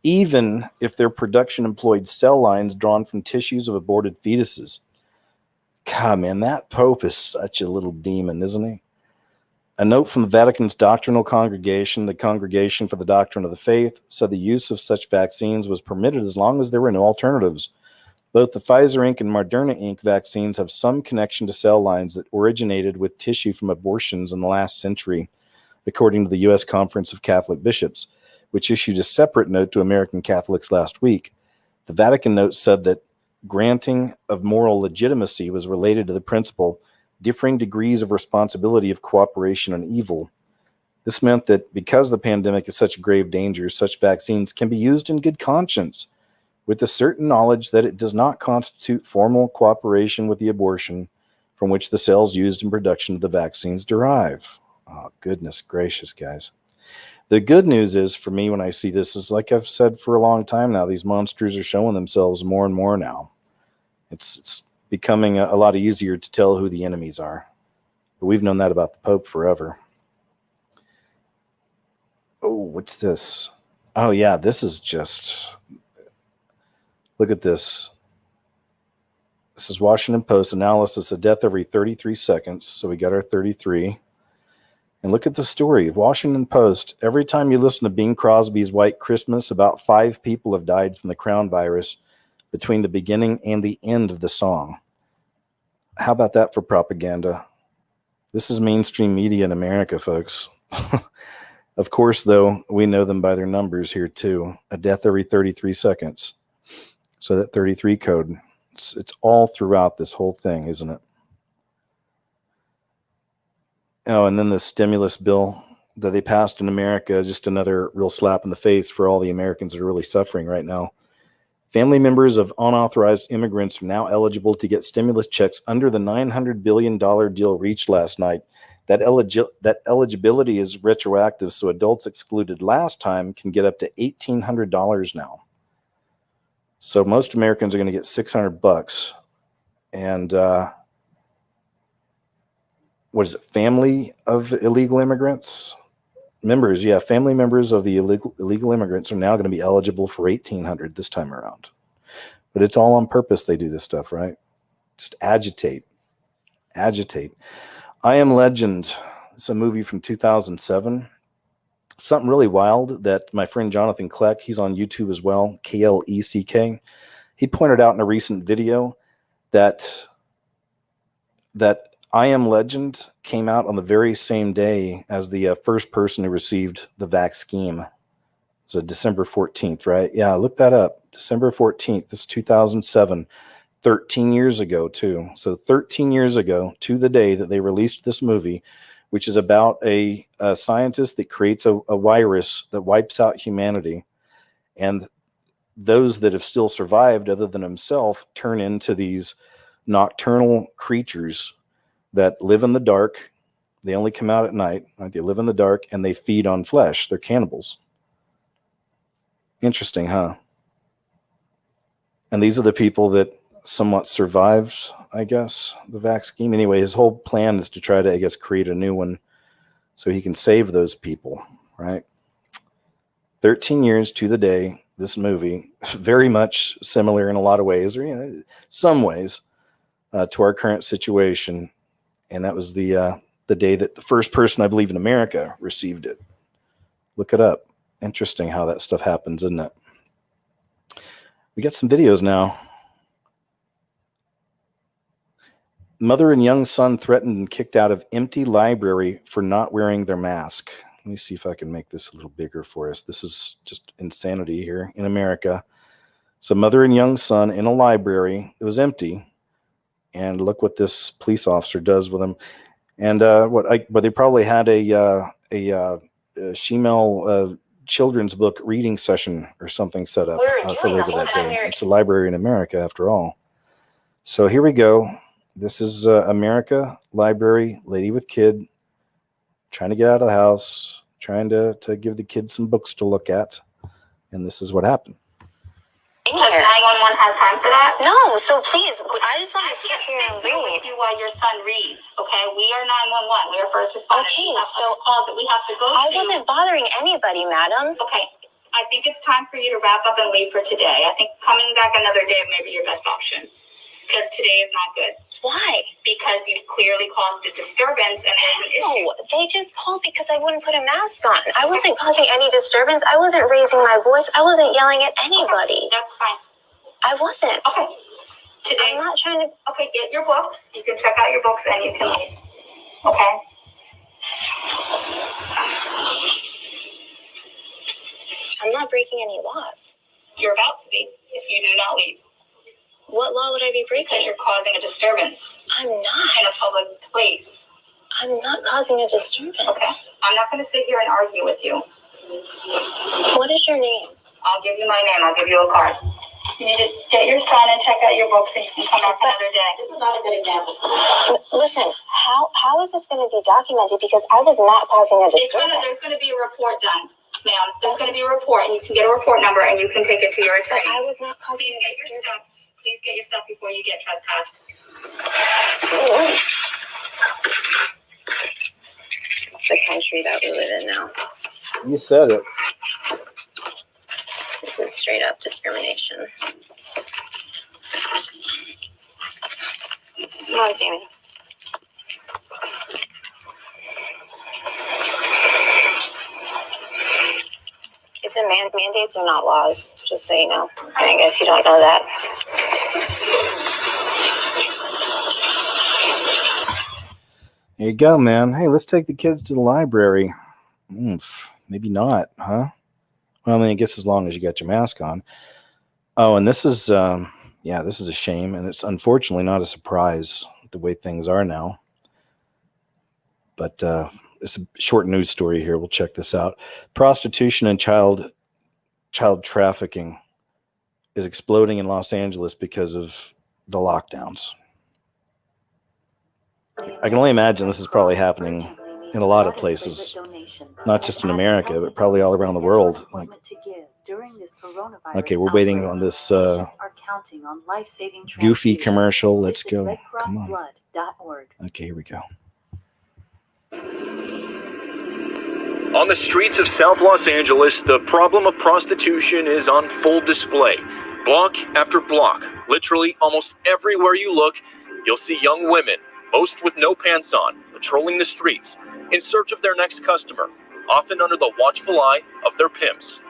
even if their production employed cell lines drawn from tissues of aborted fetuses. God, man, that Pope is such a little demon, isn't he? A note from the Vatican's doctrinal congregation, the Congregation for the Doctrine of the Faith, said the use of such vaccines was permitted as long as there were no alternatives. Both the Pfizer Inc. and Moderna Inc. vaccines have some connection to cell lines that originated with tissue from abortions in the last century, according to the U.S. Conference of Catholic Bishops, which issued a separate note to American Catholics last week. The Vatican note said that granting of moral legitimacy was related to the principle differing degrees of responsibility of cooperation and evil. This meant that because the pandemic is such a grave danger, such vaccines can be used in good conscience, with the certain knowledge that it does not constitute formal cooperation with the abortion from which the cells used in production of the vaccines derive. Oh, goodness gracious, guys. The good news is, for me, when I see this, is like I've said for a long time now, these monsters are showing themselves more and more now. It's becoming a lot easier to tell who the enemies are. But we've known that about the Pope forever. Oh, what's this? Oh, yeah, this is just... Look at this. This is Washington Post analysis of death every 33 seconds. So we got our 33. And look at the story. Washington Post. Every time you listen to Bing Crosby's White Christmas, about 5 people have died from the crown virus between the beginning and the end of the song. How about that for propaganda? This is mainstream media in America, folks. Of course, though, we know them by their numbers here, too. A death every 33 seconds. So that 33 code, it's all throughout this whole thing, isn't it? Oh, and then the stimulus bill that they passed in America, just another real slap in the face for all the Americans that are really suffering right now. Family members of unauthorized immigrants are now eligible to get stimulus checks under the $900 billion deal reached last night. That eligibility is retroactive, so adults excluded last time can get up to $1,800 now. So most Americans are going to get $600. And what is it? Family of illegal immigrants? Members, yeah, family members of the illegal immigrants are now going to be eligible for $1,800 this time around. But it's all on purpose they do this stuff, right? Just agitate. I Am Legend. It's a movie from 2007. Something really wild that my friend Jonathan Kleck, he's on YouTube as well, Kleck. He pointed out in a recent video that I Am Legend came out on the very same day as the first person who received the vax scheme. So December 14th, right? Yeah, look that up. December 14th, this is 2007. 13 years ago, too. So 13 years ago, to the day that they released this movie, which is about a scientist that creates a virus that wipes out humanity. And those that have still survived, other than himself, turn into these nocturnal creatures that live in the dark They only come out at night. Right? They live in the dark, and they feed on flesh. They're cannibals. Interesting, huh? And these are the people that somewhat survived, I guess, the vax scheme. Anyway, his whole plan is to try to, I guess, create a new one so he can save those people, right? 13 years to the day, this movie, very much similar in a lot of ways, or some ways, to our current situation. And that was the day that the first person, I believe, in America received it. Look it up. Interesting how that stuff happens, isn't it? We got some videos now. Mother and young son threatened and kicked out of empty library for not wearing their mask. Let me see if I can make this a little bigger for us. This is just insanity here in America. So mother and young son in a library. It was empty. And look what this police officer does with them. And but they probably had a Shemale children's book reading session or something set up for later that day. It's a library in America, after all. So here we go. This is America, library, lady with kid, trying to get out of the house, trying to give the kid some books to look at. And this is what happened. Because 911 has time for that? No, so please, I just want to sit here and read with you while your son reads, okay? We are 911. We are first responders. Okay, so calls that we have to go to. I wasn't bothering anybody, madam. Okay, I think it's time for you to wrap up and leave for today. I think coming back another day may be your best option. Because today is not good. Why? Because you've clearly caused a disturbance and there's an issue. No, they just called because I wouldn't put a mask on. I wasn't causing any disturbance. I wasn't raising my voice. I wasn't yelling at anybody. Okay, that's fine. I wasn't. Okay. Today, I'm not trying to. Okay, get your books. You can check out your books and you can leave. Okay? I'm not breaking any laws. You're about to be if you do not leave. What law would I be breaking? Because you're causing a disturbance. I'm not. In a public place. I'm not causing a disturbance. Okay. I'm not going to sit here and argue with you. What is your name? I'll give you my name. I'll give you a card. You need to get your son and check out your books and you can come back another day. This is not a good example. Listen, how is this going to be documented? Because I was not causing a disturbance. There's going to be a report done. Ma'am, there's going to be a report and you can get a report number and you can take it to your attorney. But I was not causing a disturbance. Please get your stuff before you get trespassed. The country that we live in now. You said it. This is straight up discrimination. Come on, Sammy. It's a mandates are not laws, just so you know. And I guess you don't know that. There you go, man. Hey, let's take the kids to the library. Maybe not, huh? Well, I mean, I guess as long as you got your mask on. Oh, and this is, this is a shame. And it's unfortunately not a surprise the way things are now. But it's a short news story here. We'll check this out. Prostitution and child trafficking is exploding in Los Angeles because of the lockdowns. I can only imagine this is probably happening in a lot of places, not just in America, but probably all around the world. Like, okay, we're waiting on this goofy commercial. Let's go. Come on. Okay, here we go. On the streets of South Los Angeles, the problem of prostitution is on full display. Block after block, literally almost everywhere you look, you'll see young women, most with no pants on, patrolling the streets in search of their next customer, often under the watchful eye of their pimps.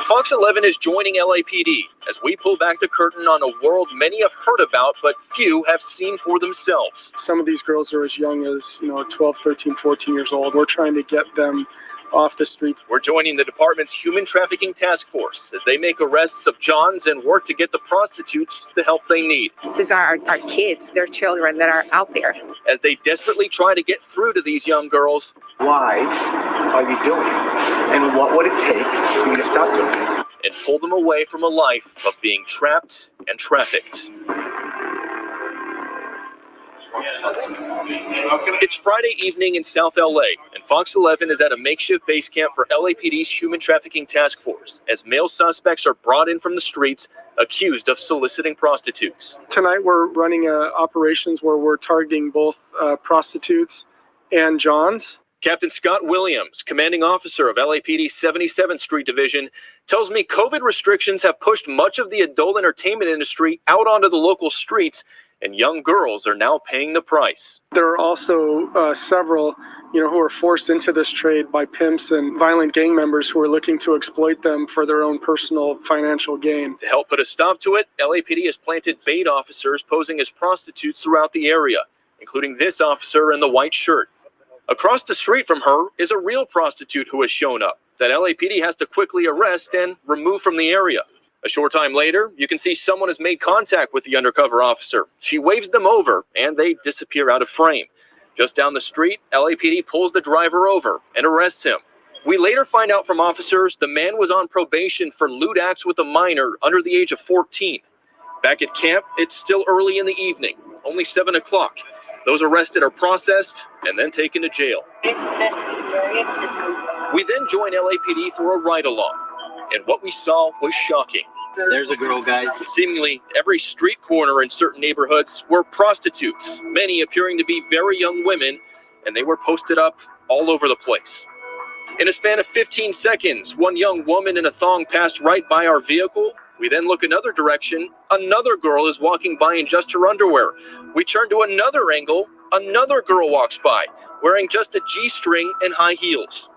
Fox 11 is joining LAPD as we pull back the curtain on a world many have heard about, but few have seen for themselves. Some of these girls are as young as, 12, 13, 14 years old. We're trying to get them off the streets. We're joining the department's human trafficking task force as they make arrests of Johns and work to get the prostitutes the help they need. These are our kids, their children that are out there. As they desperately try to get through to these young girls. Why are you doing it? And what would it take for you to stop doing it? And pull them away from a life of being trapped and trafficked. It's Friday evening in South LA, and Fox 11 is at a makeshift base camp for LAPD's Human Trafficking Task Force, as male suspects are brought in from the streets accused of soliciting prostitutes. Tonight we're running operations where we're targeting both prostitutes and Johns. Captain Scott Williams, commanding officer of LAPD's 77th Street Division, tells me COVID restrictions have pushed much of the adult entertainment industry out onto the local streets, and young girls are now paying the price. There are also several, who are forced into this trade by pimps and violent gang members who are looking to exploit them for their own personal financial gain. To help put a stop to it, LAPD has planted bait officers posing as prostitutes throughout the area, including this officer in the white shirt. Across the street from her is a real prostitute who has shown up that LAPD has to quickly arrest and remove from the area. A short time later, you can see someone has made contact with the undercover officer. She waves them over, and they disappear out of frame. Just down the street, LAPD pulls the driver over and arrests him. We later find out from officers the man was on probation for lewd acts with a minor under the age of 14. Back at camp, it's still early in the evening, only 7 o'clock. Those arrested are processed and then taken to jail. We then join LAPD for a ride-along, and what we saw was shocking. There's a girl, guys. Seemingly every street corner in certain neighborhoods were prostitutes, many appearing to be very young women, and they were posted up all over the place. In a span of 15 seconds, one young woman in a thong passed right by our vehicle. We then look another direction. Another girl is walking by in just her underwear. We turn to another angle. Another girl walks by, wearing just a G-string and high heels.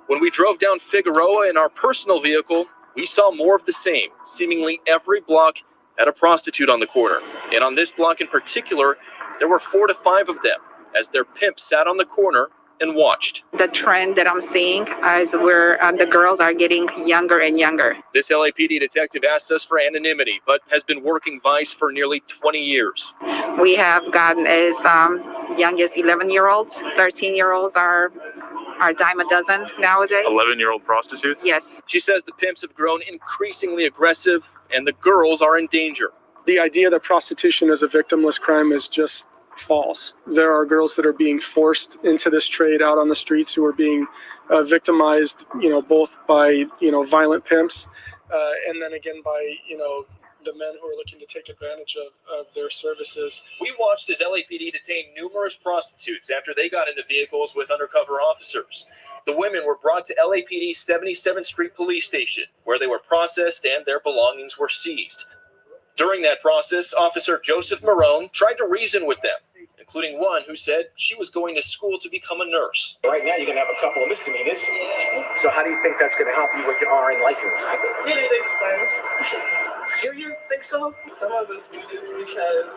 When we drove down Figueroa in our personal vehicle, we saw more of the same. Seemingly every block had a prostitute on the corner. And on this block in particular, there were 4 to 5 of them, as their pimp sat on the corner and watched. The trend that I'm seeing is where the girls are getting younger and younger. This LAPD detective asked us for anonymity, but has been working Vice for nearly 20 years. We have gotten as young as 11-year-olds, 13-year-olds are a dime a dozen nowadays. 11-year-old prostitutes? Yes. She says the pimps have grown increasingly aggressive and the girls are in danger. The idea that prostitution is a victimless crime is just false. There are girls that are being forced into this trade out on the streets who are being victimized, both by, violent pimps and then again by, the men who are looking to take advantage of their services. We watched as LAPD detained numerous prostitutes after they got into vehicles with undercover officers. The women were brought to LAPD's 77th Street Police Station, where they were processed and their belongings were seized. During that process, Officer Joseph Marone tried to reason with them, including one who said she was going to school to become a nurse. Right now, you're going to have a couple of misdemeanors. So how do you think that's going to help you with your RN license? It expensive. Do you think so? Some of us do this because,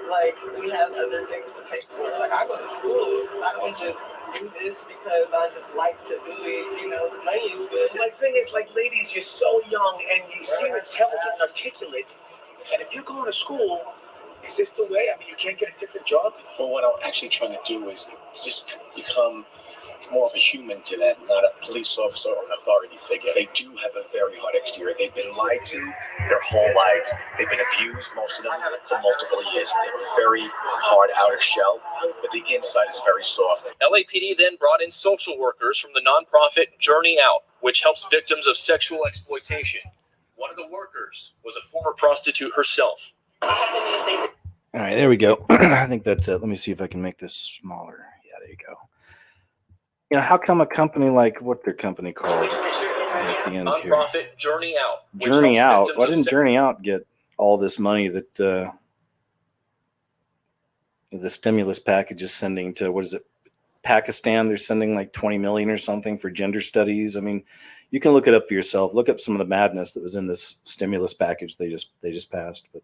we have other things to pay for. I go to school. I don't just do this because I just like to do it. The money is good. My thing is, ladies, you're so young and you seem intelligent and articulate. And if you're going to school, is this the way? I mean, you can't get a different job? Well, what I'm actually trying to do is just become more of a human to them, not a police officer or an authority figure. They do have a very hard exterior. They've been lied to their whole lives. They've been abused, most of them, for multiple years. They have a very hard outer shell, but the inside is very soft. LAPD then brought in social workers from the nonprofit Journey Out, which helps victims of sexual exploitation. One of the workers was a former prostitute herself. All right, there we go. I think that's it. Let me see if I can make this smaller. Yeah, there you go. How come a company like, what their company called at the end here? Nonprofit Journey Out. Journey Out. Why didn't Journey Out get all this money that the stimulus package is sending to, what is it, Pakistan? They're sending like 20 million or something for gender studies. I mean, you can look it up for yourself. Look up some of the madness that was in this stimulus package they just passed. But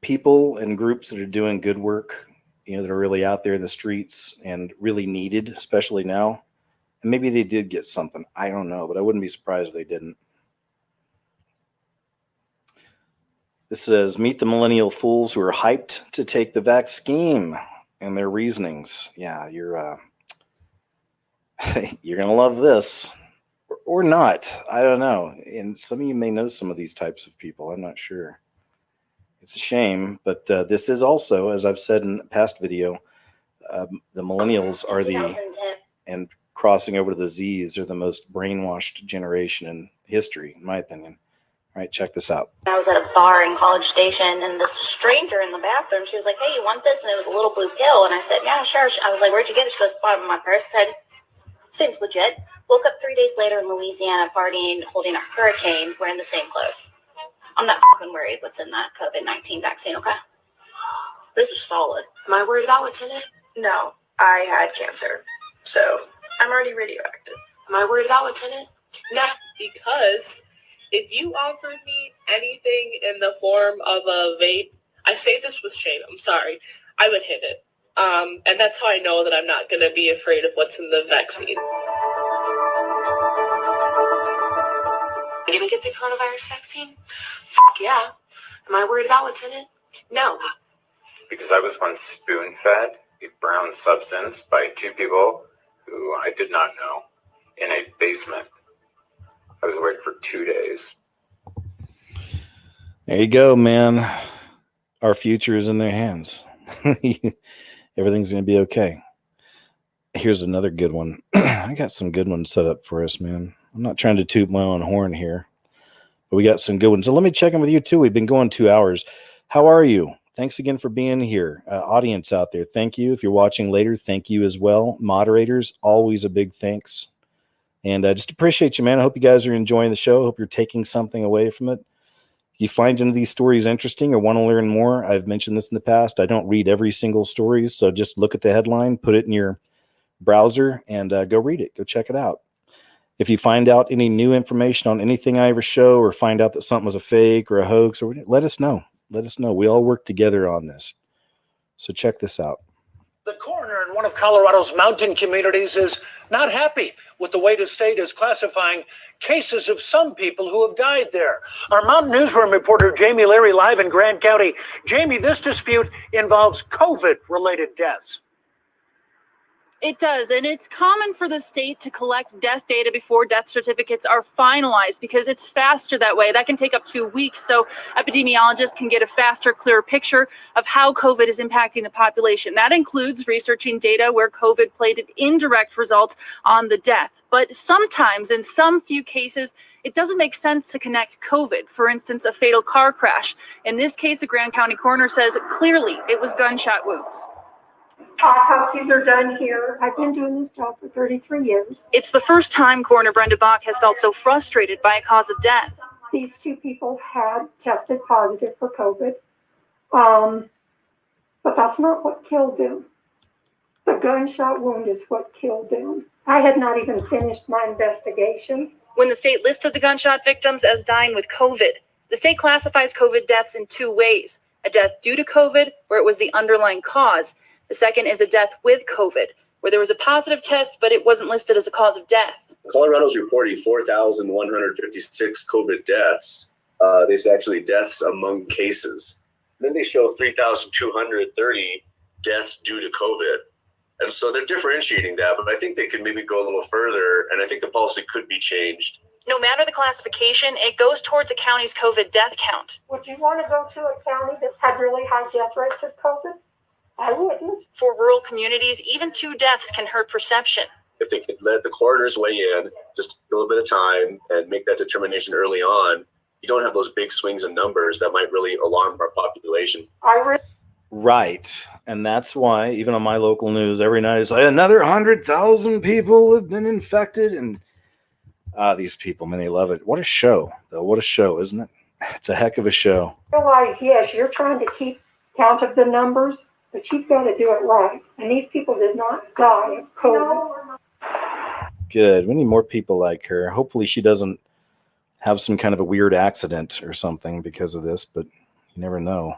people and groups that are doing good work, that are really out there in the streets and really needed, especially now. And maybe they did get something. I don't know, but I wouldn't be surprised if they didn't. This says, meet the millennial fools who are hyped to take the vaccine and their reasonings. Yeah, you're you're going to love this or not. I don't know. And some of you may know some of these types of people. I'm not sure. It's a shame, but this is also, as I've said in a past video, the millennials are and crossing over to the Z's are the most brainwashed generation in history, in my opinion. All right, check this out. I was at a bar in College Station, and this stranger in the bathroom, she was like, "Hey, you want this?" And it was a little blue pill. And I said, "Yeah, sure." I was like, "Where'd you get it?" She goes, "Bottom of my purse." I said, "Seems legit." Woke up 3 days later in Louisiana partying, holding a hurricane, wearing the same clothes. I'm not fucking worried what's in that COVID-19 vaccine, okay? This is solid. Am I worried about what's in it? No, I had cancer, so I'm already radioactive. Am I worried about what's in it? No, because if you offered me anything in the form of a vape, I say this with shame, I'm sorry, I would hit it. And that's how I know that I'm not going to be afraid of what's in the vaccine. Are you gonna get the coronavirus vaccine? Fuck yeah. Am I worried about what's in it? No. Because I was once spoon-fed a brown substance by two people who I did not know in a basement. I was awake for 2 days. There you go, man. Our future is in their hands. Everything's going to be okay. Here's another good one. I got some good ones set up for us, man. I'm not trying to toot my own horn here, but we got some good ones. So let me check in with you too. We've been going 2 hours. How are you? Thanks again for being here. Audience out there, thank you. If you're watching later, thank you as well. Moderators, always a big thanks. And just appreciate you, man. I hope you guys are enjoying the show. I hope you're taking something away from it. You find any of these stories interesting or want to learn more, I've mentioned this in the past. I don't read every single story, so just look at the headline, put it in your browser, and go read it. Go check it out. If you find out any new information on anything I ever show or find out that something was a fake or a hoax, or let us know. Let us know. We all work together on this. So check this out. The coroner in one of Colorado's mountain communities is not happy with the way the state is classifying cases of some people who have died there. Our Mountain Newsroom reporter Jamie Leary live in Grant County. Jamie, this dispute involves COVID-related deaths. It does, and it's common for the state to collect death data before death certificates are finalized because it's faster that way. That can take up to weeks, so epidemiologists can get a faster, clearer picture of how COVID is impacting the population. That includes researching data where COVID played an indirect result on the death. But sometimes, in some few cases, it doesn't make sense to connect COVID, for instance, a fatal car crash. In this case, the Grand County coroner says clearly it was gunshot wounds. Autopsies are done here. I've been doing this job for 33 years. It's the first time Coroner Brenda Bach has felt so frustrated by a cause of death. These two people had tested positive for COVID, but that's not what killed them. The gunshot wound is what killed them. I had not even finished my investigation. When the state listed the gunshot victims as dying with COVID, the state classifies COVID deaths in two ways: a death due to COVID, where it was the underlying cause. The second is a death with COVID, where there was a positive test, but it wasn't listed as a cause of death. Colorado's reporting 4,156 COVID deaths. They say actually deaths among cases. Then they show 3,230 deaths due to COVID. And so they're differentiating that, but I think they could maybe go a little further, and I think the policy could be changed. No matter the classification, it goes towards a county's COVID death count. Would you want to go to a county that had really high death rates of COVID? I wouldn't. For rural communities, even 2 deaths can hurt perception. If they could let the coroners weigh in, just a little bit of time, and make that determination early on, you don't have those big swings in numbers that might really alarm our population. Right. And that's why, even on my local news, every night it's like another 100,000 people have been infected. And these people, man, they love it. What a show, though. What a show, isn't it? It's a heck of a show. Realize, yes, you're trying to keep count of the numbers, but you've got to do it right. And these people did not die of COVID. Good. We need more people like her. Hopefully she doesn't have some kind of a weird accident or something because of this, but you never know.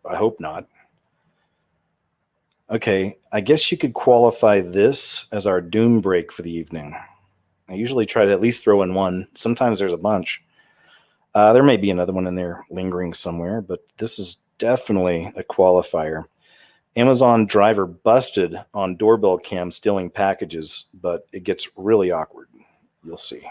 I hope not. Okay, I guess you could qualify this as our doom break for the evening. I usually try to at least throw in one. Sometimes there's a bunch. There may be another one in there lingering somewhere, but this is definitely a qualifier. Amazon driver busted on doorbell cam stealing packages, but it gets really awkward. You'll see.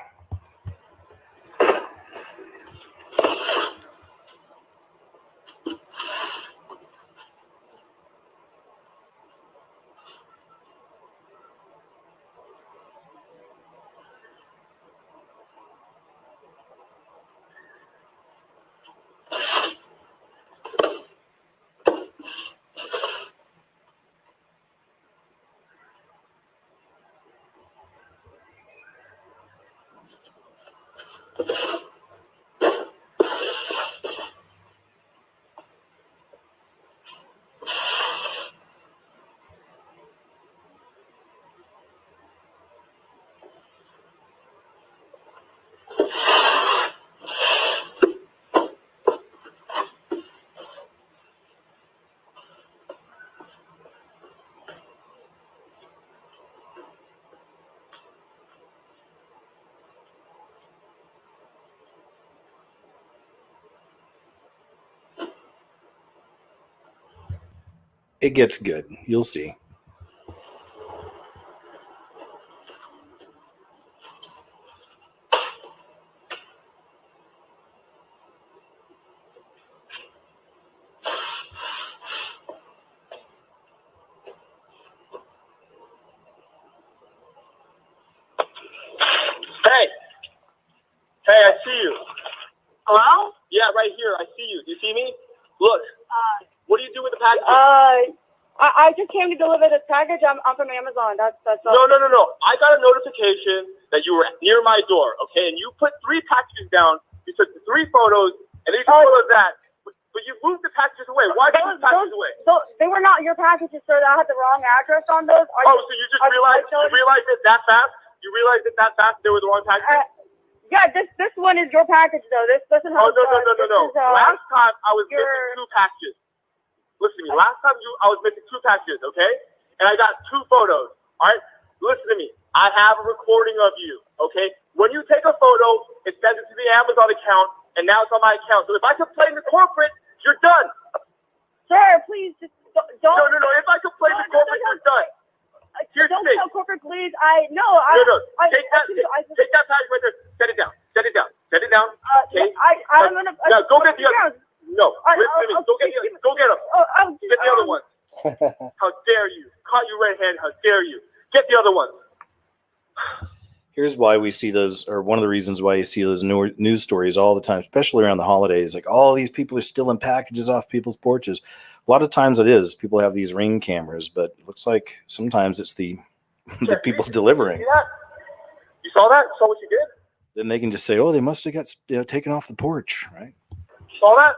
It gets good. You'll see. Hey, I see you. Hello? Yeah, right here. I see you. Do you see me? Look. What do you do with the package? I just came to deliver this package. I'm from Amazon. That's all. No. I got a notification that you were near my door, okay? And you put 3 packages down. You took 3 photos, and then you took photos of that. But you moved the packages away. Why did you move the packages away? They were not your packages, sir. I had the wrong address on those. So you just realized it that fast? You realized it that fast they were the wrong packages? Yeah, this one is your package, though. This doesn't have. No. Last time I was missing 2 packages. Listen to me. Last time I was missing 2 packages, okay? And I got 2 photos. All right? Listen to me. I have a recording of you, okay? When you take a photo, it sends it to the Amazon account, and now it's on my account. So if I complain to corporate, you're done. Sir, please just don't. No. If I complain to corporate, you're done. Here's don't the thing. tell corporate, please. Take that package right there. Set it down. Set it down. Okay. I'm gonna. Now go get the other. No. Listen to me. Go get them. Get the other ones. How dare you? Caught you red-handed. How dare you? Get the other ones. Here's why we see those, or one of the reasons why you see those news stories all the time, especially around the holidays. Like, all these people are stealing packages off people's porches. A lot of times it is. People have these Ring cameras, but it looks like sometimes it's the people delivering. You see that? You saw that? You saw what you did? Then they can just say, "Oh, they must have got taken off the porch," right? Saw that?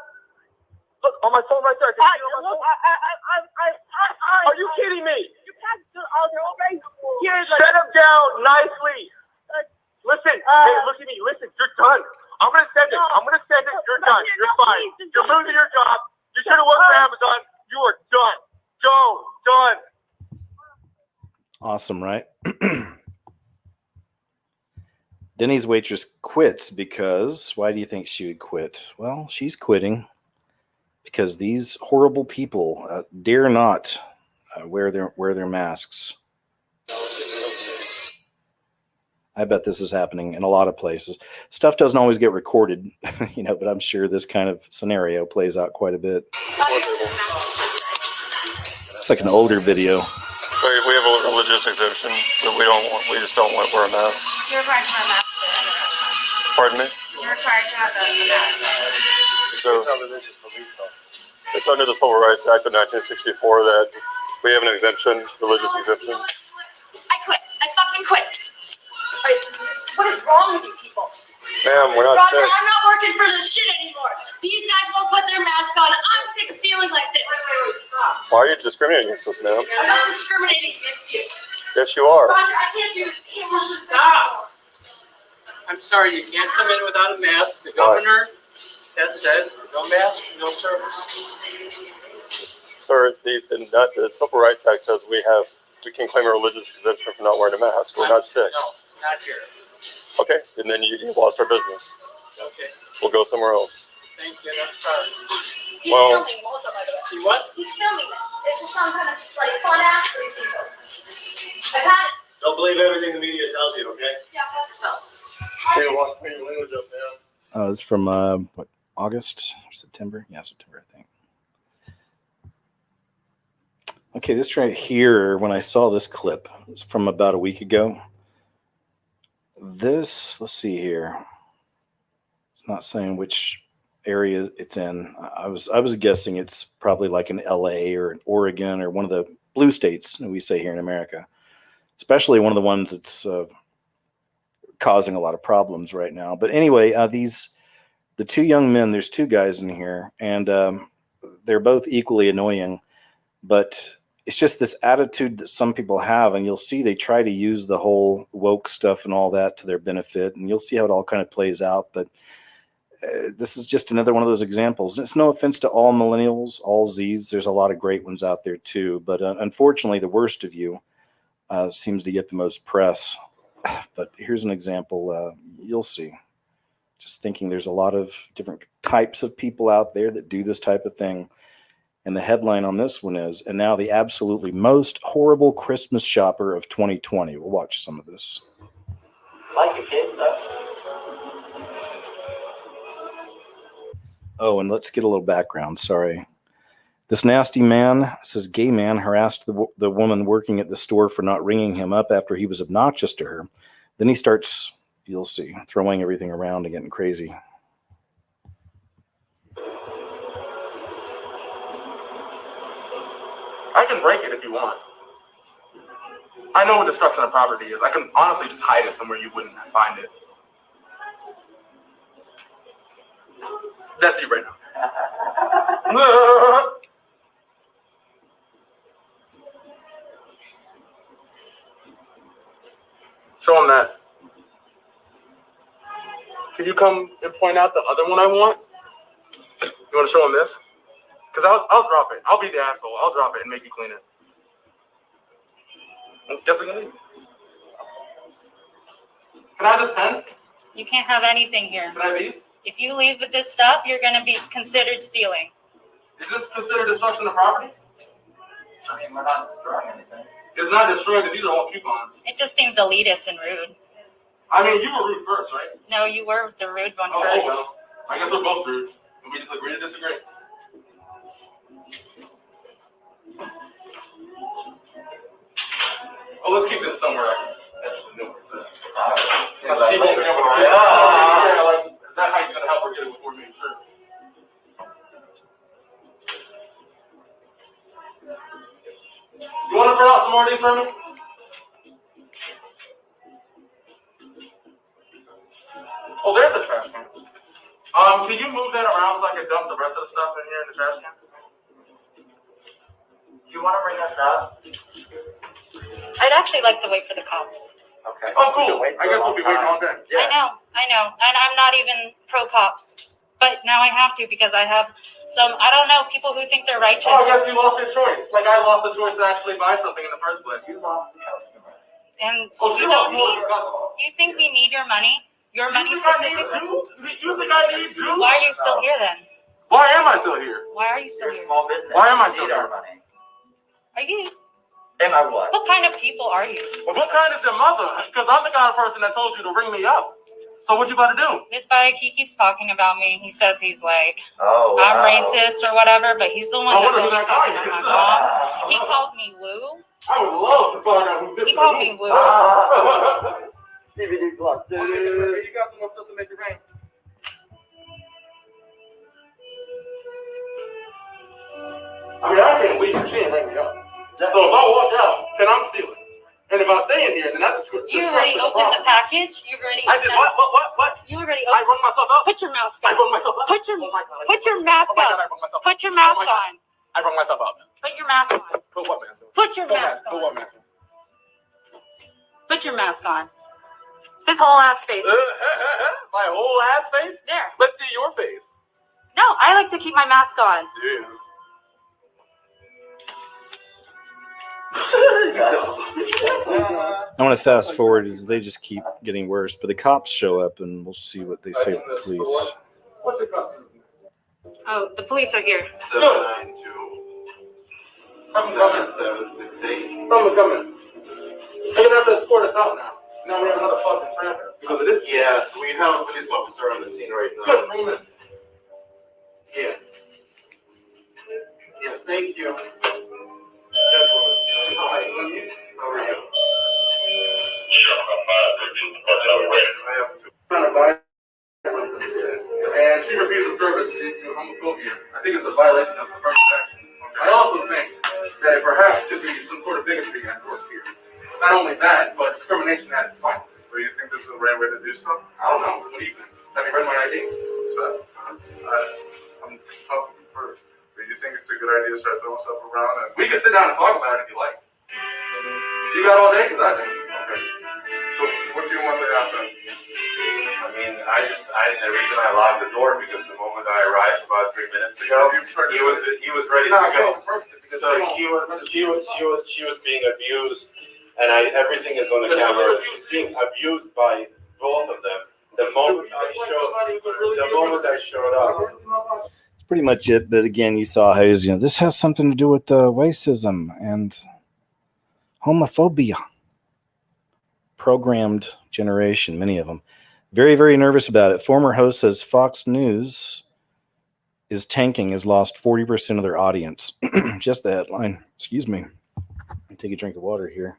Look on my phone right there. Are you kidding me? Set them down nicely. Listen, hey, look at me. Listen, you're done. I'm gonna send it. You're done. You're fine. You're losing your job. You should have worked for Amazon. You are done. Done. Awesome, right? Denny's waitress quits because, why do you think she would quit? Well, she's quitting because these horrible people dare not wear their masks. I bet this is happening in a lot of places. Stuff doesn't always get recorded, but I'm sure this kind of scenario plays out quite a bit. It's like an older video. We have a religious exemption, but we just don't want to wear a mask. You're required to wear a mask. Pardon me? You're required to have a mask. So it's under the Civil Rights Act of 1964 that we have an exemption, religious exemption. I quit. I fucking quit. What is wrong with you people? Ma'am, we're not Roger, sick. I'm not working for this shit anymore. These guys won't put their mask on. I'm sick of feeling like this. Why are you discriminating against us, ma'am? I'm not discriminating against you. Yes, you are. Roger, I can't do this. Stop. I'm sorry, you can't come in without a mask. The governor has said, no mask, no service. Sir, the Civil Rights Act says we can claim a religious exemption for not wearing a mask. We're not sick. No, not here. Okay, and then you lost our business. Okay, We'll go somewhere else. thank you, I'm sorry. He's Well- filming also, by the way. You what? He's filming this. This is some kind of fun ass for these people. I've had it. Don't believe everything the media tells you, okay? Yeah, fuck yourself. Hey, what your language up, man? It's from August or September? Yeah, September, I think. Okay, this right here, when I saw this clip, it's from about a week ago. This, let's see here. It's not saying which area it's in. I was guessing it's probably like in LA or Oregon or one of the blue states we say here in America, especially one of the ones that's causing a lot of problems right now. But anyway, the 2 young men, there's 2 guys in here, and they're both equally annoying, but it's just this attitude that some people have, and you'll see they try to use the whole woke stuff and all that to their benefit, and you'll see how it all kind of plays out. But this is just another one of those examples. And it's no offense to all millennials, all Zs. There's a lot of great ones out there too. But unfortunately, the worst of you seems to get the most press. But here's an example. You'll see. Just thinking there's a lot of different types of people out there that do this type of thing. And the headline on this one is, and now the absolutely most horrible Christmas shopper of 2020. We'll watch some of this. Like your kids stuff. Oh, and let's get a little background. Sorry. This nasty man, says gay man, harassed the woman working at the store for not ringing him up after he was obnoxious to her. Then he starts, you'll see, throwing everything around and getting crazy. I can break it if you want. I know what destruction of property is. I can honestly just hide it somewhere you wouldn't find it. That's you right now. Show him that. Can you come and point out the other one I want? You want to show him this? Because I'll drop it. I'll be the asshole. I'll drop it and make you clean it. Guess I'm gonna leave. Can I have this pen? You can't have anything here. Can I have these? If you leave with this stuff, you're going to be considered stealing. Is this considered destruction of property? I mean, we're not destroying anything. It's not destroyed because these are all coupons. It just seems elitist and rude. I mean, you were rude first, right? No, you were the rude one Oh, first. well. I guess we're both rude. And we just agree to disagree. Oh, let's keep this somewhere I can actually know where it's at. She won't be able to read it. Yeah, like, that height's going to help her get it before me, sure. You want to print out some more of these for me? Oh, there's a trash can. Can you move that around so I can dump the rest of the stuff in here in the trash can? Do you want to bring us up? I'd actually like to wait for the cops. Okay. Oh, cool. I guess we'll be waiting all day. I know. And I'm not even pro-cops. But now I have to because I have some, I don't know, people who think they're righteous. Oh, I guess you lost your choice. Like I lost the choice to actually buy something in the first place. You lost the customer. And Oh, you don't need, you think we need your money? Your money specifically? You think I need you? Why are you still here then? Why am I still here? Why are you still here? Small business. Why am I You still need here? our money. Are you? Am I what? What kind of people are you? Well, what kind is your mother? Because I'm the kind of person that told you to ring me up. So what you about to do? This bike, he keeps talking about me. He says he's like, Oh, I'm wow. racist or whatever, but he's the one I wonder that's who always that guy talking is. about my mom. He called me Woo. I would love to find out who's this. He called me Woo. DVD plus. Okay, you got some more stuff to make it rain. I mean, I can't leave. She ain't ring me up. So if I walk out, then I'm stealing. And if I stay in here, then that's a script. You already opened the package? You've already I did what? You already I opened. rung myself up. Put your mask I on. rung myself up. Put your Oh my God, put your mask oh my on. God, I rung myself up. Put your mask Oh my God. on. I rung myself up. Put your mask on. Put what mask on? Put your mask Put on. what mask on? Put your mask on. His whole ass face. My whole ass face? There. Let's see your face. No, I like to keep my mask on. Dude. I want to fast forward as they just keep getting worse, but the cops show up and we'll see what they say to the police. What's your customer's name? Oh, the police are here. 792-7768. Someone come in. You're gonna have to escort us out now. Now we have another fucking traffic because of this. Yes, we have a police officer on the scene right now. Good, bring him in. Yeah. Yes, thank you. Hi. How are you? Trying to buy something, and she refused the service due to homophobia. I think it's a violation of the affirmative action. I also think that it perhaps could be some sort of bigotry at work here. Not only that, but discrimination at its finest. So you think this is the right way to do so? I don't know. What do you think? Have you read my ID? I'm tough to confer. Do you think it's a good idea to start throwing stuff around? And We can sit down and talk about it if you like. You got all day? Because I do. okay. So what do you want to happen? I mean, the reason I locked the door because the moment I arrived about 3 minutes ago, he was ready to go. So she was being abused, and everything is on the camera. She's being abused by both of them. The moment I showed up. pretty much it. But again, you saw how he's, this has something to do with racism and homophobia. Programmed generation, many of them. Very, very nervous about it. Former host says Fox News is tanking, has lost 40% of their audience. Just the headline. Excuse me. I'll take a drink of water here.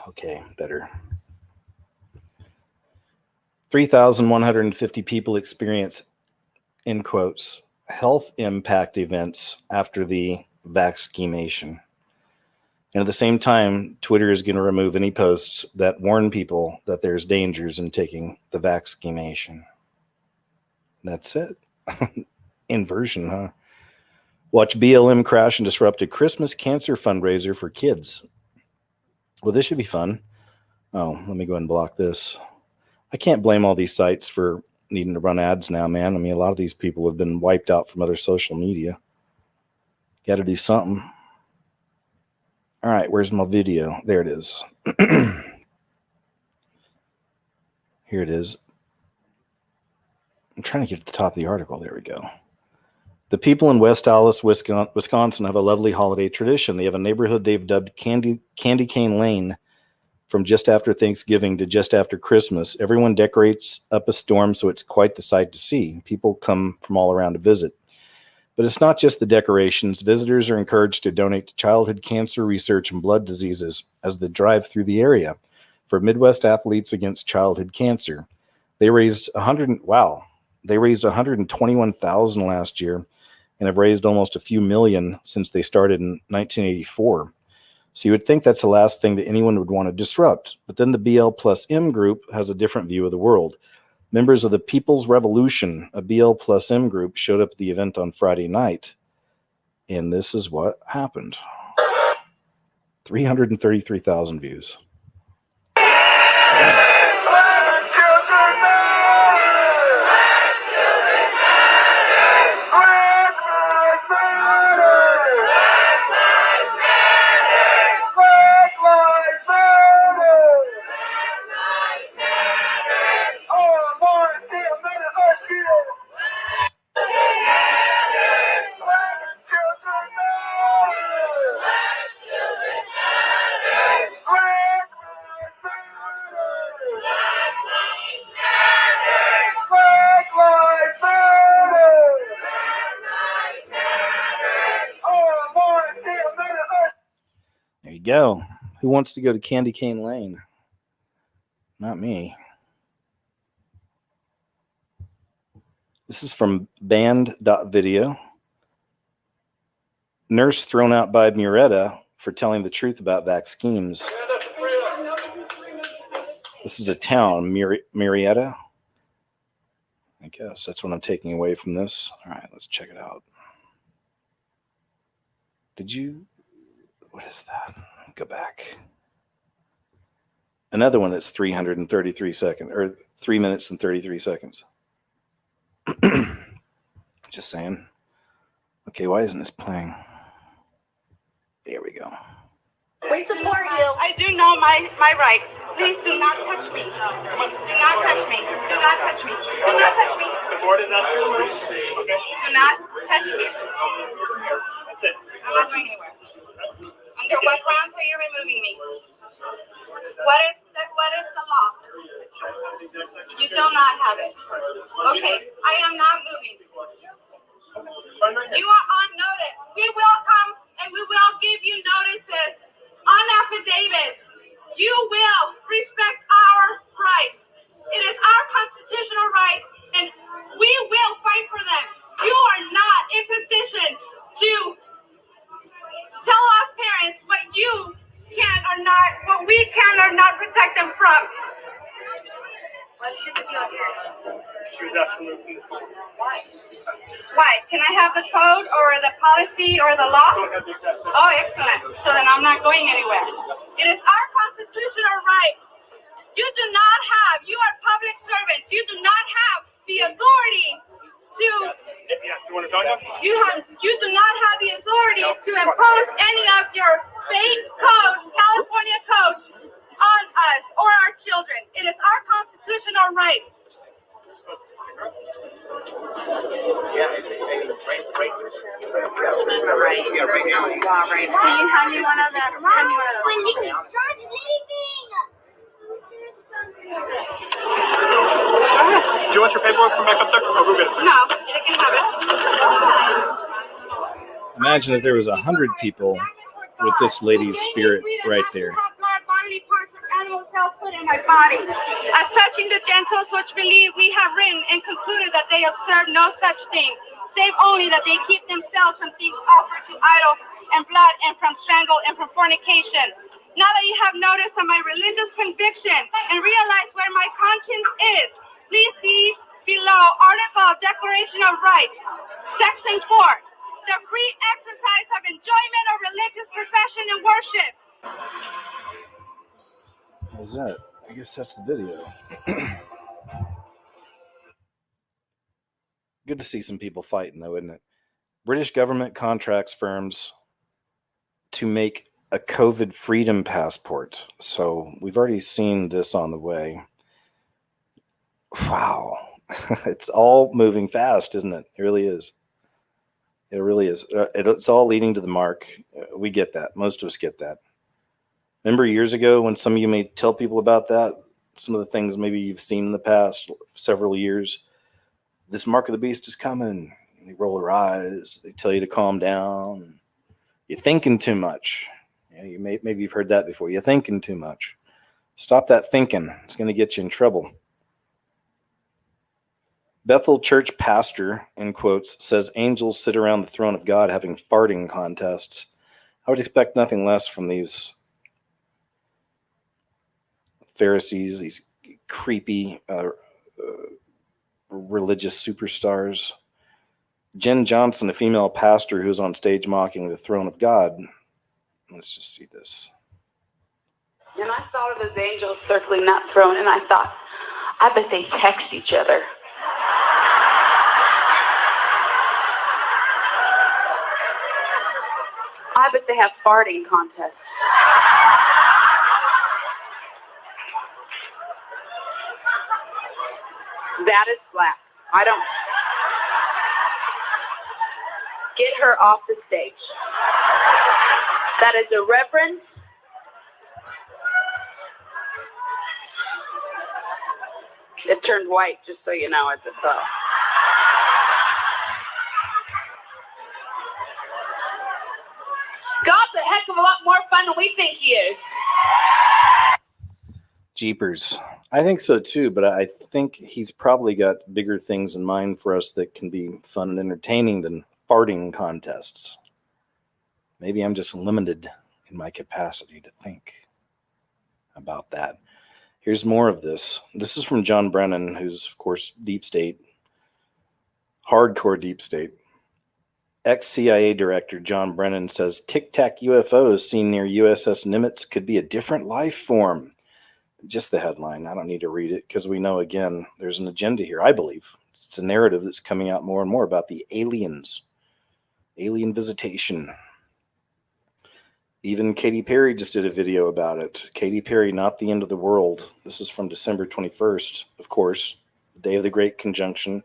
Okay, better. 3,150 people experience, in quotes, health impact events after the vaccination. And at the same time, Twitter is going to remove any posts that warn people that there's dangers in taking the vaccination. That's it. Inversion, huh? Watch BLM crash and disrupt a Christmas cancer fundraiser for kids. Well, this should be fun. Oh, let me go ahead and block this. I can't blame all these sites for needing to run ads now, man. I mean, a lot of these people have been wiped out from other social media. Got to do something. All right, where's my video? There it is. Here it is. I'm trying to get to the top of the article. There we go. The people in West Allis, Wisconsin have a lovely holiday tradition. They have a neighborhood they've dubbed Candy Cane Lane. From just after Thanksgiving to just after Christmas, everyone decorates up a storm, so it's quite the sight to see. People come from all around to visit. But it's not just the decorations. Visitors are encouraged to donate to childhood cancer research and blood diseases as they drive through the area for Midwest Athletes Against Childhood Cancer. They raised $121,000 last year and have raised almost a few million since they started in 1984. So you would think that's the last thing that anyone would want to disrupt. But then the BL plus M group has a different view of the world. Members of the People's Revolution, a BL plus M group, showed up at the event on Friday night. And this is what happened. 333,000 views. There you go. Who wants to go to Candy Cane Lane? Not me. This is from band.video. Nurse thrown out by Murrieta for telling the truth about vax schemes. This is a town, Murrieta. I guess that's what I'm taking away from this. All right, let's check it out. What is that? Go back. Another one that's 333 seconds, or 3 minutes and 33 seconds. Just saying. Okay, why isn't this playing? There we go. We support you. I do know my rights. Please do not touch me. Do not touch me. Do not touch me. Do not touch me. The board is after you. Okay. Do not touch me. That's it. I'm not going anywhere. Under what grounds are you removing me? What is the law? You do not have it. Okay, I am not moving. You are on notice. We will come and we will give you notices on affidavits. You will respect our rights. It is our constitutional rights, and we will fight for them. You are not in position to tell us parents what you can or not, what we can or not protect them from. What's your deal here? She was absolutely. Why? Why? Can I have the code or the policy or the law? Oh, excellent. So then I'm not going anywhere. It is our constitutional rights. You are public servants. You do not have the authority to. You do not have the authority to impose any of your fake codes, California codes, on us or our children. It is our constitutional rights. Can you hand me one of them? Do you want your paperwork from back up there? I'll go get it. No, they can have it. Imagine if there was 100 people with this lady's spirit right there. Bodily parts of animal cells put in my body. As touching the genitals, which believe we have written and concluded that they observe no such thing, save only that they keep themselves from things offered to idols and blood and from strangle and from fornication. Now that you have noticed on my religious conviction and realize where my conscience is, please see below Article of Declaration of Rights, Section 4, the free exercise of enjoyment of religious profession and worship. How's that? I guess that's the video. Good to see some people fighting, though, isn't it? British government contracts firms to make a COVID freedom passport. So we've already seen this on the way. Wow. It's all moving fast, isn't it? It really is. It really is. It's all leading to the mark. We get that. Most of us get that. Remember years ago when some of you may tell people about that? Some of the things maybe you've seen in the past several years. This mark of the beast is coming. They roll their eyes. They tell you to calm down. You're thinking too much. Yeah, maybe you've heard that before. You're thinking too much. Stop that thinking. It's going to get you in trouble. Bethel church pastor, in quotes, says angels sit around the throne of God having farting contests. I would expect nothing less from these Pharisees, these creepy religious superstars. Jen Johnson, a female pastor who's on stage mocking the throne of God. Let's just see this. And I thought of those angels circling that throne, and I thought, I bet they text each other. I bet they have farting contests. That is black. I don't. Get her off the stage. That is irreverence. It turned white, just so you know, as it fell. God's a heck of a lot more fun than we think he is. Jeepers. I think so too, but I think he's probably got bigger things in mind for us that can be fun and entertaining than farting contests. Maybe I'm just limited in my capacity to think about that. Here's more of this. This is from John Brennan, who's, of course, deep state, hardcore deep state. Ex-CIA director John Brennan says Tic-Tac UFOs seen near USS Nimitz could be a different life form. Just the headline. I don't need to read it because we know, again, there's an agenda here, I believe. It's a narrative that's coming out more and more about the aliens, alien visitation. Even Katy Perry just did a video about it. Katy Perry, Not the End of the World. This is from December 21st, of course, the day of the Great Conjunction.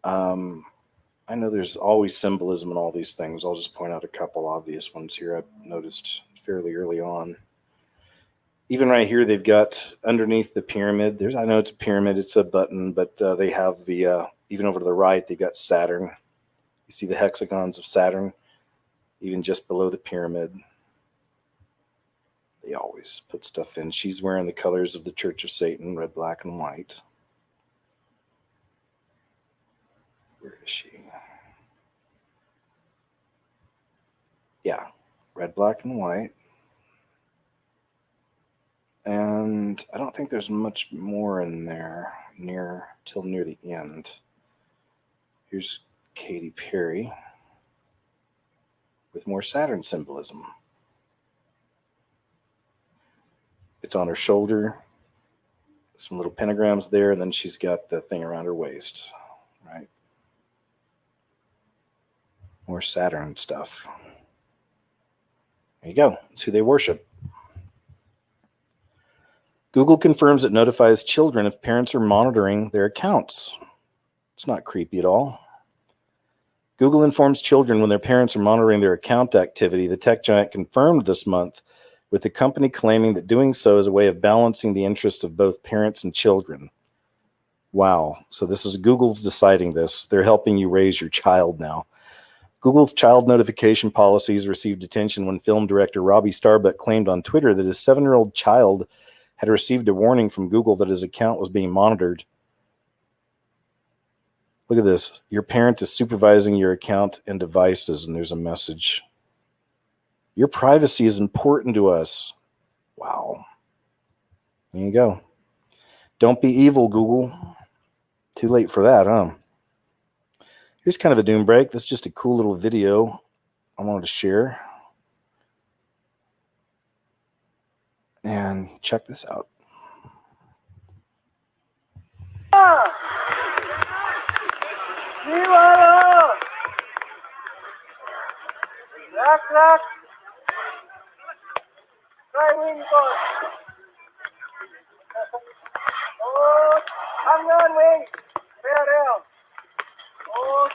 I know there's always symbolism in all these things. I'll just point out a couple obvious ones here I've noticed fairly early on. Even right here, they've got underneath the pyramid. I know it's a pyramid, it's a button, but they have the, even over to the right, they've got Saturn. You see the hexagons of Saturn, even just below the pyramid. They always put stuff in. She's wearing the colors of the Church of Satan, red, black, and white. Where is she? Yeah, red, black, and white. And I don't think there's much more in there till near the end. Here's Katy Perry with more Saturn symbolism. It's on her shoulder, some little pentagrams there, and then she's got the thing around her waist, right? More Saturn stuff. There you go. It's who they worship. Google confirms it notifies children if parents are monitoring their accounts. It's not creepy at all. Google informs children when their parents are monitoring their account activity. The tech giant confirmed this month, with the company claiming that doing so is a way of balancing the interests of both parents and children. Wow. So this is Google's deciding this. They're helping you raise your child now. Google's child notification policies received attention when film director Robbie Starbuck claimed on Twitter that his 7-year-old child had received a warning from Google that his account was being monitored. Look at this. Your parent is supervising your account and devices, and there's a message. Your privacy is important to us. Wow. There you go. Don't be evil, Google. Too late for that, huh? Here's kind of a doom break. This is just a cool little video I wanted to share. And check this out. Rack. Try wing boy. Oh, hang on wing. Real. Oh,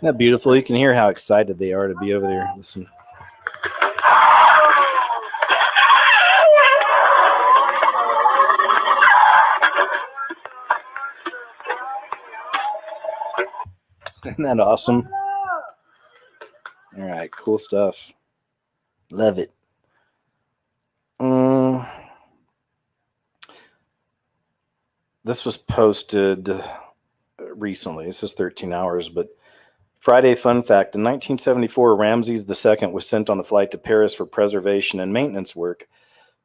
Isn't that beautiful? You can hear how excited they are to be over there. Listen. Isn't that awesome? All right, cool stuff. Love it. This was posted recently. This is 13 hours, but Friday fun fact. In 1974, Ramses II was sent on a flight to Paris for preservation and maintenance work.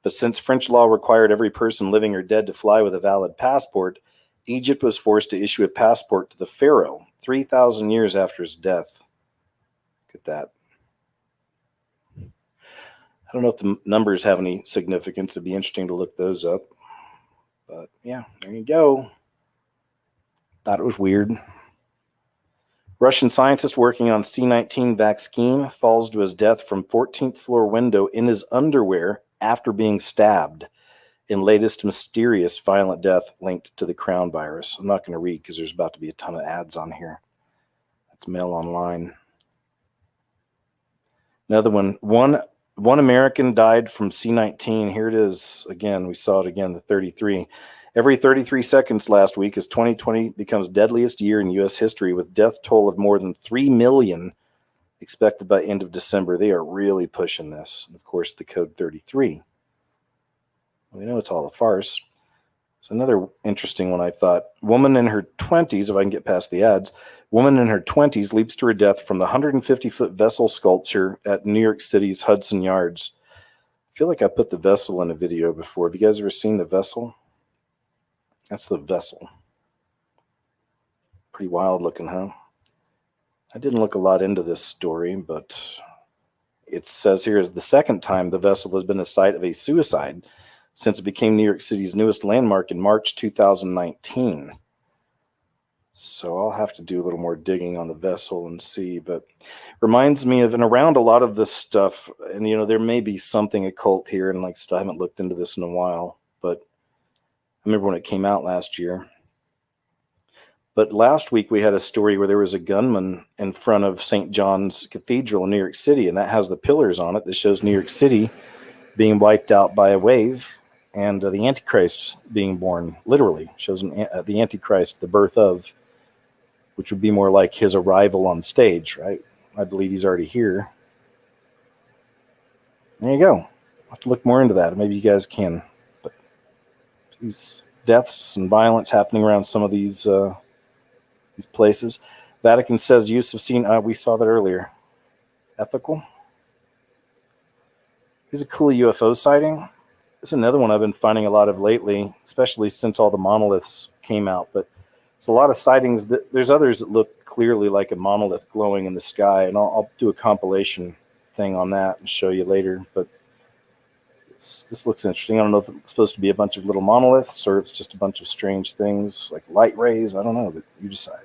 But since French law required every person living or dead to fly with a valid passport, Egypt was forced to issue a passport to the pharaoh 3,000 years after his death. Look at that. I don't know if the numbers have any significance. It'd be interesting to look those up. But yeah, there you go. Thought it was weird. Russian scientist working on C-19 vaccine falls to his death from 14th floor window in his underwear after being stabbed in latest mysterious violent death linked to the crown virus. I'm not going to read because there's about to be a ton of ads on here. That's Mail Online. Another one. One American died from C-19. Here it is again. We saw it again, the 33. Every 33 seconds last week as 2020 becomes deadliest year in U.S. history with death toll of more than 3 million expected by end of December. They are really pushing this. And of course, the code 33. We know it's all a farce. It's another interesting one, I thought. Woman in her 20s, if I can get past the ads, woman in her 20s leaps to her death from the 150-foot vessel sculpture at New York City's Hudson Yards. I feel like I put the vessel in a video before. Have you guys ever seen the vessel? That's the vessel. Pretty wild looking, huh? I didn't look a lot into this story, but it says here is the second time the vessel has been the site of a suicide since it became New York City's newest landmark in March 2019. So I'll have to do a little more digging on the vessel and see, but reminds me of, and around a lot of this stuff, and there may be something occult here, and I haven't looked into this in a while, but I remember when it came out last year. But last week we had a story where there was a gunman in front of St. John's Cathedral in New York City, and that has the pillars on it that shows New York City being wiped out by a wave, and the Antichrist being born, literally shows the Antichrist, the birth of, which would be more like his arrival on stage, right? I believe he's already here. There you go. I'll have to look more into that. Maybe you guys can. But these deaths and violence happening around some of these places. Vatican says use of we saw that earlier. Ethical. Here's a cool UFO sighting. This is another one I've been finding a lot of lately, especially since all the monoliths came out. But there's a lot of sightings. There's others that look clearly like a monolith glowing in the sky, and I'll do a compilation thing on that and show you later. But this looks interesting. I don't know if it's supposed to be a bunch of little monoliths or if it's just a bunch of strange things like light rays. I don't know, but you decide.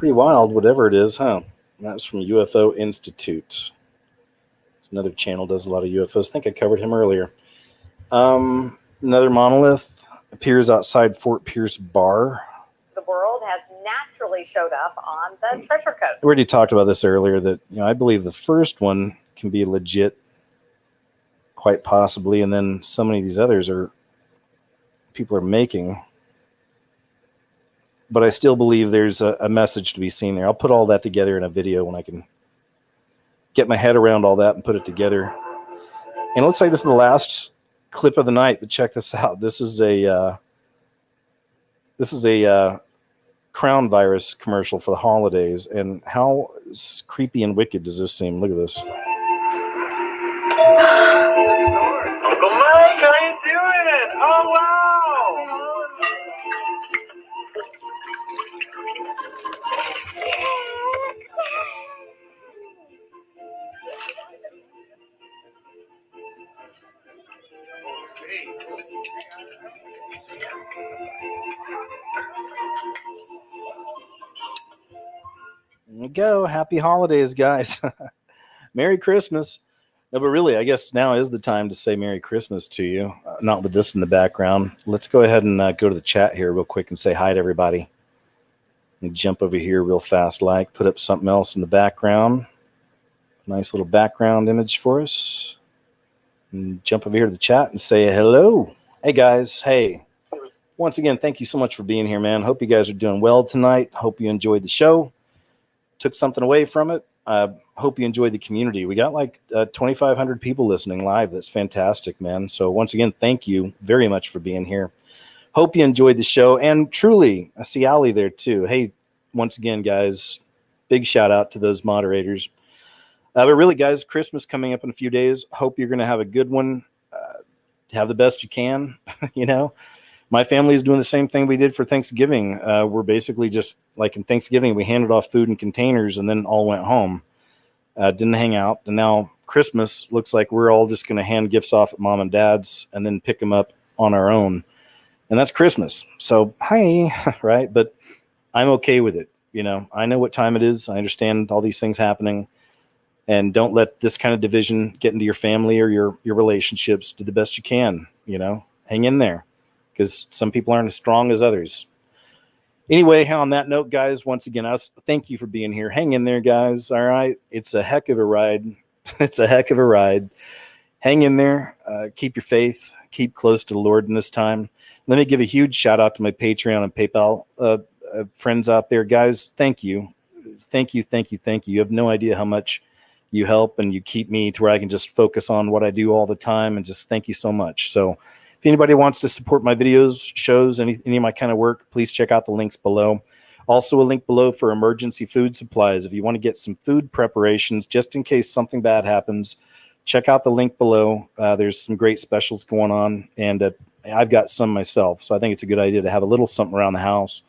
Pretty wild, whatever it is, huh? That was from UFO Institute. It's another channel, does a lot of UFOs. I think I covered him earlier. Another monolith appears outside Fort Pierce Bar. The world has naturally showed up on the Treasure Coast. We already talked about this earlier, that I believe the first one can be legit, quite possibly, and then so many of these others people are making. But I still believe there's a message to be seen there. I'll put all that together in a video when I can get my head around all that and put it together. And it looks like this is the last clip of the night, but check this out. This is a Crown virus commercial for the holidays, and how creepy and wicked does this seem? Look at this. Uncle Mike, how you doing? Oh, wow. There we go. Happy holidays, guys. Merry Christmas. No, but really, I guess now is the time to say Merry Christmas to you. Not with this in the background. Let's go ahead and go to the chat here real quick and say hi to everybody. Let me jump over here real fast, put up something else in the background. Nice little background image for us. And jump over here to the chat and say hello. Hey, guys. Hey. Once again, thank you so much for being here, man. Hope you guys are doing well tonight. Hope you enjoyed the show. Took something away from it. Hope you enjoyed the community. We got like 2,500 people listening live. That's fantastic, man. So once again, thank you very much for being here. Hope you enjoyed the show. And truly, I see Ali there too. Hey, once again, guys, big shout out to those moderators. But really, guys, Christmas coming up in a few days. Hope you're going to have a good one. Have the best you can, My family is doing the same thing we did for Thanksgiving. We're basically just like in Thanksgiving, we handed off food in containers and then all went home. Didn't hang out. And now Christmas looks like we're all just going to hand gifts off at mom and dad's and then pick them up on our own. And that's Christmas. So, hi, right? But I'm okay with it. I know what time it is. I understand all these things happening. And don't let this kind of division get into your family or your relationships. Do the best you can, hang in there. Because some people aren't as strong as others. Anyway, on that note, guys, once again, thank you for being here. Hang in there, guys. All right. It's a heck of a ride. It's a heck of a ride. Hang in there. Keep your faith. Keep close to the Lord in this time. Let me give a huge shout out to my Patreon and PayPal friends out there. Guys, thank you. Thank you, thank you, thank you. You have no idea how much you help and you keep me to where I can just focus on what I do all the time, and just thank you so much. So if anybody wants to support my videos, shows, any of my kind of work, please check out the links below. Also a link below for emergency food supplies. If you want to get some food preparations, just in case something bad happens, check out the link below. There's some great specials going on, and I've got some myself. So I think it's a good idea to have a little something around the house.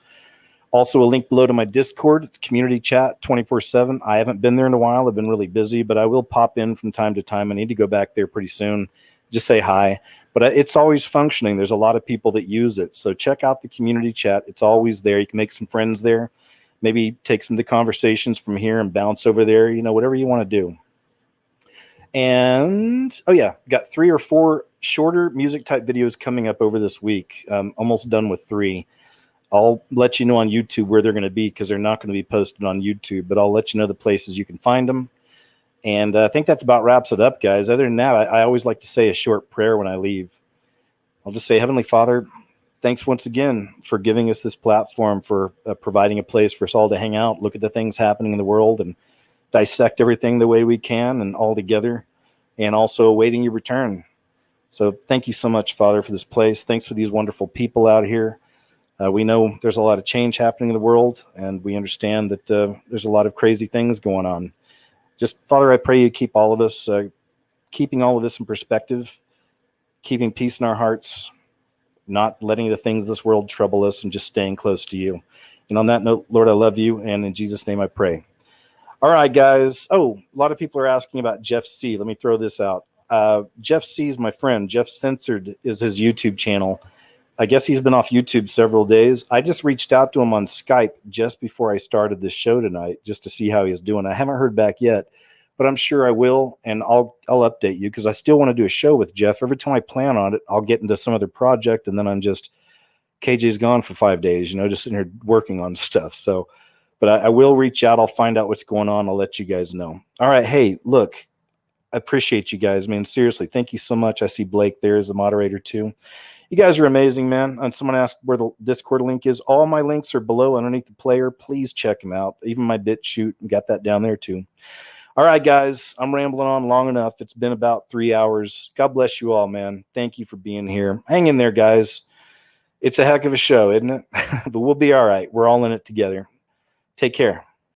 Also a link below to my Discord. It's community chat 24/7. I haven't been there in a while. I've been really busy, but I will pop in from time to time. I need to go back there pretty soon. Just say hi. But it's always functioning. There's a lot of people that use it. So check out the community chat. It's always there. You can make some friends there. Maybe take some of the conversations from here and bounce over there. Whatever you want to do. And, got 3 or 4 shorter music type videos coming up over this week. Almost done with 3. I'll let you know on YouTube where they're going to be, because they're not going to be posted on YouTube. But I'll let you know the places you can find them. And I think that's about wraps it up, guys. Other than that, I always like to say a short prayer when I leave. I'll just say, Heavenly Father, thanks once again for giving us this platform, for providing a place for us all to hang out, look at the things happening in the world, and dissect everything the way we can and all together, and also awaiting your return. So thank you so much, Father, for this place. Thanks for these wonderful people out here. We know there's a lot of change happening in the world, and we understand that there's a lot of crazy things going on. Just, Father, I pray you keep all of us, keeping all of this in perspective, keeping peace in our hearts, not letting the things of this world trouble us, and just staying close to you. And on that note, Lord, I love you, and in Jesus' name I pray. All right, guys. Oh, a lot of people are asking about Jeff C. Let me throw this out. Jeff C is my friend. Jeff Censored is his YouTube channel. I guess he's been off YouTube several days. I just reached out to him on Skype just before I started this show tonight, just to see how he's doing. I haven't heard back yet, but I'm sure I will, and I'll update you because I still want to do a show with Jeff. Every time I plan on it, I'll get into some other project, and then I'm just KJ's gone for 5 days, just sitting here working on stuff. So, but I will reach out. I'll find out what's going on. I'll let you guys know. All right. Hey, look, I appreciate you guys, man. Seriously, thank you so much. I see Blake there as a moderator too. You guys are amazing, man. And someone asked where the Discord link is. All my links are below underneath the player. Please check them out. Even my BitChute, got that down there too. All right, guys, I'm rambling on long enough. It's been about 3 hours. God bless you all, man. Thank you for being here. Hang in there, guys. It's a heck of a show, isn't it? But we'll be all right. We're all in it together. Take care.